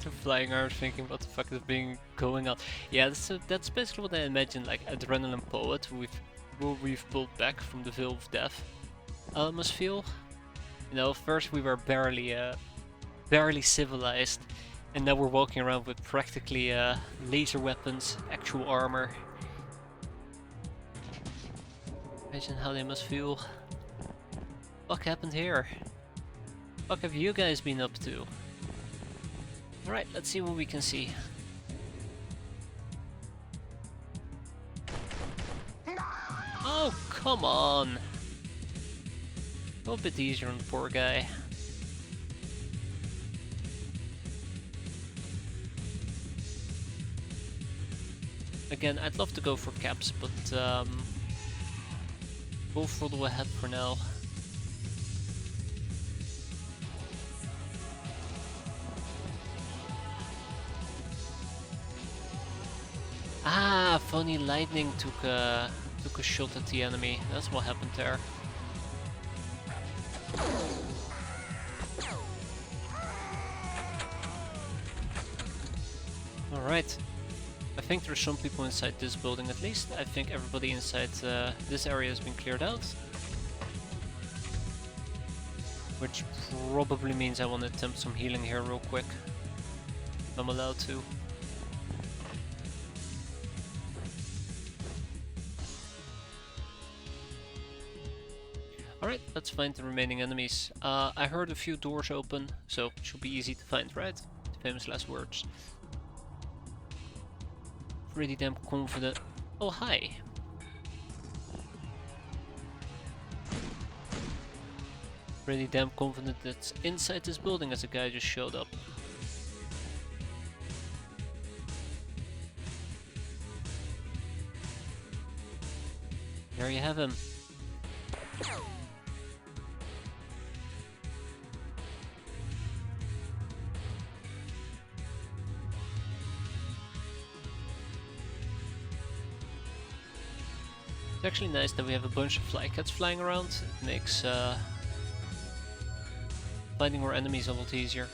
to flying arms thinking what the fuck is being going on. Yeah, that's basically what I imagine, like Adrenaline Poet, who we've pulled back from the Veil of Death must feel. You know, first we were barely civilized, and now we're walking around with practically laser weapons, actual armor. Imagine how they must feel. What happened here? What have you guys been up to? Alright, let's see what we can see. Oh, come on! Go a bit easier on the poor guy. Again, I'd love to go for caps, but we'll follow ahead for now. Ah, funny lightning took a shot at the enemy. That's what happened there. Alright. I think there's some people inside this building at least. I think everybody inside this area has been cleared out. Which probably means I want to attempt some healing here real quick. If I'm allowed to. Alright, let's find the remaining enemies. I heard a few doors open, so it should be easy to find, right? The famous last words. Pretty damn confident. Oh, hi! Pretty damn confident that's inside this building as a guy just showed up. There you have him. It's actually nice that we have a bunch of flycats flying around. It makes finding more enemies a lot easier.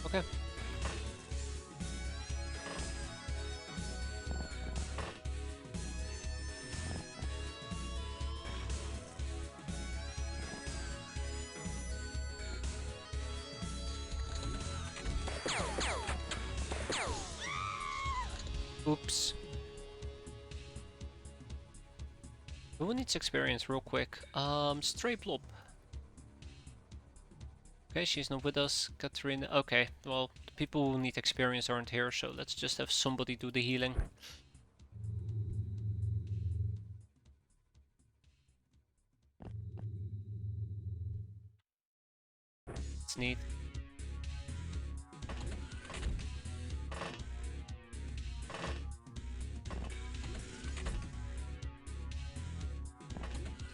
Okay. Oops. Who needs experience real quick? Stray Blob. Okay, she's not with us. Katrina. Okay, well, the people who need experience aren't here, so let's just have somebody do the healing. It's neat.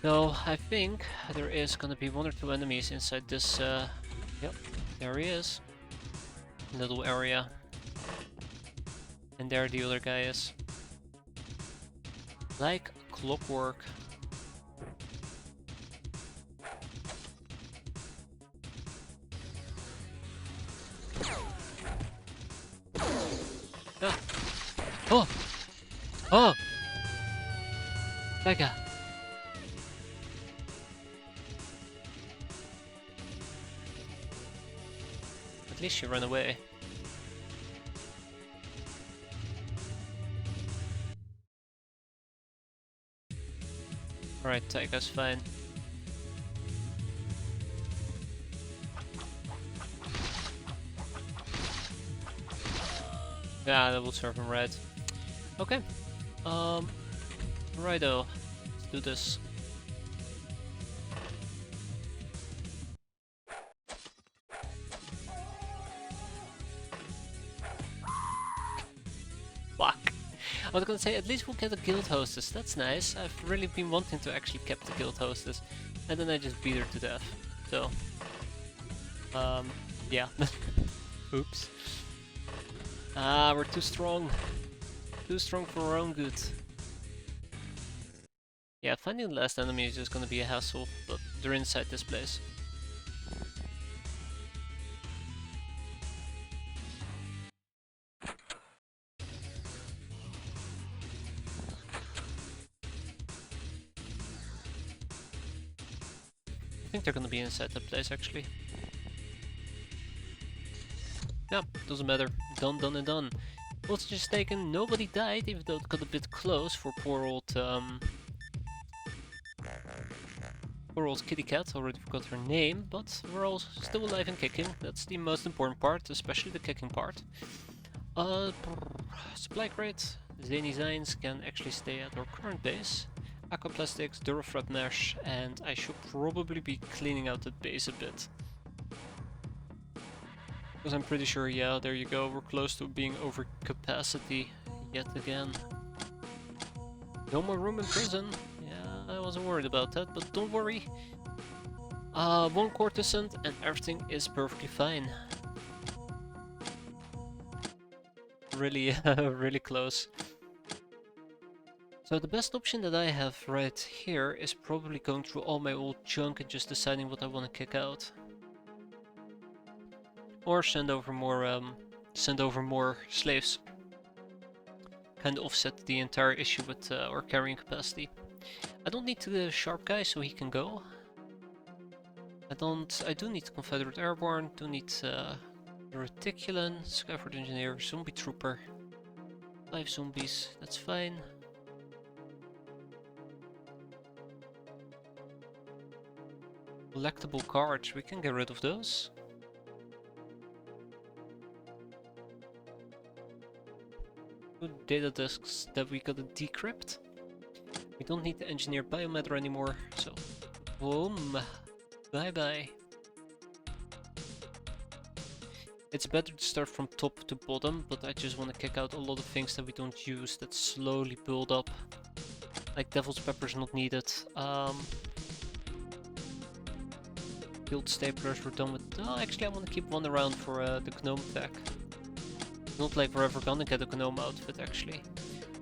So, I think there is gonna be 1 or 2 enemies inside this, yep, there he is. Little area. And there the other guy is. Like clockwork. Ah. Oh! Oh! That guy. At least she ran away. Alright, Taika's fine. Yeah, that will serve him right. Okay. Righto. Let's do this. Fuck. I was gonna say, at least we'll get a guild hostess. That's nice. I've really been wanting to actually keep the guild hostess. And then I just beat her to death. So. Yeah. Oops. Ah, we're too strong. Too strong for our own good. Yeah, finding the last enemy is just gonna be a hassle, but they're inside this place. I think they're gonna be inside that place actually. Yeah, doesn't matter. Done, done, and done. Hostages taken, nobody died, even though it got a bit close for poor old kitty cat. Already forgot her name, but we're all still alive and kicking. That's the most important part, especially the kicking part. Supply crate. Zany Zines can actually stay at our current base. Aquaplastics, Durafrat mesh, and I should probably be cleaning out the base a bit. Because I'm pretty sure, yeah, there you go, we're close to being over capacity yet again. No more room in prison. Yeah, I wasn't worried about that, but don't worry. 1 courtesan and everything is perfectly fine. Really, really close. So the best option that I have right here is probably going through all my old junk and just deciding what I want to kick out. Or send over more slaves. Kind of offset the entire issue with our carrying capacity. I don't need the sharp guy, so he can go. I do need Confederate Airborne, do need Reticulan, Scaffold Engineer, Zombie Trooper. 5 zombies, that's fine. Collectible cards, we can get rid of those. Good data disks that we gotta decrypt. We don't need the engineer biomatter anymore, so boom, bye bye. It's better to start from top to bottom, but I just want to kick out a lot of things that we don't use that slowly build up. Like Devil's Pepper's not needed. Guild staplers we're done with. Oh, actually I want to keep one around for the gnome tech. Not like we're ever gonna get a gnome outfit actually.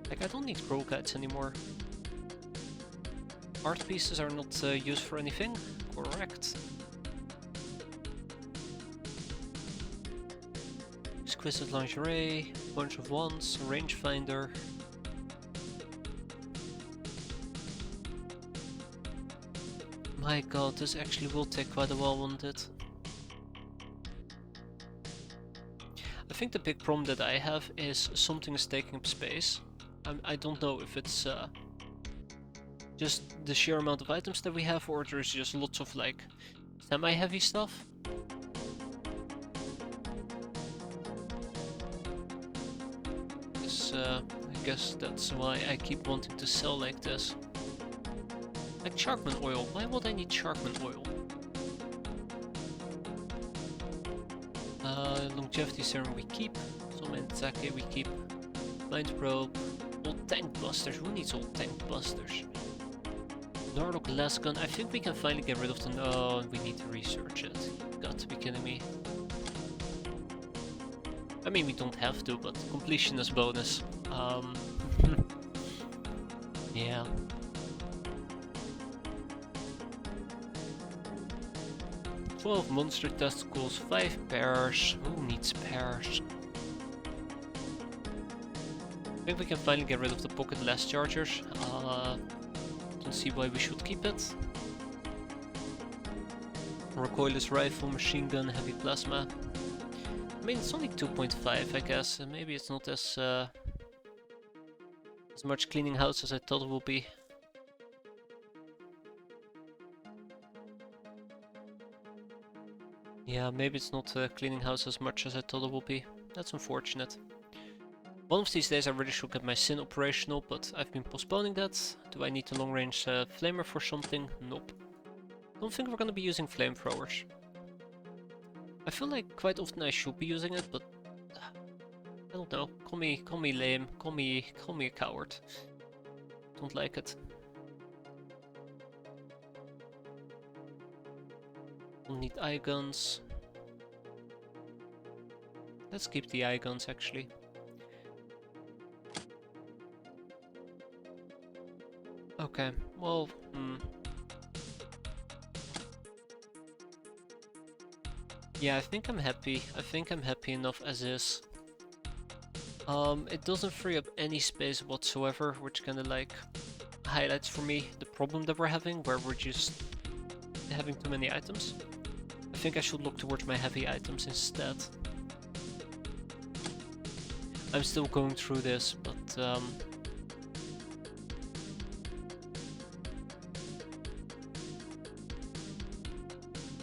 Like I don't need scroll guides anymore. Art pieces are not used for anything. Correct. Exquisite lingerie, bunch of wands, rangefinder. My god, this actually will take quite a while, won't it? I think the big problem that I have is something is taking up space. I don't know if it's just the sheer amount of items that we have, or there's just lots of like semi-heavy stuff? I guess that's why I keep wanting to sell like this. Like Sharkman oil. Why would I need Sharkman oil? Longevity serum we keep. Some Sake we keep. Mind probe. Old tank busters. Who needs old tank busters? Narlock last gun. I think we can finally get rid of the... No, we need to research it. You got to be kidding me. I mean, we don't have to, but completion is bonus. Yeah. "12 monster testicles, 5 pairs." Who needs pairs? I think we can finally get rid of the pocket less chargers. Don't see why we should keep it. Recoilless rifle, machine gun, heavy plasma. I mean, it's only 2.5, I guess. Maybe it's not as much cleaning house as I thought it would be. Yeah, maybe it's not cleaning house as much as I thought it would be. That's unfortunate. One of these days I really should get my Sin operational, but I've been postponing that. Do I need a long-range flamer for something? Nope. Don't think we're gonna be using flamethrowers. I feel like quite often I should be using it, but I don't know. Call me lame. Call me a coward. Don't like it. Don't need eye guns. Let's keep the eye guns actually. Okay, well, yeah, I think I'm happy. I think I'm happy enough as is. It doesn't free up any space whatsoever, which kinda like highlights for me the problem that we're having, where we're just having too many items. I think I should look towards my heavy items instead. I'm still going through this, but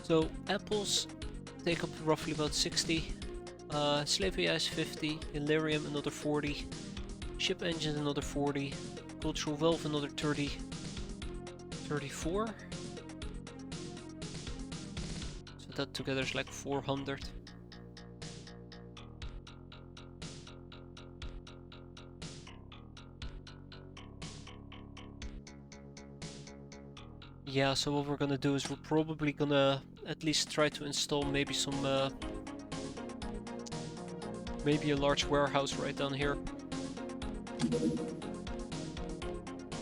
so apples take up roughly about 60, slave AI is 50, Illyrium another 40, ship engine another 40, cultural wealth another 30, 34? So that together is like 400. Yeah, so what we're gonna do is we're probably gonna at least try to install maybe some, maybe a large warehouse right down here.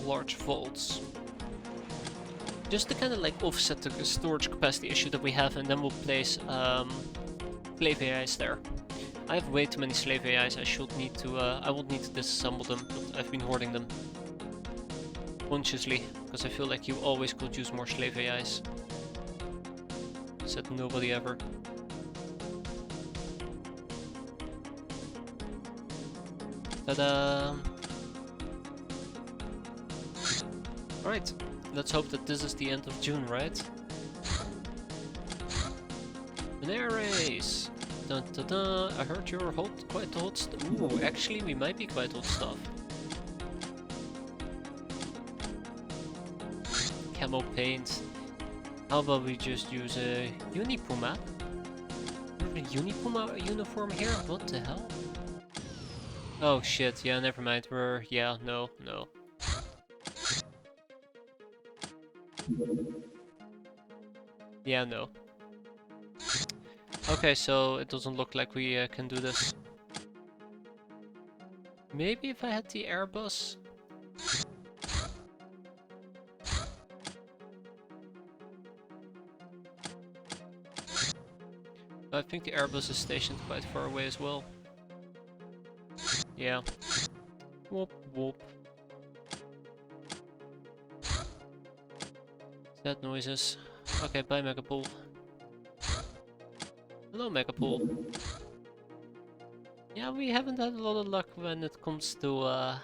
Large vaults. Just to kind of like offset the storage capacity issue that we have, and then we'll place slave AIs there. I have way too many slave AIs. I should need to, I would need to disassemble them, but I've been hoarding them consciously, because I feel like you always could use more slave AIs. Said nobody ever. Ta-da! Alright, let's hope that this is the end of June, right? An air race! Dun dun dun! I heard you're quite hot stuff. Ooh, actually we might be quite hot stuff. Camo paint. How about we just use a Unipuma? A Unipuma uniform here? What the hell? Oh shit, yeah, never mind. Yeah, no. Yeah, no. Okay, so it doesn't look like we can do this. Maybe if I had the Airbus? I think the Airbus is stationed quite far away as well. Yeah. Whoop whoop. Sad noises. Okay, bye Megapool. Hello Megapool. Yeah, we haven't had a lot of luck when it comes to oh,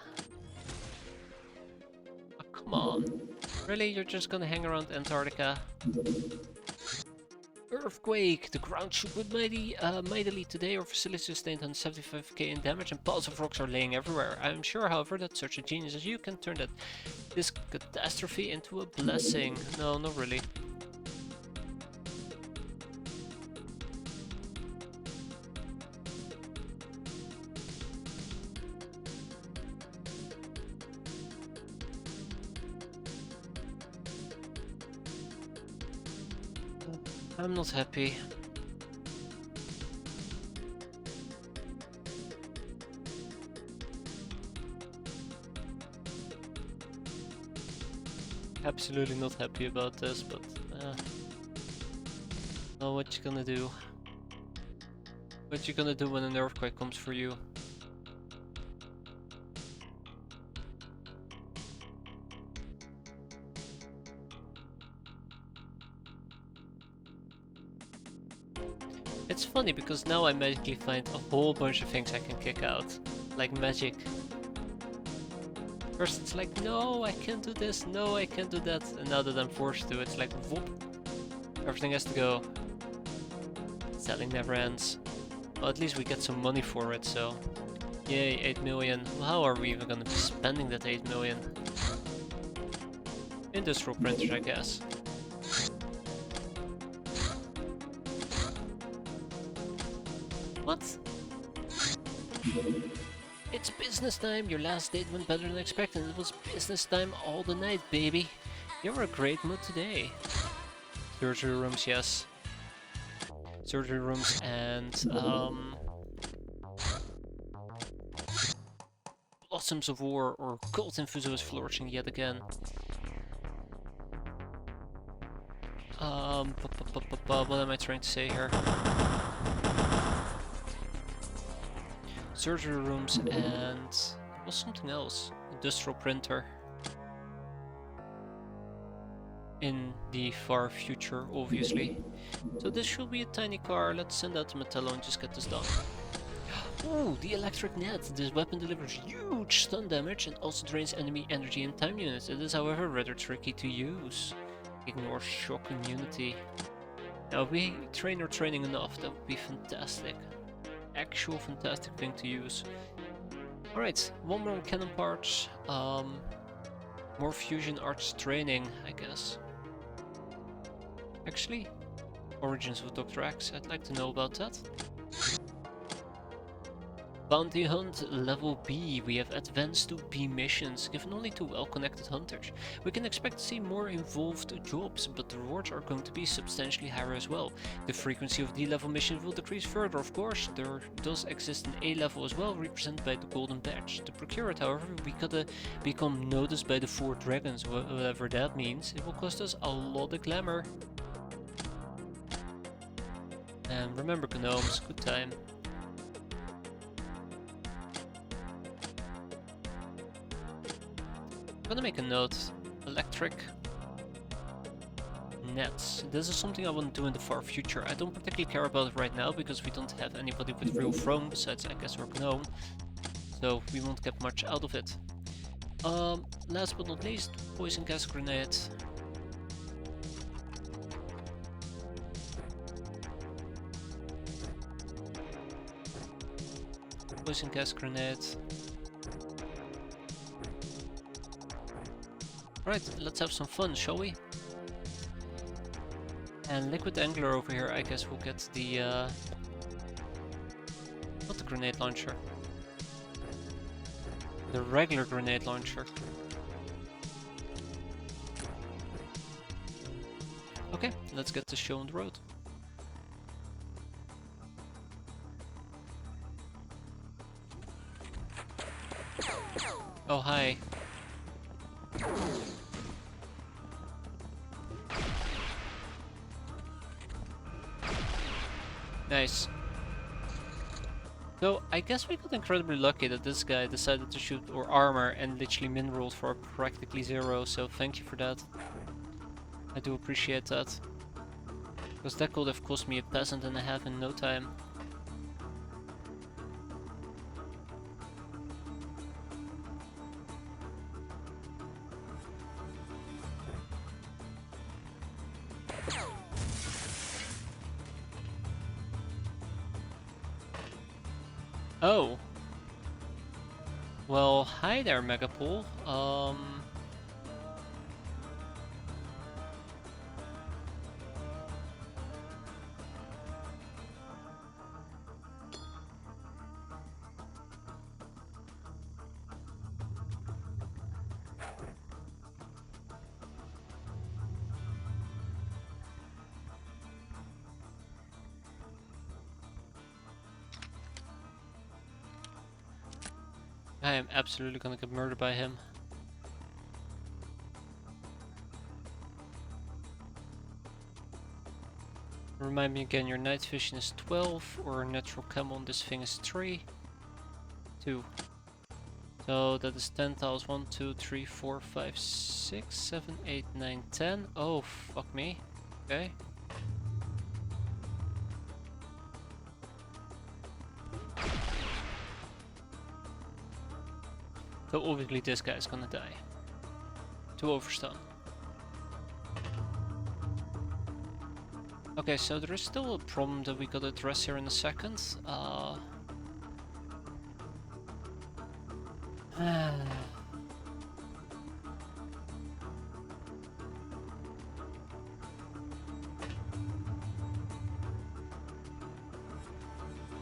come on. Really? You're just gonna hang around Antarctica? Earthquake! The ground shook with mightily today. Our facility sustained 175k in damage and piles of rocks are laying everywhere. I am sure, however, that such a genius as you can turn this catastrophe into a blessing. No, not really. I'm not happy. Absolutely not happy about this, but oh, what you gonna do? What you gonna do when an earthquake comes for you? It's funny because now I magically find a whole bunch of things I can kick out, like magic. First it's like, no, I can't do this, no, I can't do that, and now that I'm forced to, it's like, whoop, everything has to go. Selling never ends. Well, at least we get some money for it, so yay, 8 million. Well, how are we even gonna be spending that 8 million? Industrial printers, I guess. What? It's business time! Your last date went better than expected. It was business time all the night, baby. You're in a great mood today. Surgery rooms, yes. Surgery rooms and blossoms of war or gold infused is flourishing yet again. What am I trying to say here? Surgery rooms and what's something else? Industrial printer. In the far future, obviously. So this should be a tiny car. Let's send out the Metallo and just get this done. Ooh, the electric net. This weapon delivers huge stun damage and also drains enemy energy and time units. It is, however, rather tricky to use. Ignore shock immunity. Now, if we train our training enough, that would be fantastic. Actual fantastic thing to use. Alright, one more cannon parts. More fusion arts training, I guess. Actually, Origins of Dr. X, I'd like to know about that. Bounty Hunt Level B. We have advanced to B missions, given only to well-connected hunters. We can expect to see more involved jobs, but the rewards are going to be substantially higher as well. The frequency of D-level missions will decrease further, of course. There does exist an A-level as well, represented by the Golden Badge. To procure it, however, we gotta become noticed by the 4 dragons, whatever that means. It will cost us a lot of glamour. And remember, gnomes, good time. I'm gonna make a note. Electric nets. This is something I want to do in the far future. I don't particularly care about it right now because we don't have anybody with real throne besides I guess our gnome. So we won't get much out of it. Last but not least, poison gas grenade. Poison gas grenade. Right, let's have some fun, shall we? And Liquid Angler over here, I guess we'll get the not the grenade launcher. The regular grenade launcher. Okay, let's get the show on the road. Oh, hi. Nice. So, I guess we got incredibly lucky that this guy decided to shoot our armor and literally min-rolled for practically 0, so thank you for that. I do appreciate that. Because that could have cost me a peasant and a half in no time. Oh. Well, hi there, Megapool. I am absolutely gonna get murdered by him. Remind me again, your night vision is 12, or natural chem on this thing is 3. 2. So that is 10 tiles. 1, 2, 3, 4, 5, 6, 7, 8, 9, 10. Oh, fuck me. Okay. So obviously this guy's gonna die. 2 overstone. Okay, so there is still a problem that we gotta address here in a second.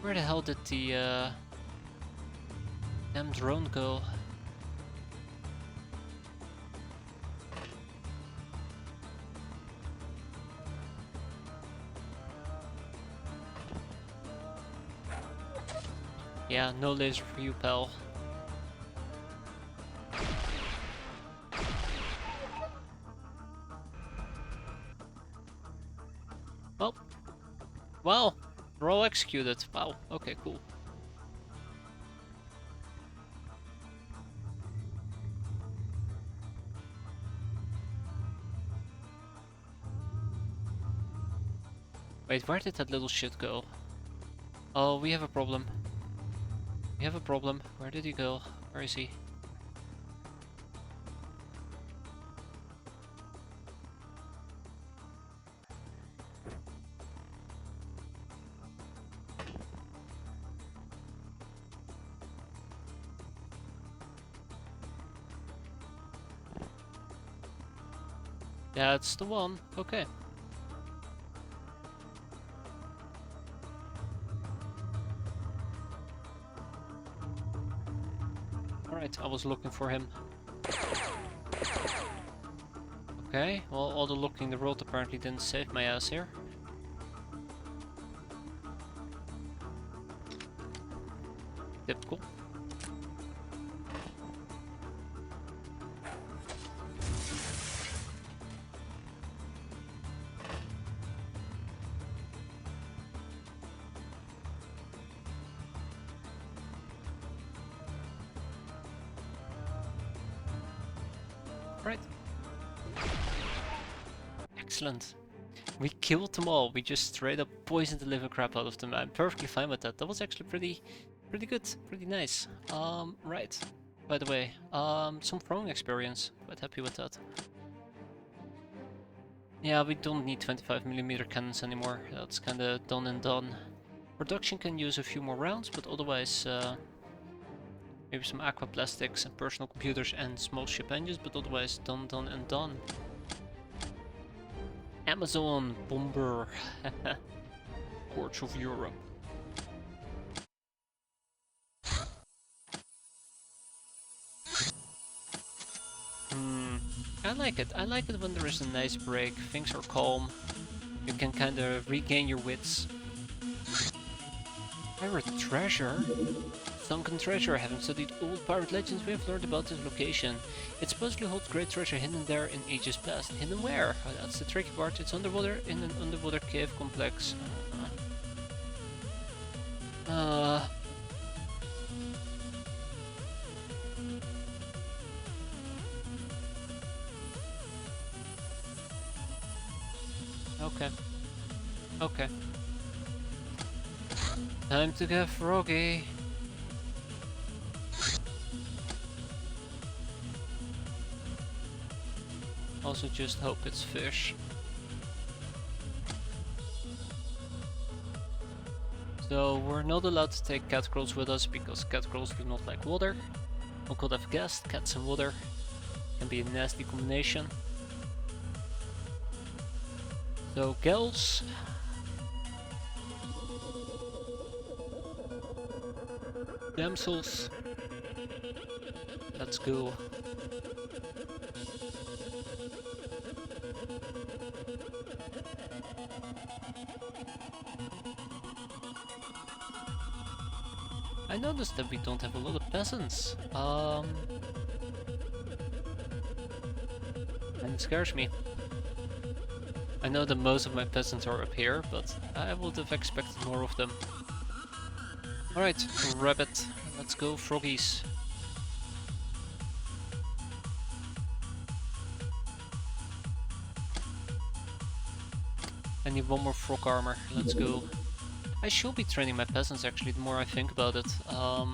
Where the hell did the damn drone go? Yeah, no laser for you, pal. Oh. Wow. We're all executed. Wow. Okay, cool. Wait, where did that little shit go? Oh, we have a problem. We have a problem. Where did he go? Where is he? That's the one. Okay. Alright, I was looking for him. Okay, well, all the looking in the world apparently didn't save my ass here. Typical. Right. Excellent. We killed them all. We just straight up poisoned the living crap out of them. I'm perfectly fine with that. That was actually pretty good. Pretty nice. Right. By the way, some throwing experience. Quite happy with that. Yeah, we don't need 25mm cannons anymore. That's kinda done and done. Production can use a few more rounds, but otherwise, maybe some aqua plastics and personal computers and small ship engines, but otherwise done and done. Amazon bomber. Ports of Europe. I like it. I like it when there is a nice break, things are calm, you can kind of regain your wits. Pirate treasure? Sunken treasure. Having studied old pirate legends, we have learned about this location. It supposedly holds great treasure hidden there in ages past. Hidden where? Oh, that's the tricky part. It's underwater in an underwater cave complex. Okay. Okay. Time to get froggy. Also just hope it's fish. So we're not allowed to take cat girls with us because cat girls do not like water. Who could have guessed? Cats and water can be a nasty combination. So girls. Damsels. Let's go. I noticed that we don't have a lot of peasants. And it scares me. I know that most of my peasants are up here, but I would have expected more of them. Alright, rabbit. Let's go, froggies. I need one more frog armor. Let's go. I should be training my peasants actually, the more I think about it. A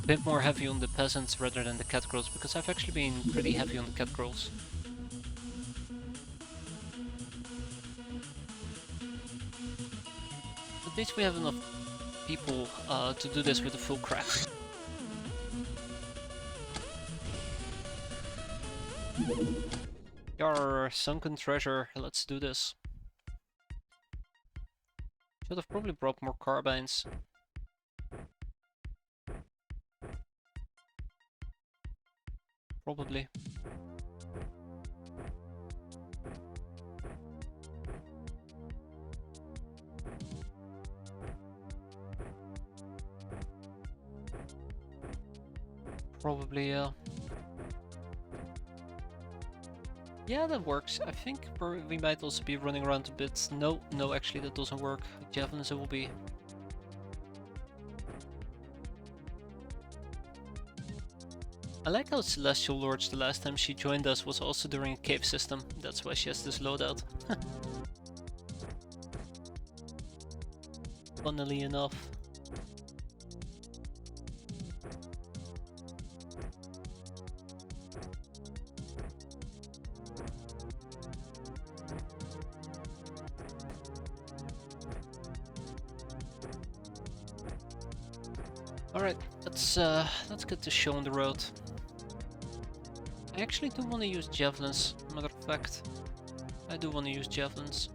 bit more heavy on the peasants rather than the cat girls, because I've actually been pretty heavy on the cat girls. At least we have enough people to do this with a full craft. Yar, sunken treasure, let's do this. Should have probably brought more carbines. Probably. Probably, yeah. Yeah, that works. I think we might also be running around a bit. No, actually that doesn't work. Javelins it will be. I like how Celestial Lords the last time she joined us was also during a cave system. That's why she has this loadout. Funnily enough. Alright, let's get the show on the road. I actually do want to use javelins, matter of fact. I do want to use javelins.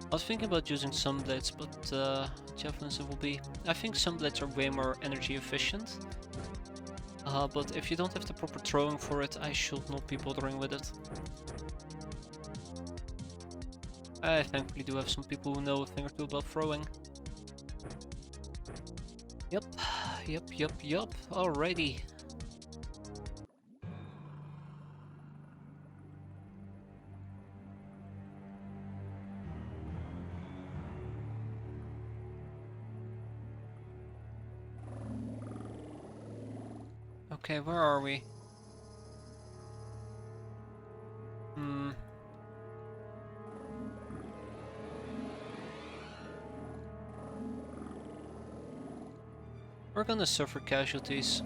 I was thinking about using sunblades, but javelins it will be. I think sunblades are way more energy efficient. But if you don't have the proper throwing for it, I should not be bothering with it. I thankfully do have some people who know a thing or two about throwing. Yep. Alrighty. Okay, where are we? We're gonna suffer casualties.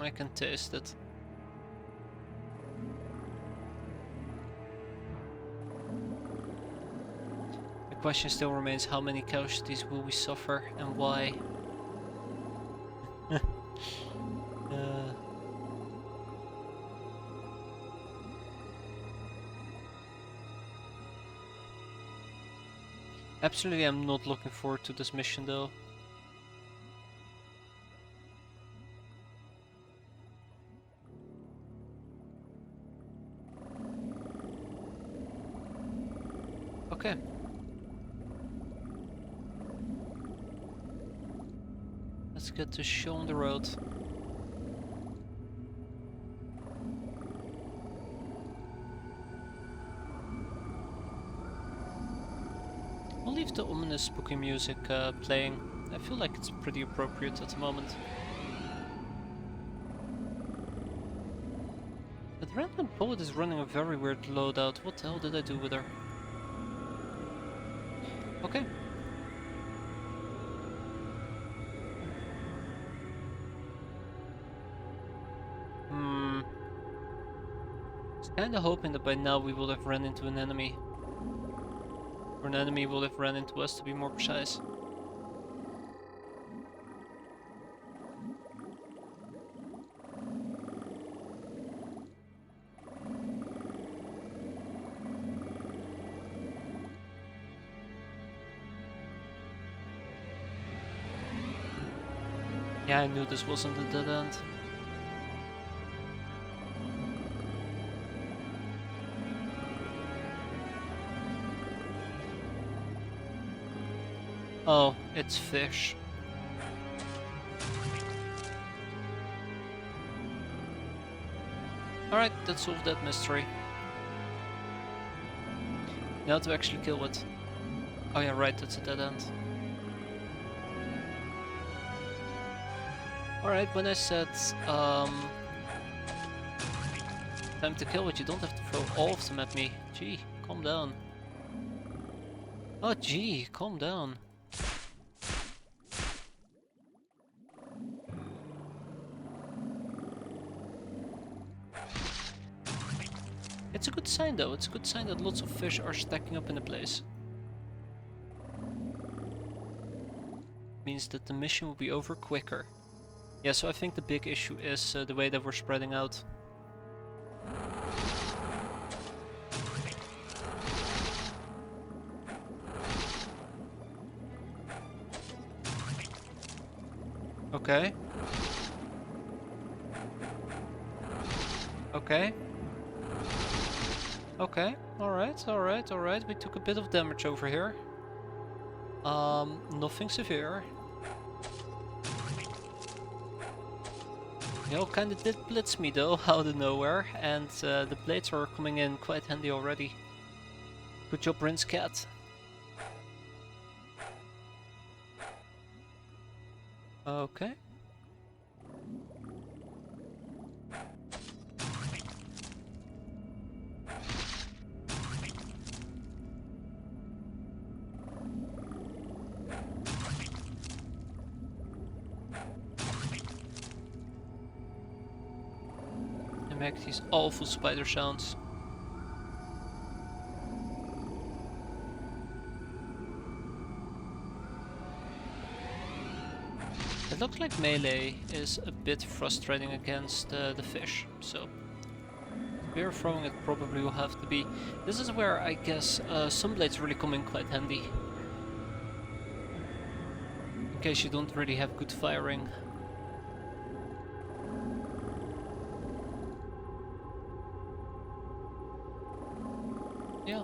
I can taste it. The question still remains, how many casualties will we suffer and why? Absolutely, I'm not looking forward to this mission though. Okay. Let's get the show on the road. I'll leave the ominous spooky music playing. I feel like it's pretty appropriate at the moment. But random poet is running a very weird loadout. What the hell did I do with her? Okay. was kinda hoping that by now we would have run into an enemy. Or an enemy would have run into us, to be more precise. Yeah, I knew this wasn't a dead end. Oh, it's fish. Alright, that solved that mystery. Now to actually kill it. Oh yeah, right, that's a dead end. Alright, when I said time to kill it, you don't have to throw all of them at me. Gee, calm down. Oh gee, calm down. It's a good sign though, it's a good sign that lots of fish are stacking up in a place. Means that the mission will be over quicker. Yeah, so I think the big issue is the way that we're spreading out. Okay. Okay. Okay, alright. We took a bit of damage over here. Nothing severe. You know, kinda did blitz me though, out of nowhere, and the blades are coming in quite handy already. Good job, Rince Cat. Okay. And make these awful spider sounds. It looks like melee is a bit frustrating against the fish, so spear throwing it probably will have to be. This is where I guess some blades really come in quite handy. In case you don't really have good firing. Yeah.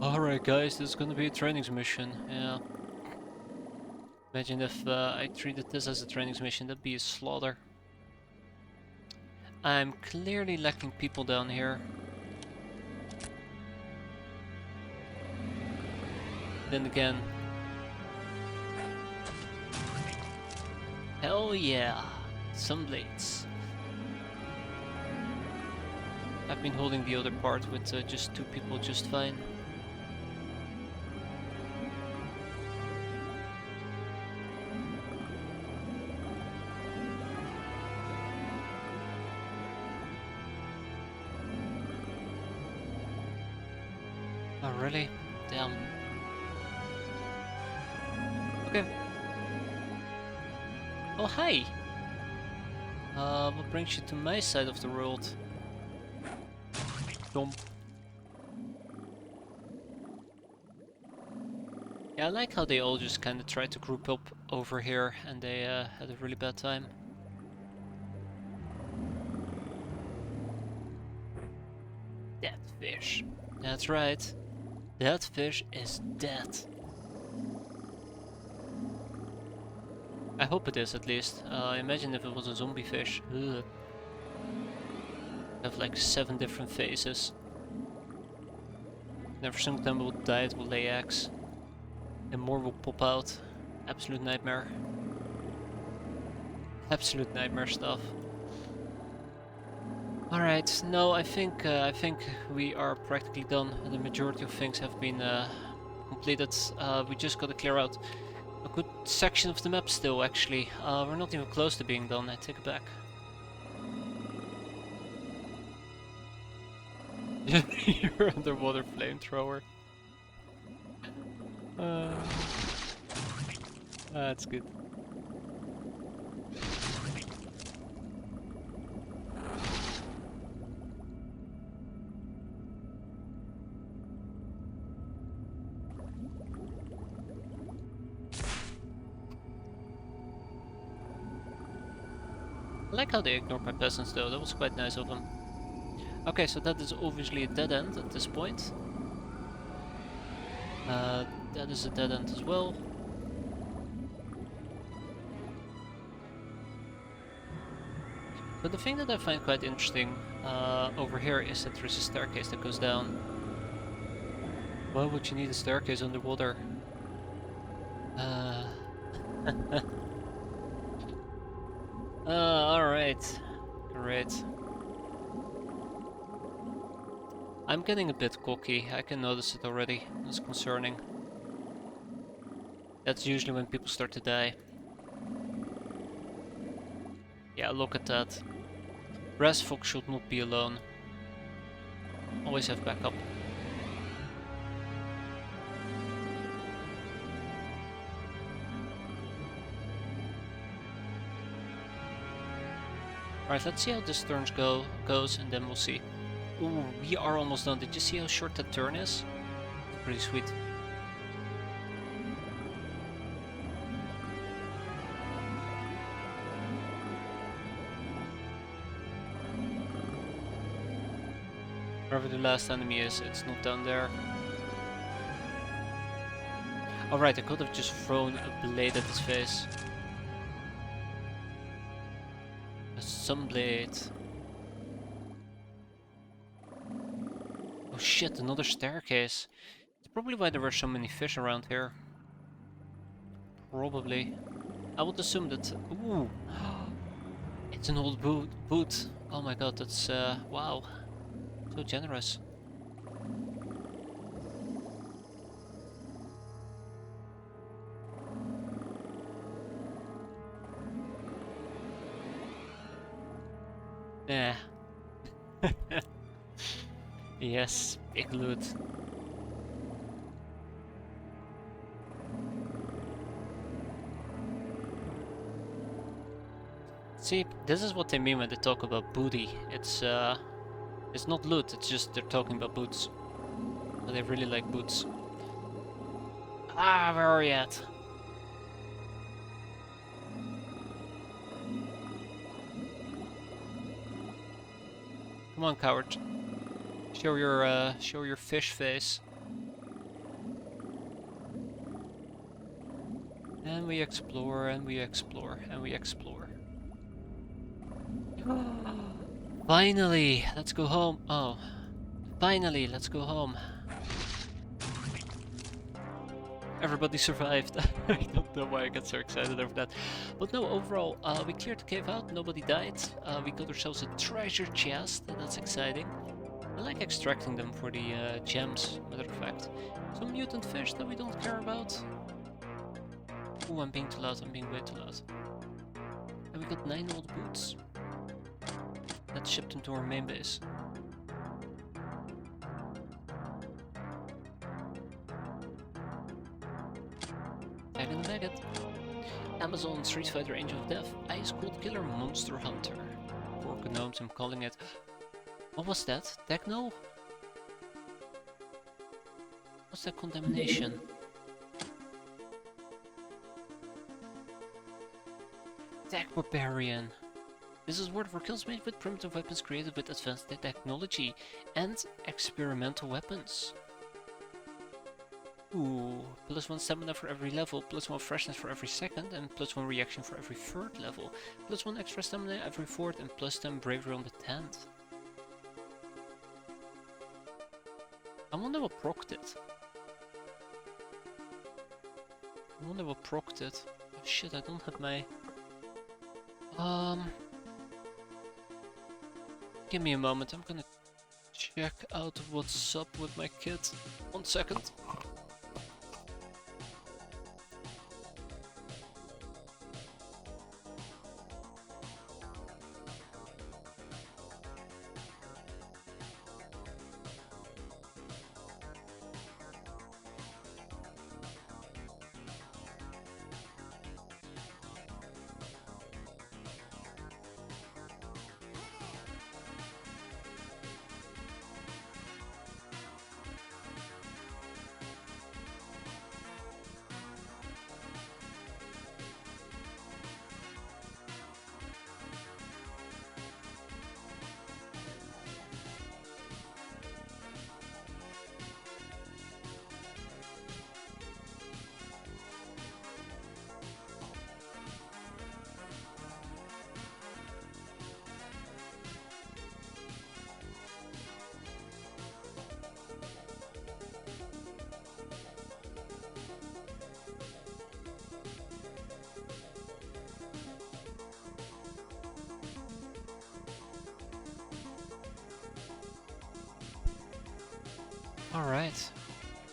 Alright guys, this is gonna be a training mission, yeah. Imagine if I treated this as a training mission, that'd be a slaughter. I'm clearly lacking people down here. Then again... Hell yeah! Some blades. I've been holding the other part with just 2 people just fine. Oh really? Damn. Okay. Oh hi! What brings you to my side of the world? Jump. Yeah, I like how they all just kinda tried to group up over here and they had a really bad time. Dead fish. That's right. That fish is dead. I hope it is at least. Imagine if it was a zombie fish. Ugh. Have like 7 different faces. And every single time it will die, it will lay eggs. And more will pop out. Absolute nightmare. Absolute nightmare stuff. Alright, no, I think we are practically done. The majority of things have been completed. We just gotta clear out a good section of the map still, actually. We're not even close to being done, I take it back. Your underwater flamethrower. That's good. I like how they ignored my peasants though, that was quite nice of them. Okay, so that is obviously a dead end at this point. That is a dead end as well. But the thing that I find quite interesting over here is that there's a staircase that goes down. Why would you need a staircase underwater? Alright. Great. I'm getting a bit cocky, I can notice it already. It's concerning. That's usually when people start to die. Yeah, look at that. Brass Fox should not be alone. Always have backup. Alright, let's see how this turn goes and then we'll see. Ooh, we are almost done. Did you see how short that turn is? It's pretty sweet. Wherever the last enemy is, it's not down there. Alright, I could have just thrown a blade at his face. A sunblade. Oh shit, another staircase. That's probably why there were so many fish around here. Probably. I would assume that... Ooh! It's an old boot. Oh my god, that's... wow. So generous. Yeah. Yes, big loot. See, this is what they mean when they talk about booty. It's not loot, it's just they're talking about boots. But they really like boots. Ah, where are you at? Come on, coward. Show your fish face. And we explore, and we explore, and we explore. Finally, let's go home. Oh, finally, let's go home. Everybody survived. I don't know why I got so excited over that. But no, overall, we cleared the cave out, nobody died. We got ourselves a treasure chest, and that's exciting. I like extracting them for the gems, matter of fact. Some mutant fish that we don't care about. Ooh, I'm being too loud, I'm being way too loud. And we got 9 old boots. Let's ship them to our main base. Tag and bag it. Amazon Street Fighter Angel of Death, Ice Cold Killer Monster Hunter. For gnomes, I'm calling it. What was that? Techno? What's that contamination? Tech Barbarian. This is word for kills made with primitive weapons created with advanced technology and experimental weapons. Ooh, +1 stamina for every level, +1 freshness for every second, and +1 reaction for every 3rd level, +1 extra stamina every 4th, and +10 bravery on the 10th. I wonder what procced it. I wonder what procced it. Oh shit, I don't have my... Give me a moment, I'm gonna check out what's up with my kid. 1 second. Alright.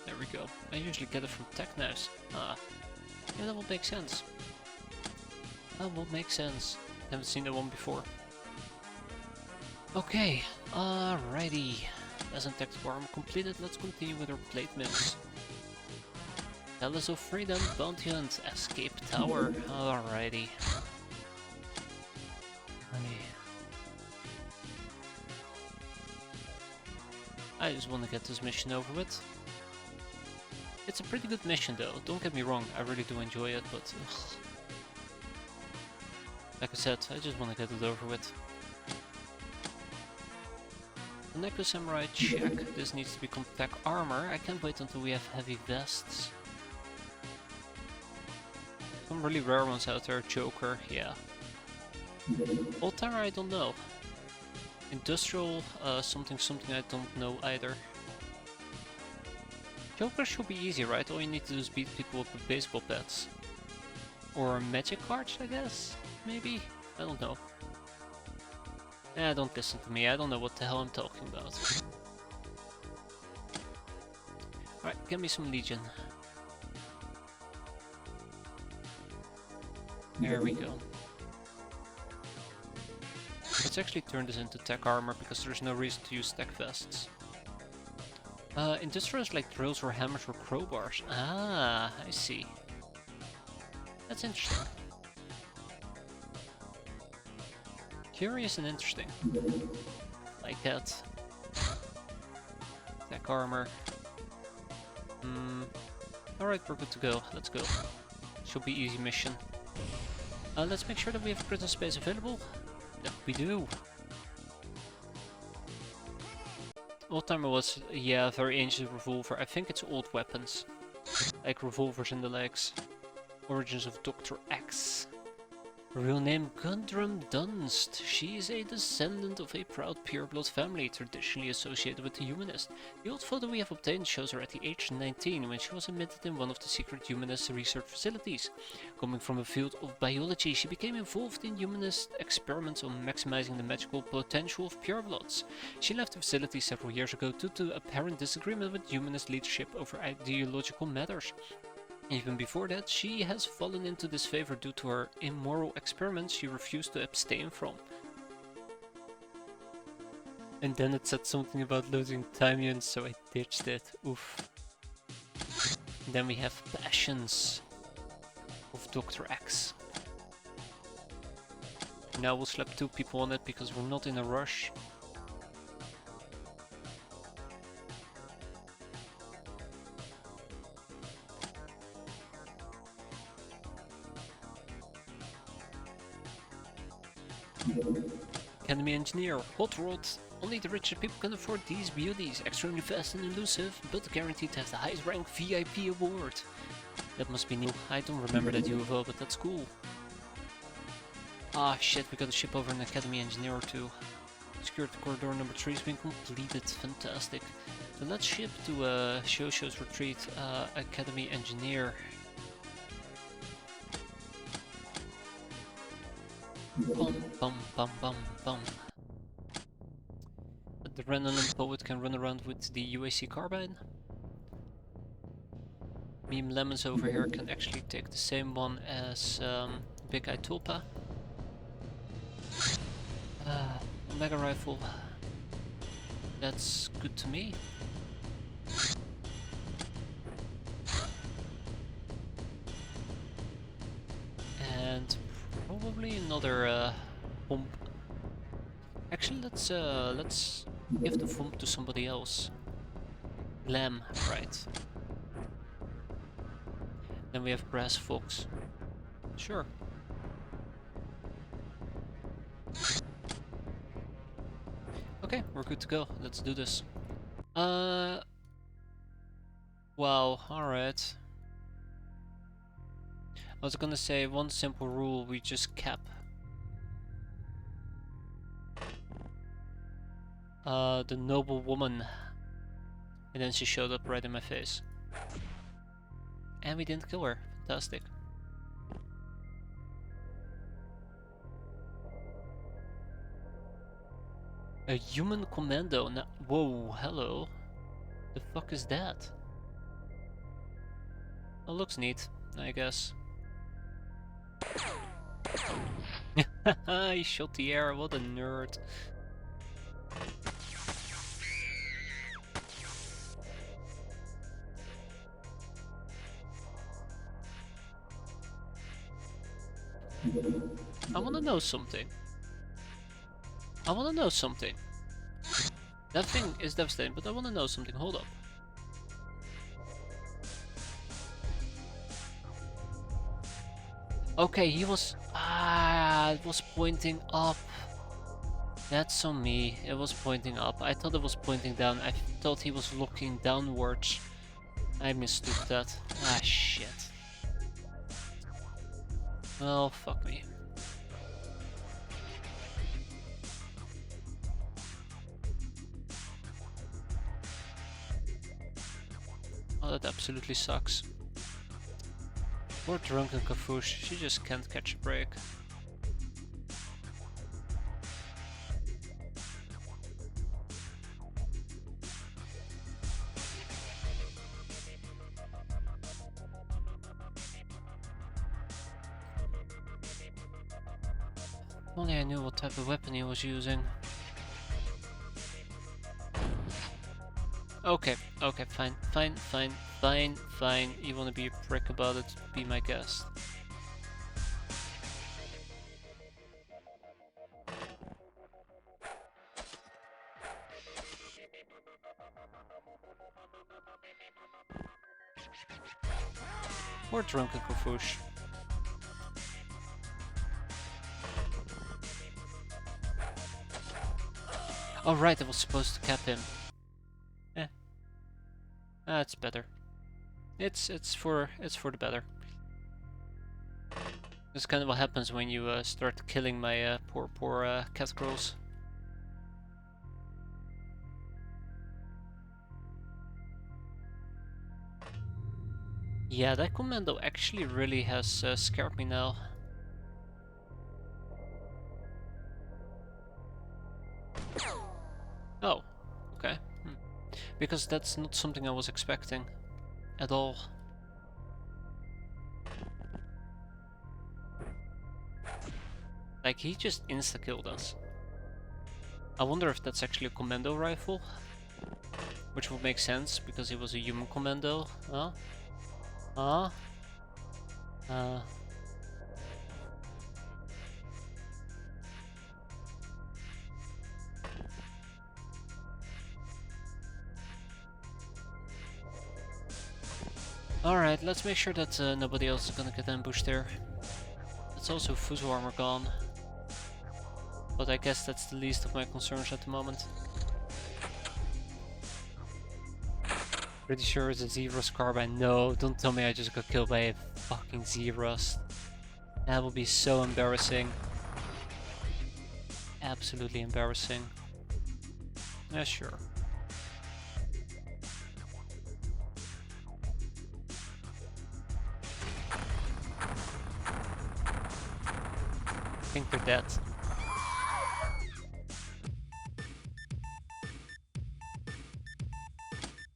There we go. I usually get it from tech knives. Ah. Yeah, that would make sense. That would make sense. Haven't seen that one before. Okay. Alrighty. Peasant tactical armor completed. Let's continue with our plate mills. Palace of Freedom, Bounty Hunt, Escape Tower. Alrighty. I just want to get this mission over with. It's a pretty good mission though, don't get me wrong, I really do enjoy it, but like I said, I just want to get it over with. The Necklace Samurai check, this needs to be compact armor, I can't wait until we have heavy vests. Some really rare ones out there, Joker, yeah. Old Timer I don't know. Industrial, something I don't know either. Joker should be easy, right? All you need to do is beat people up with baseball bats. Or magic cards, I guess? Maybe? I don't know. Don't listen to me, I don't know what the hell I'm talking about. Alright, give me some Legion. There we go. Let's actually turn this into tech armor because there's no reason to use tech vests. Industrialized like drills or hammers or crowbars. Ah, I see. That's interesting. Curious and interesting. Like that. Tech armor. Alright, we're good to go. Let's go. Should be easy mission. Let's make sure that we have prison space available. That we do. Old Timer was, yeah, very ancient revolver. I think it's old weapons. Like revolvers in the legs. Origins of Dr. X. Real name Gundrum Dunst. She is a descendant of a proud pureblood family traditionally associated with the humanist. The old photo we have obtained shows her at the age of 19 when she was admitted in one of the secret humanist research facilities. Coming from a field of biology, she became involved in humanist experiments on maximizing the magical potential of purebloods. She left the facility several years ago due to apparent disagreement with humanist leadership over ideological matters. Even before that, she has fallen into disfavor due to her immoral experiments she refused to abstain from. And then it said something about losing time units, so I ditched it. Oof. And then we have Passions of Dr. X. Now we'll slap 2 people on it because we're not in a rush. Academy Engineer, Hot Rod. Only the richer people can afford these beauties. Extremely fast and elusive, but guaranteed to have the highest rank VIP award. That must be new. I don't remember that UFO, but that's cool. Ah shit, we got a ship over an Academy Engineer or 2. Security corridor number 3 has been completed. Fantastic. So let's ship to Shosho's retreat, Academy Engineer. Bum bum bum bum bum. The Renalant Poet can run around with the UAC carbine. Meme Lemons over here can actually take the same one as Big Eye Tulpa. Mega Rifle. That's good to me. And probably another pump. Actually, let's give the pump to somebody else. Glam, right? Then we have Brass Fox. Sure. Okay, we're good to go. Let's do this. Wow, alright. I was gonna say one simple rule, we just cap. The noble woman. And then she showed up right in my face. And we didn't kill her. Fantastic. A human commando. Whoa, hello. The fuck is that? Oh, looks neat, I guess. He shot the air, what a nerd. I wanna know something. I wanna know something. That thing is devastating, but I wanna know something. Hold up. Okay, he was... Ah, it was pointing up. That's on me. It was pointing up. I thought it was pointing down. I thought he was looking downwards. I mistook that. Ah, shit. Well, fuck me. Oh, that absolutely sucks. Poor drunken Kafoosh, she just can't catch a break. If only I knew what type of weapon he was using. Okay, okay, fine, fine, fine, fine, fine. You wanna be a prick about it, be my guest. Or drunken Kafoosh. Oh right, I was supposed to cap him. Eh. That's better. It's for the better. That's kind of what happens when you start killing my poor cat girls. Yeah, that commando actually really has scared me now. Oh, okay. Because that's not something I was expecting at all. Like, he just insta-killed us. I wonder if that's actually a commando rifle. Which would make sense, because he was a human commando. Huh? Huh? Alright, let's make sure that nobody else is gonna get ambushed there. It's also Fuso armor gone. But I guess that's the least of my concerns at the moment. Pretty sure it's a Zerus carbine. No, don't tell me I just got killed by a fucking Zerus. That would be so embarrassing. Absolutely embarrassing. Yeah, sure. I think they're dead.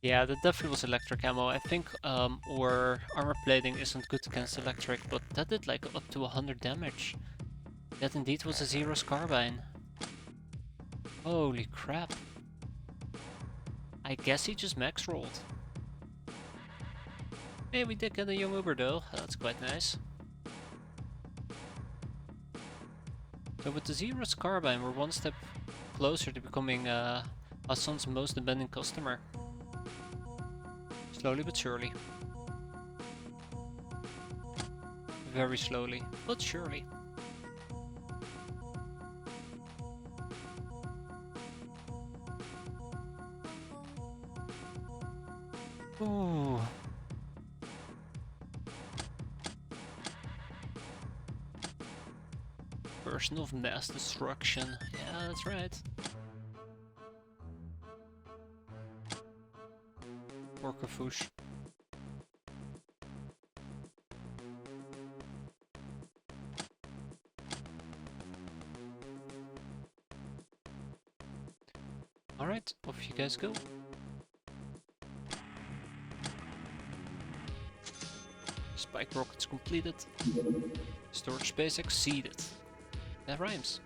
Yeah, that definitely was electric ammo. I think our armor plating isn't good against electric, but that did like up to 100 damage. That indeed was a Zerus carbine. Holy crap. I guess he just max rolled. Hey, we did get a young Uber though. That's quite nice. So with the Zerus carbine, we're one step closer to becoming Hassan's most demanding customer. Slowly but surely. Very slowly, but surely. Ooh. Person of mass destruction. Yeah, that's right. Poor Kafoosh. Alright, off you guys go. Spike rockets completed. Storage space exceeded. That rhymes.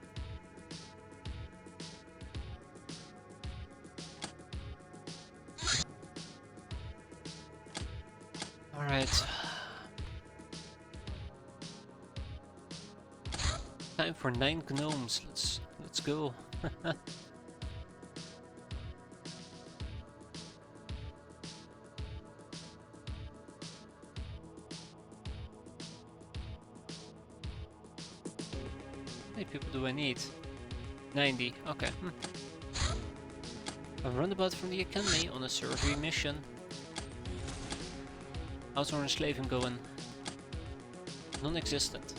Alright. Time for 9 gnomes. Let's go. How many people do I need? 90. Okay. A runabout from the academy on a survey mission. How's our enslaving going? Non-existent.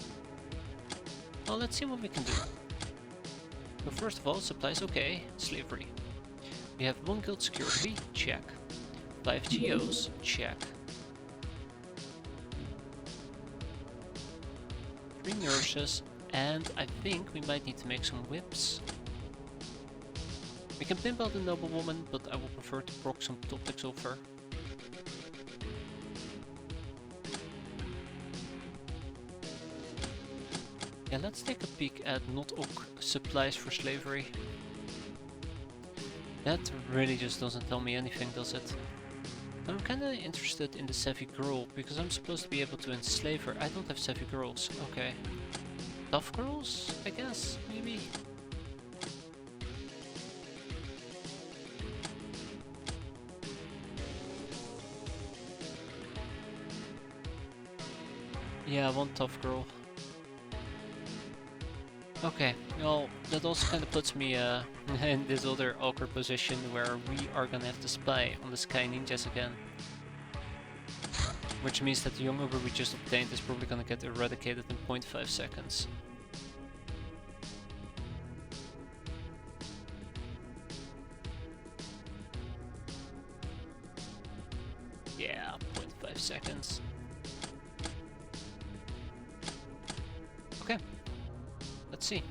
Well, let's see what we can do. So first of all, supplies okay. Slavery. We have 1 guild security, check. 5 geos, check. 3 nurses, and I think we might need to make some whips. We can pimp out the noblewoman, but I would prefer to proc some topics of her. Yeah, let's take a peek at not ok supplies for slavery. That really just doesn't tell me anything, does it? I'm kinda interested in the savvy girl, because I'm supposed to be able to enslave her. I don't have savvy girls, okay. Tough girls, I guess, maybe? Yeah, one tough girl. Okay, well, that also kind of puts me in this other awkward position where we are gonna have to spy on the Sky Ninjas again. Which means that the young Uber we just obtained is probably gonna get eradicated in 0.5 seconds. Yeah, 0.5 seconds. Okay. Let's see.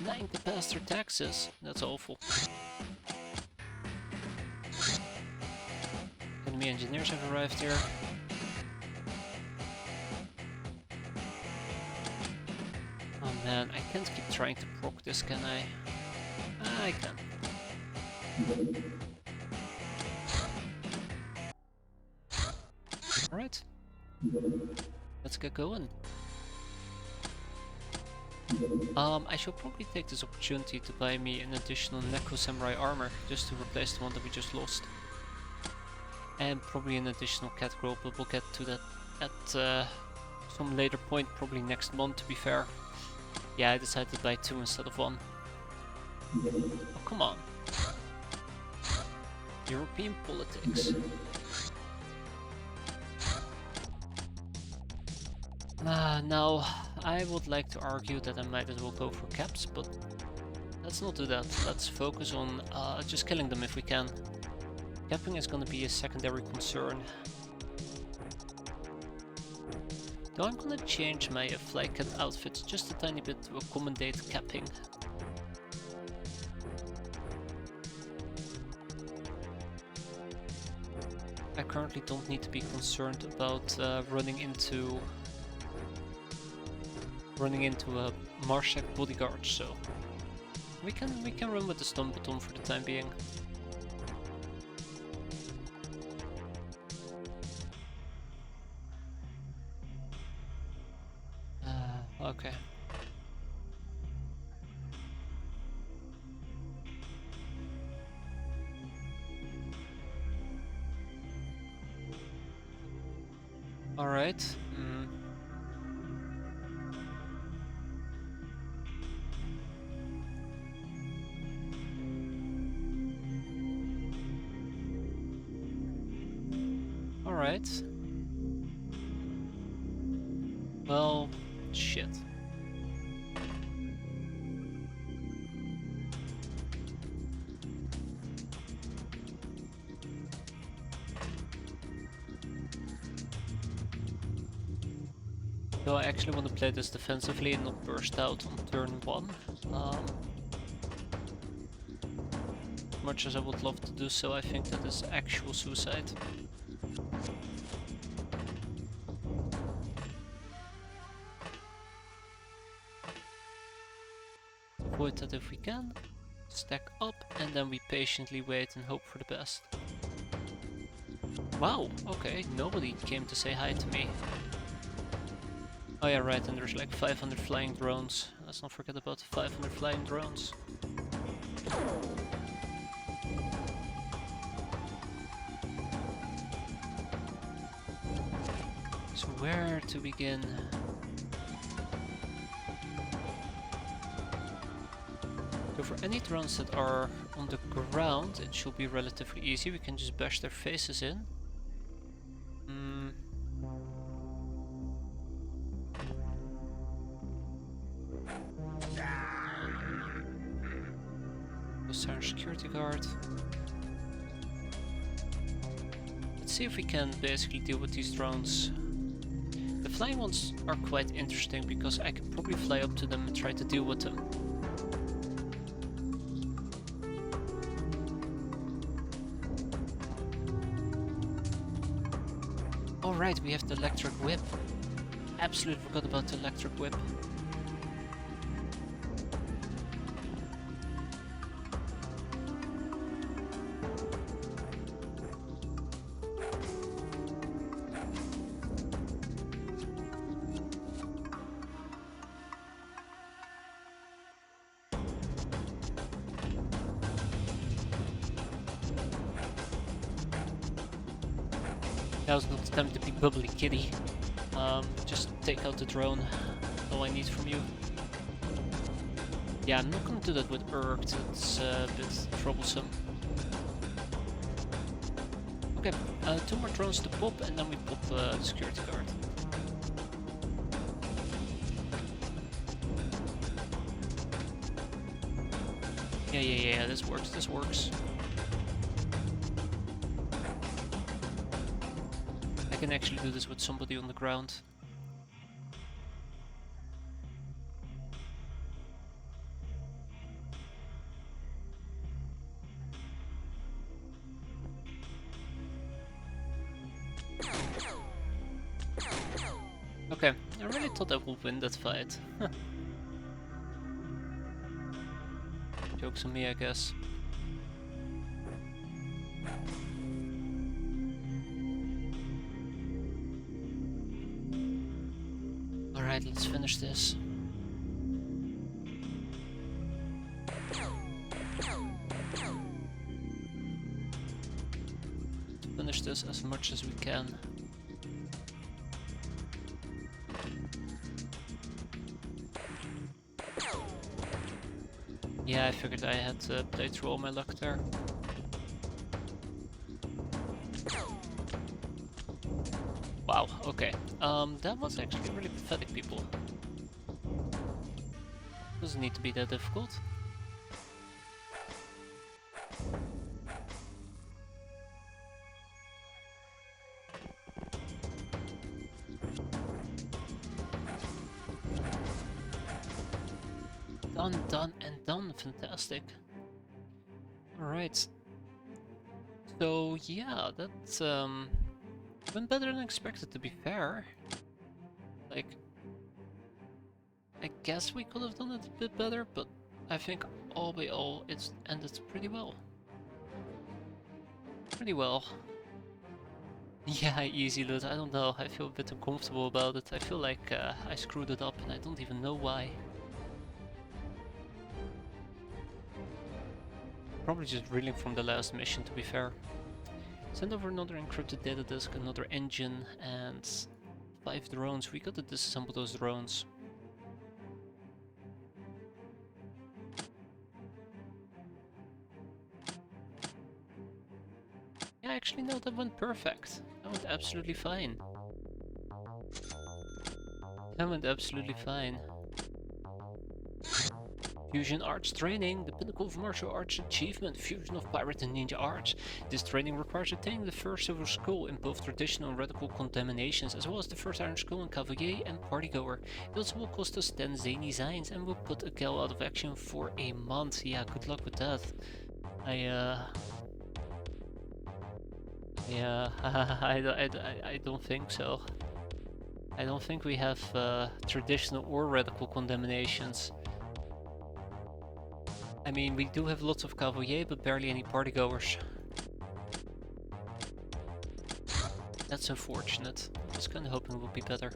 9 to pass their taxes. That's awful. Enemy engineers have arrived here. Oh man, I can't keep trying to proc this, can I? I can. Alright. Let's get going. I should probably take this opportunity to buy me an additional Neko Samurai armor, just to replace the one that we just lost. And probably an additional cat grove, but we'll get to that at some later point, probably next month to be fair. Yeah, I decided to buy 2 instead of 1. Oh, come on. European politics. Now, I would like to argue that I might as well go for caps, but let's not do that. Let's focus on just killing them if we can. Capping is gonna be a secondary concern. Though I'm gonna change my flycat outfit just a tiny bit to accommodate capping. I currently don't need to be concerned about running into a Marshak bodyguard, so we can run with the stun baton for the time being. Okay. All right. All right. Well, shit. So I actually want to play this defensively and not burst out on turn 1. much as I would love to do so, I think that is actual suicide. Avoid that if we can. Stack up, and then we patiently wait and hope for the best. Wow, okay, nobody came to say hi to me. Oh yeah, right, and there's like 500 flying drones. Let's not forget about the 500 flying drones. So where to begin? So for any drones that are on the ground, it should be relatively easy. We can just bash their faces in. Our security guard. Let's see if we can basically deal with these drones. The flying ones are quite interesting because I can probably fly up to them and try to deal with them. Alright, we have the electric whip. Absolutely forgot about the electric whip. Now's not the time to be bubbly kitty. Just take out the drone. That's all I need from you. Yeah, I'm not gonna do that with Urgt. It's a bit troublesome. Okay, 2 more drones to pop, and then we pop the security guard. Yeah, this works. I can actually do this with somebody on the ground. Okay, I really thought I would win that fight. Joke's on me, I guess. Alright, let's finish this. Finish this as much as we can. Yeah, I figured I had to play through all my luck there. Wow, okay. That was actually really pathetic, people. Doesn't need to be that difficult. Done and done. Fantastic. Alright. So yeah, that's went better than expected, to be fair. Like, I guess we could have done it a bit better, but I think all by all it's ended pretty well. Yeah, easy loot. I don't know, I feel a bit uncomfortable about it. I feel like I screwed it up and I don't even know why. Probably just reeling from the last mission, to be fair. Send over another encrypted data disk, another engine, and 5 drones. We gotta disassemble those drones. Yeah, actually no, that went perfect. That went absolutely fine. Fusion Arts Training, the pinnacle of martial arts achievement, fusion of pirate and ninja arts. This training requires attaining the first silver skull in both traditional and radical contaminations, as well as the first iron skull in Cavalier and Partygoer. It also will cost us 10 zany zines and will put a gal out of action for a month. Yeah, good luck with that. Yeah, I don't think so. I don't think we have traditional or radical condemnations. I mean, we do have lots of Cavalier, but barely any partygoers. That's unfortunate. I was kinda hoping it would be better.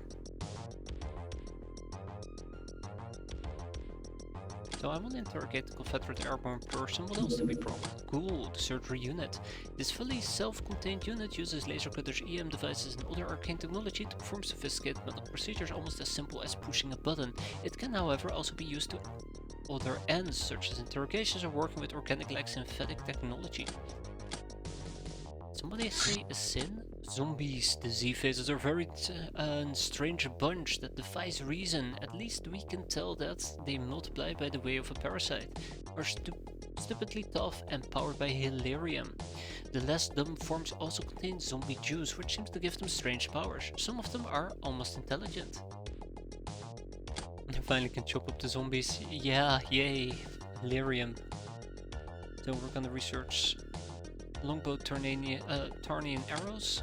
So I want to interrogate the Confederate airborne person. What else did we program? Cool, the surgery unit. This fully self-contained unit uses laser cutters, EM devices and other arcane technology to perform sophisticated medical procedures almost as simple as pushing a button. It can however also be used to other ends, such as interrogations or working with organic-like synthetic technology. Somebody say a sin? Zombies. The Z-phases are very strange bunch that defies reason. At least we can tell that they multiply by the way of a parasite. Are stupidly tough and powered by hilarium. The less dumb forms also contain zombie juice, which seems to give them strange powers. Some of them are almost intelligent. I finally can chop up the zombies. Yeah, yay. Hilarium. So we're gonna research longbow Tarnian arrows.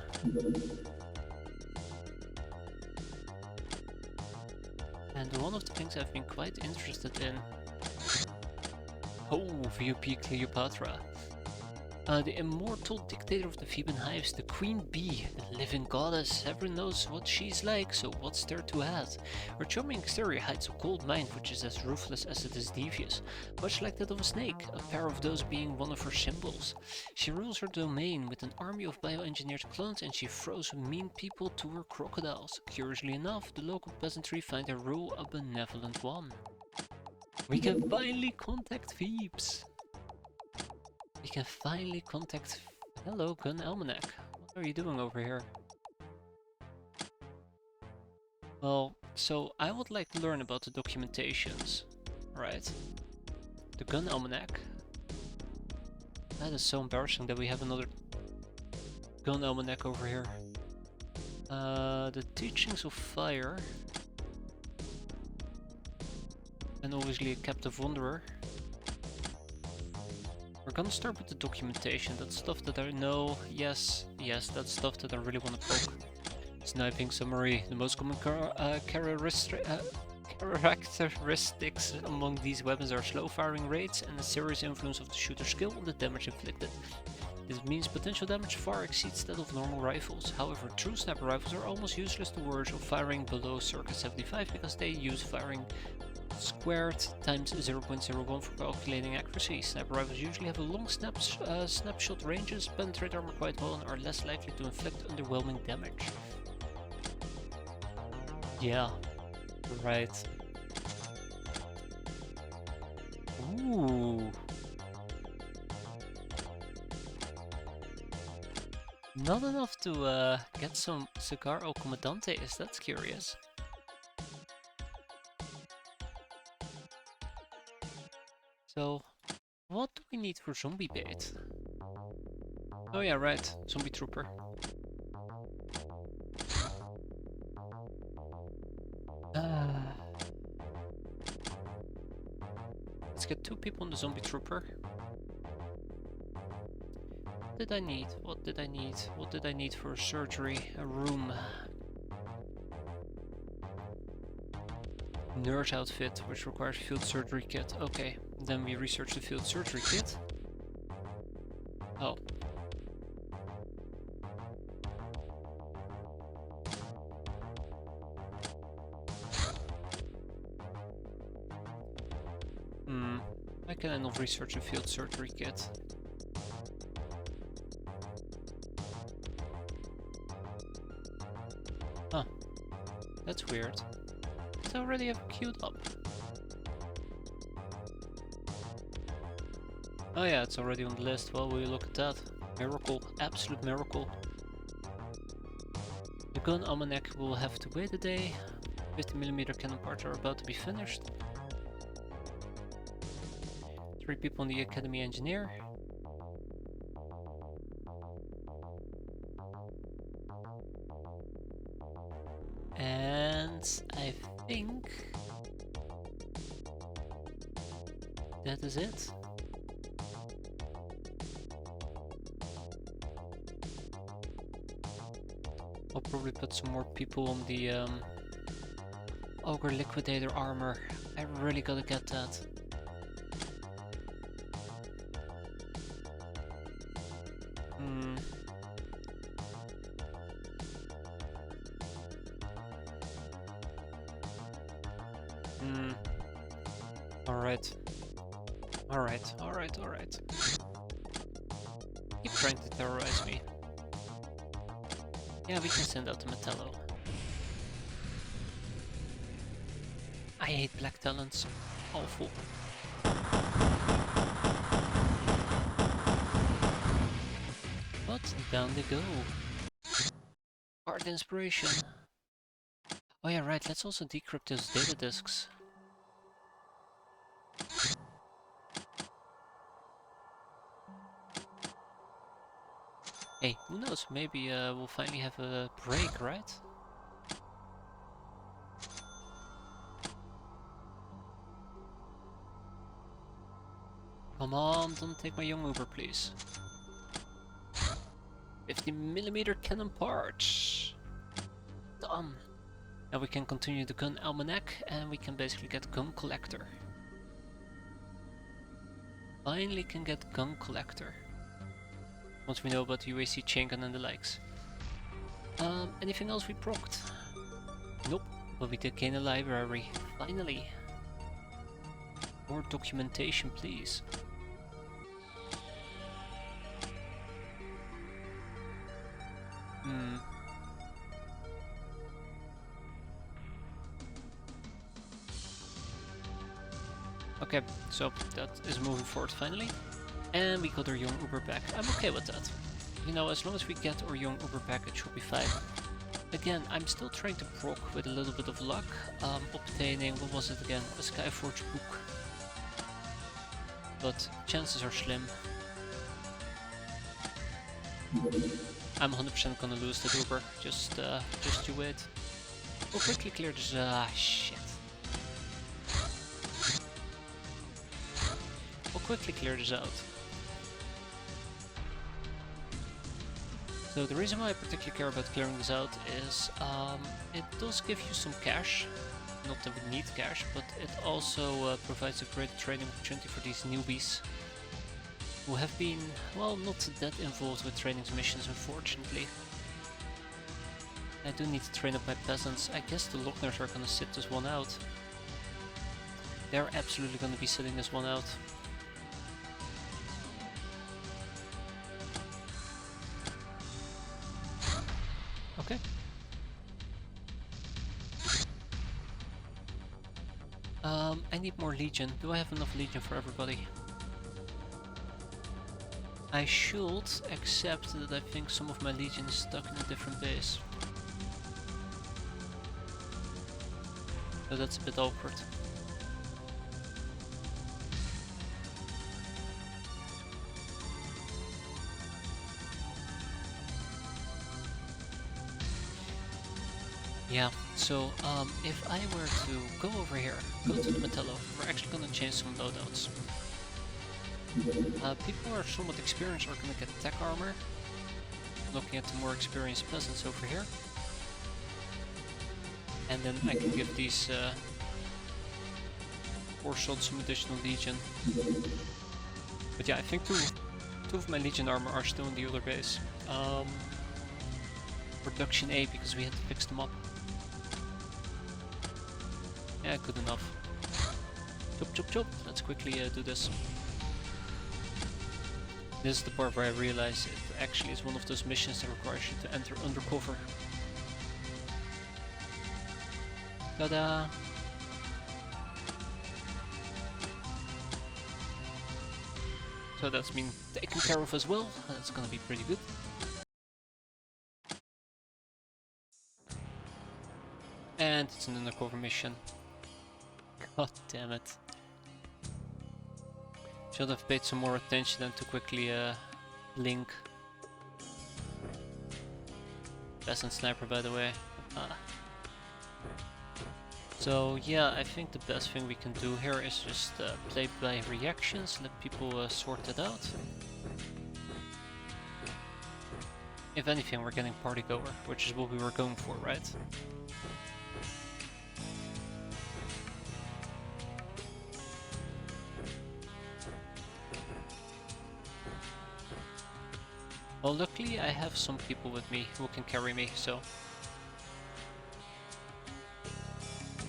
And one of the things I've been quite interested in. Oh, VOP Cleopatra. The immortal dictator of the Theban hives, the Queen Bee, the living goddess. Everyone knows what she's like, so what's there to add? Her charming exterior hides a cold mind which is as ruthless as it is devious, much like that of a snake, a pair of those being one of her symbols. She rules her domain with an army of bioengineered clones, and she throws mean people to her crocodiles. Curiously enough, the local peasantry find her rule a benevolent one. We can finally contact Thebes! We can finally contact... Hello, Gun Almanac. What are you doing over here? Well, so I would like to learn about the documentations. Right. The Gun Almanac. That is so embarrassing that we have another Gun Almanac over here. The Teachings of Fire. And obviously a Captive Wanderer. We're gonna start with the documentation. That's stuff that I know. Yes, that's stuff that I really want to poke. Sniping summary. The most common characteristics among these weapons are slow firing rates and a serious influence of the shooter's skill on the damage inflicted. This means potential damage far exceeds that of normal rifles. However, true sniper rifles are almost useless to words of firing below circa 75 because they use firing squared times 0.01 for calculating accuracy. Sniper rifles usually have a long snapshot ranges, penetrate armor quite well, and are less likely to inflict underwhelming damage. Yeah, right. Ooh. Not enough to get some Cigar au Comandantes, that's curious. So, what do we need for zombie bait? Oh yeah, right, zombie trooper. Let's get 2 people on the zombie trooper. What did I need? What did I need? What did I need for surgery? A room. Nurse outfit, which requires field surgery kit. Okay, then we research the field surgery kit. Oh. Why can I not research a field surgery kit? Huh. That's weird. I already have queued up. Oh yeah, it's already on the list. Well, will you look at that? Miracle. Absolute miracle. The Gun Almanac will have to wait a day. 50mm cannon parts are about to be finished. 3 people on the Academy Engineer. And I think that is it. probably put some more people on the Ogre Liquidator armor. I really gotta get that. Hmm. Hmm. Alright. Alright. Keep trying to terrorize me. Yeah, we can send out the Metallo. I hate black talents. Awful. But down they go. Art inspiration. Oh yeah, right, let's also decrypt those data disks. Hey, who knows, maybe we'll finally have a break, right? Come on, don't take my young Uber, please. 50mm cannon parts. Done. Now we can continue the gun almanac and we can basically get gun collector. Finally can get gun collector. Once we know about the UAC chain gun and the likes. Anything else we procced? Nope, but we did gain a library. Finally. More documentation, please. Okay, so that is moving forward finally. And we got our young Uber back. I'm okay with that. You know, as long as we get our young Uber back, it should be fine. Again, I'm still trying to proc with a little bit of luck, obtaining, what was it again, a Skyforge book. But chances are slim. I'm 100% gonna lose that Uber, just you wait. We'll quickly clear this, shit. We'll quickly clear this out. So the reason why I particularly care about clearing this out is it does give you some cash. Not that we need cash, but it also provides a great trading opportunity for these newbies who have been, well, not that involved with training missions, unfortunately. I do need to train up my peasants. I guess the Lockners are gonna sit this one out. They're absolutely gonna be sitting this one out. Okay. I need more Legion. Do I have enough Legion for everybody? I should, except that I think some of my Legion is stuck in a different base. So that's a bit awkward. Yeah, so if I were to go over here, go to the Metallo, we're actually gonna change some loadouts. People who are somewhat experienced are gonna get tech armor. Looking at the more experienced peasants over here. And then I can give these 4 shots some additional Legion. But yeah, I think two of my Legion armor are still in the other base. Production A, because we had to fix them up. Yeah, good enough. Chop chop chop, let's quickly do this. This is the part where I realize it actually is one of those missions that requires you to enter undercover. Ta-da! So that's been taken care of as well, that's gonna be pretty good. And it's an undercover mission. God damn it. Should have paid some more attention than to quickly link. Peasant sniper, by the way. So yeah, I think the best thing we can do here is just play by reactions, let people sort it out. If anything, we're getting party goer, which is what we were going for, right? Well, luckily I have some people with me who can carry me, so...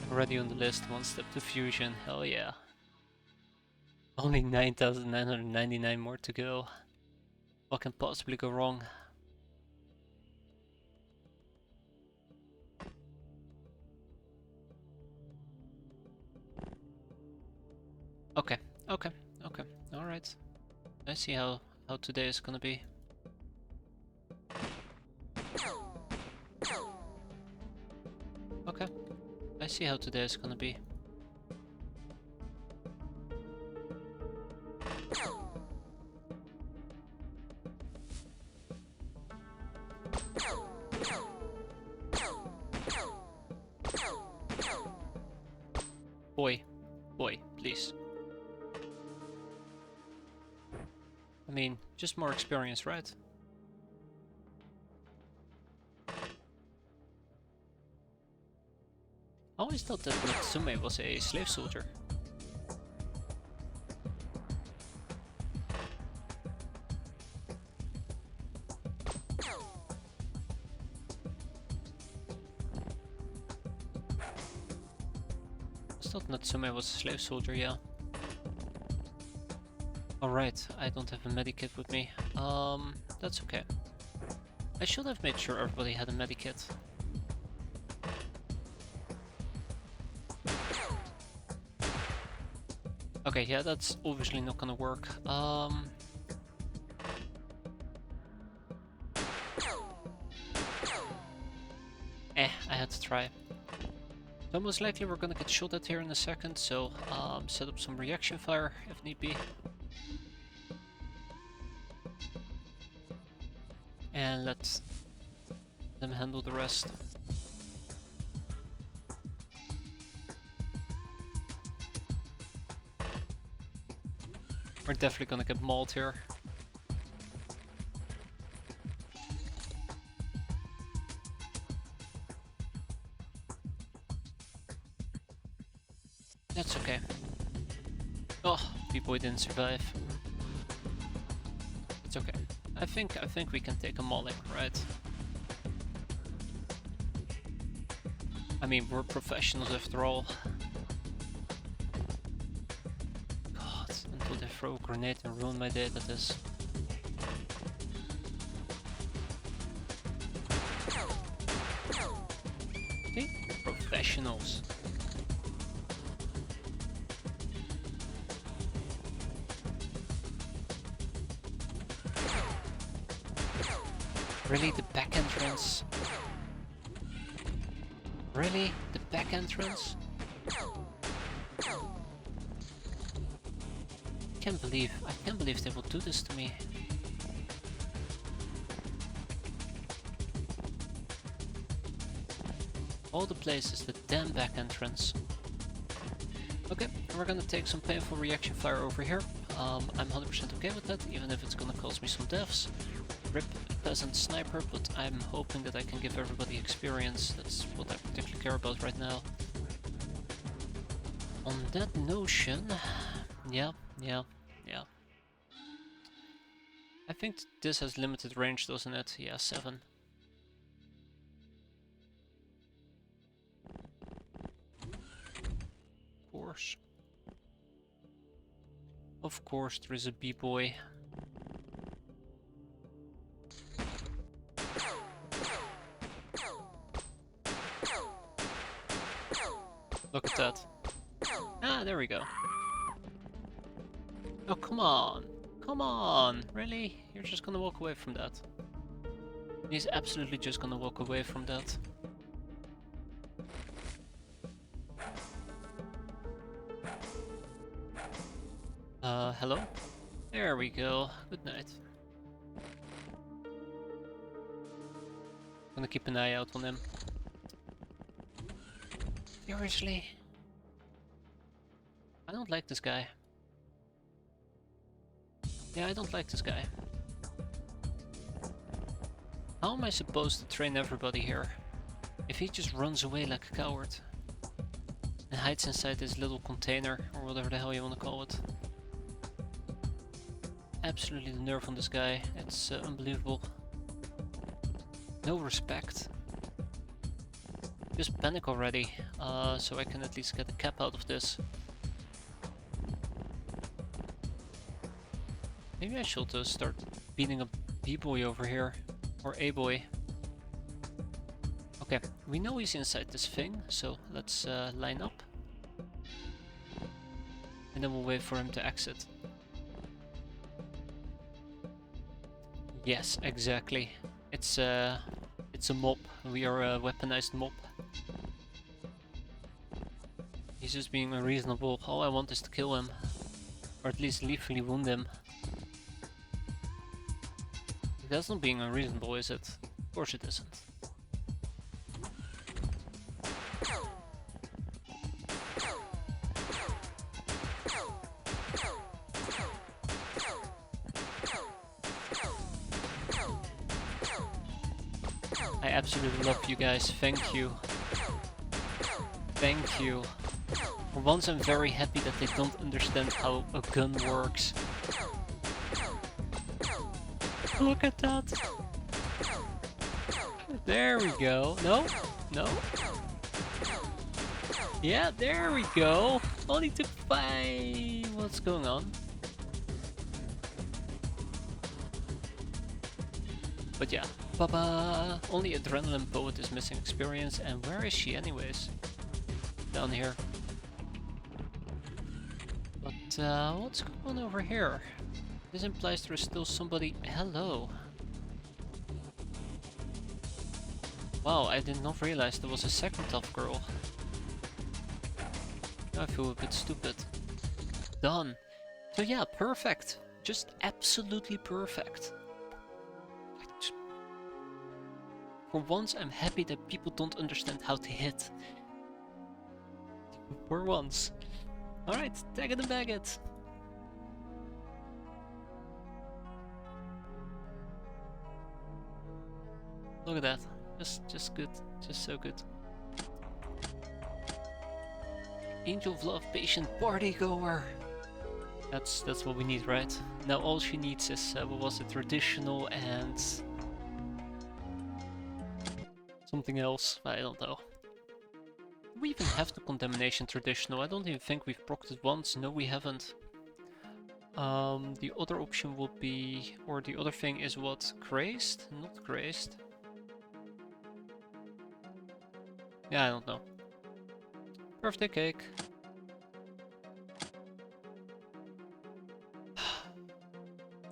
Already on the list, one step to fusion, hell yeah. Only 9,999 more to go. What can possibly go wrong? Okay, okay, okay, alright. I see how today is gonna be. Okay, I see how today is gonna be. Boy, please. I mean, just more experience, right? I always thought that Natsume was a slave soldier. I thought Natsume was a slave soldier, yeah. Alright, I don't have a medikit with me. That's okay. I should have made sure everybody had a medikit. Okay, yeah, that's obviously not gonna work. I had to try. So most likely we're gonna get shot at here in a second, so set up some reaction fire if need be. And let them handle the rest. We're definitely gonna get mauled here. That's okay. Oh, B-boy didn't survive. It's okay. I think we can take a mauling, right? I mean, we're professionals after all. God, until they throw a grenade and ruin my day, that is. See? Professionals. Really? The back entrance? Really? The back entrance? I can't believe they will do this to me. All the places, the damn back entrance. Okay, we're gonna take some painful reaction fire over here. I'm 100% okay with that, even if it's gonna cause me some deaths. Rip peasant sniper, but I'm hoping that I can give everybody experience. That's what I particularly care about right now. On that notion, yeah. I think this has limited range, doesn't it? Yeah, 7. Of course, there is a B-boy. Look at that. Ah, there we go. Oh, come on. Come on. Really? You're just gonna walk away from that. He's absolutely just gonna walk away from that. Hello? There we go. Good night. Gonna keep an eye out on him. Seriously? I don't like this guy. Yeah, I don't like this guy. How am I supposed to train everybody here? If he just runs away like a coward and hides inside this little container or whatever the hell you want to call it. Absolutely the nerve on this guy, it's unbelievable. No respect. Just panic already, so I can at least get a cap out of this. Maybe I should start beating up B-boy over here, or A-boy. Okay, we know he's inside this thing, so let's line up. And then we'll wait for him to exit. Yes, exactly. It's a mob. We are a weaponized mob. He's just being unreasonable. All I want is to kill him. Or at least lethally wound him. That's not being unreasonable, is it? Of course it isn't. I absolutely love you guys. Thank you. Thank you. For once I'm very happy that they don't understand how a gun works. Look at that! There we go. No? No? Yeah, there we go! Only took 5... What's going on? But yeah. Baba! Only Adrenaline Poet is missing experience. And where is she anyways? Down here. But what's going on over here? This implies there is still somebody... Hello. Wow, I did not realize there was a second tough girl. Now I feel a bit stupid. Done. So yeah, perfect. Just absolutely perfect. For once I'm happy that people don't understand how to hit. For once. Alright, tag it and bag it. Look at that. Just good. Just so good. Angel of Love, patient party goer. That's what we need, right? Now all she needs is what was it, traditional and something else. I don't know. Do we even have the contamination traditional? I don't even think we've procced it once. No, we haven't. The other option would be, or the other thing is what? Crazed? Not crazed. Yeah, I don't know. Birthday cake.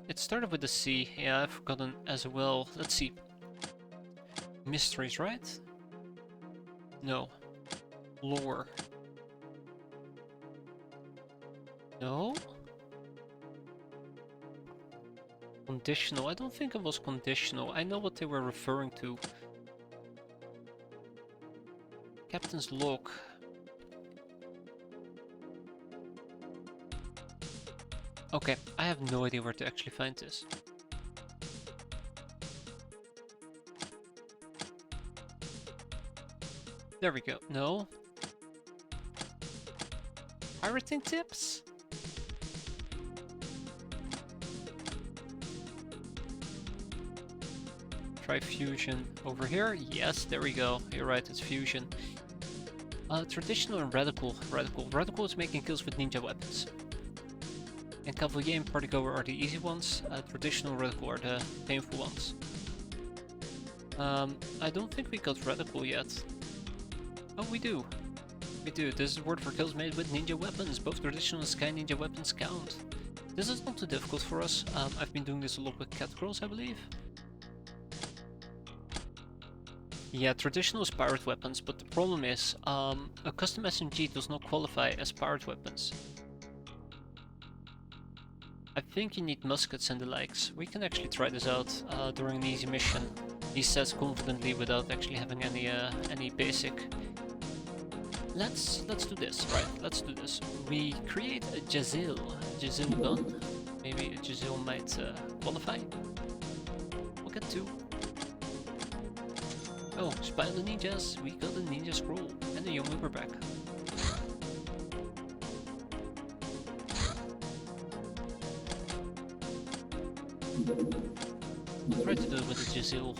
It started with a C. Yeah, I've forgotten as well. Let's see. Mysteries, right? No. Lore. No? Conditional. I don't think it was conditional. I know what they were referring to. Captain's log. Okay, I have no idea where to actually find this. There we go. No. Pirating tips? Try fusion over here. Yes, there we go. You're right, it's fusion. Traditional and radical. Radical is making kills with ninja weapons. And Cavalier and Partygoer are the easy ones. Traditional and radical are the painful ones. I don't think we got radical yet. Oh, we do. We do. This is word for kills made with ninja weapons. Both traditional and sky ninja weapons count. This is not too difficult for us. I've been doing this a lot with cat girls, I believe. Yeah, traditional is pirate weapons, but the problem is, a custom SMG does not qualify as pirate weapons. I think you need muskets and the likes. We can actually try this out during an easy mission. He says confidently without actually having any basic. Let's do this, right? Let's do this. We create a Jazil gun. Maybe a Jazil might qualify. We'll get two. Oh, spy on the ninjas! We got the ninja scroll and a young paperback. Try to do it with the Jazil.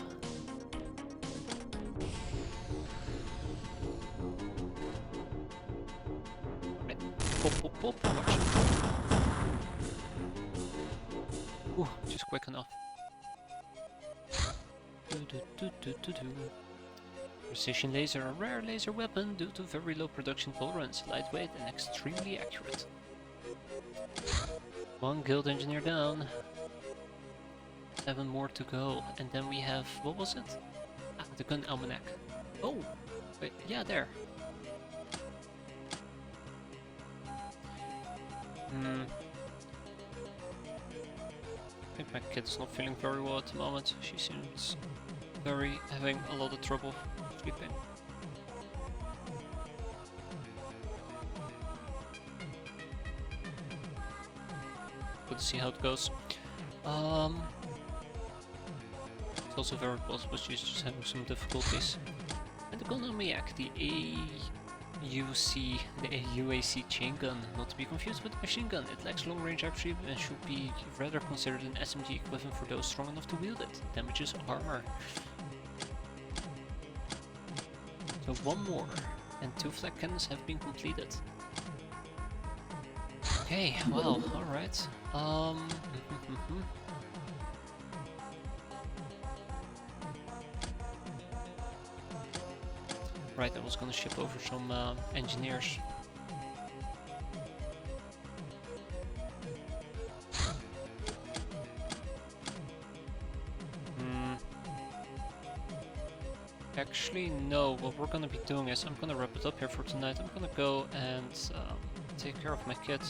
Right. Pop, pop, pop, watch. Ooh, just quick enough. Precision laser, a rare laser weapon due to very low production tolerance, lightweight and extremely accurate. One guild engineer down. 7 more to go, and then we have, what was it? Ah, the gun almanac. Oh, wait, yeah, there. I think my kid's not feeling very well at the moment. She seems having a lot of trouble sleeping. Let's see how it goes. It's also very possible she's just having some difficulties. And the Gunamiak, the AUC, the UAC chain gun, not to be confused with the machine gun. It lacks long range actually and should be rather considered an SMG equivalent for those strong enough to wield it. Damages armor. So 1 more, and 2 flak cannons have been completed. Okay, well, alright. Right, I was gonna ship over some engineers. Actually, no. What we're gonna be doing is I'm gonna wrap it up here for tonight. I'm gonna go and take care of my kid.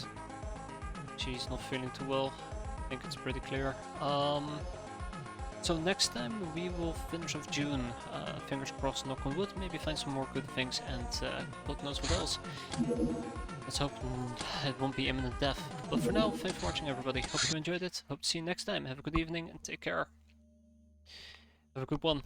She's not feeling too well. I think it's pretty clear. So next time we will finish off June. Fingers crossed, knock on wood. Maybe find some more good things and God knows what else. Let's hope it won't be imminent death. But for now, thanks for watching everybody. Hope you enjoyed it. Hope to see you next time. Have a good evening and take care. Have a good one.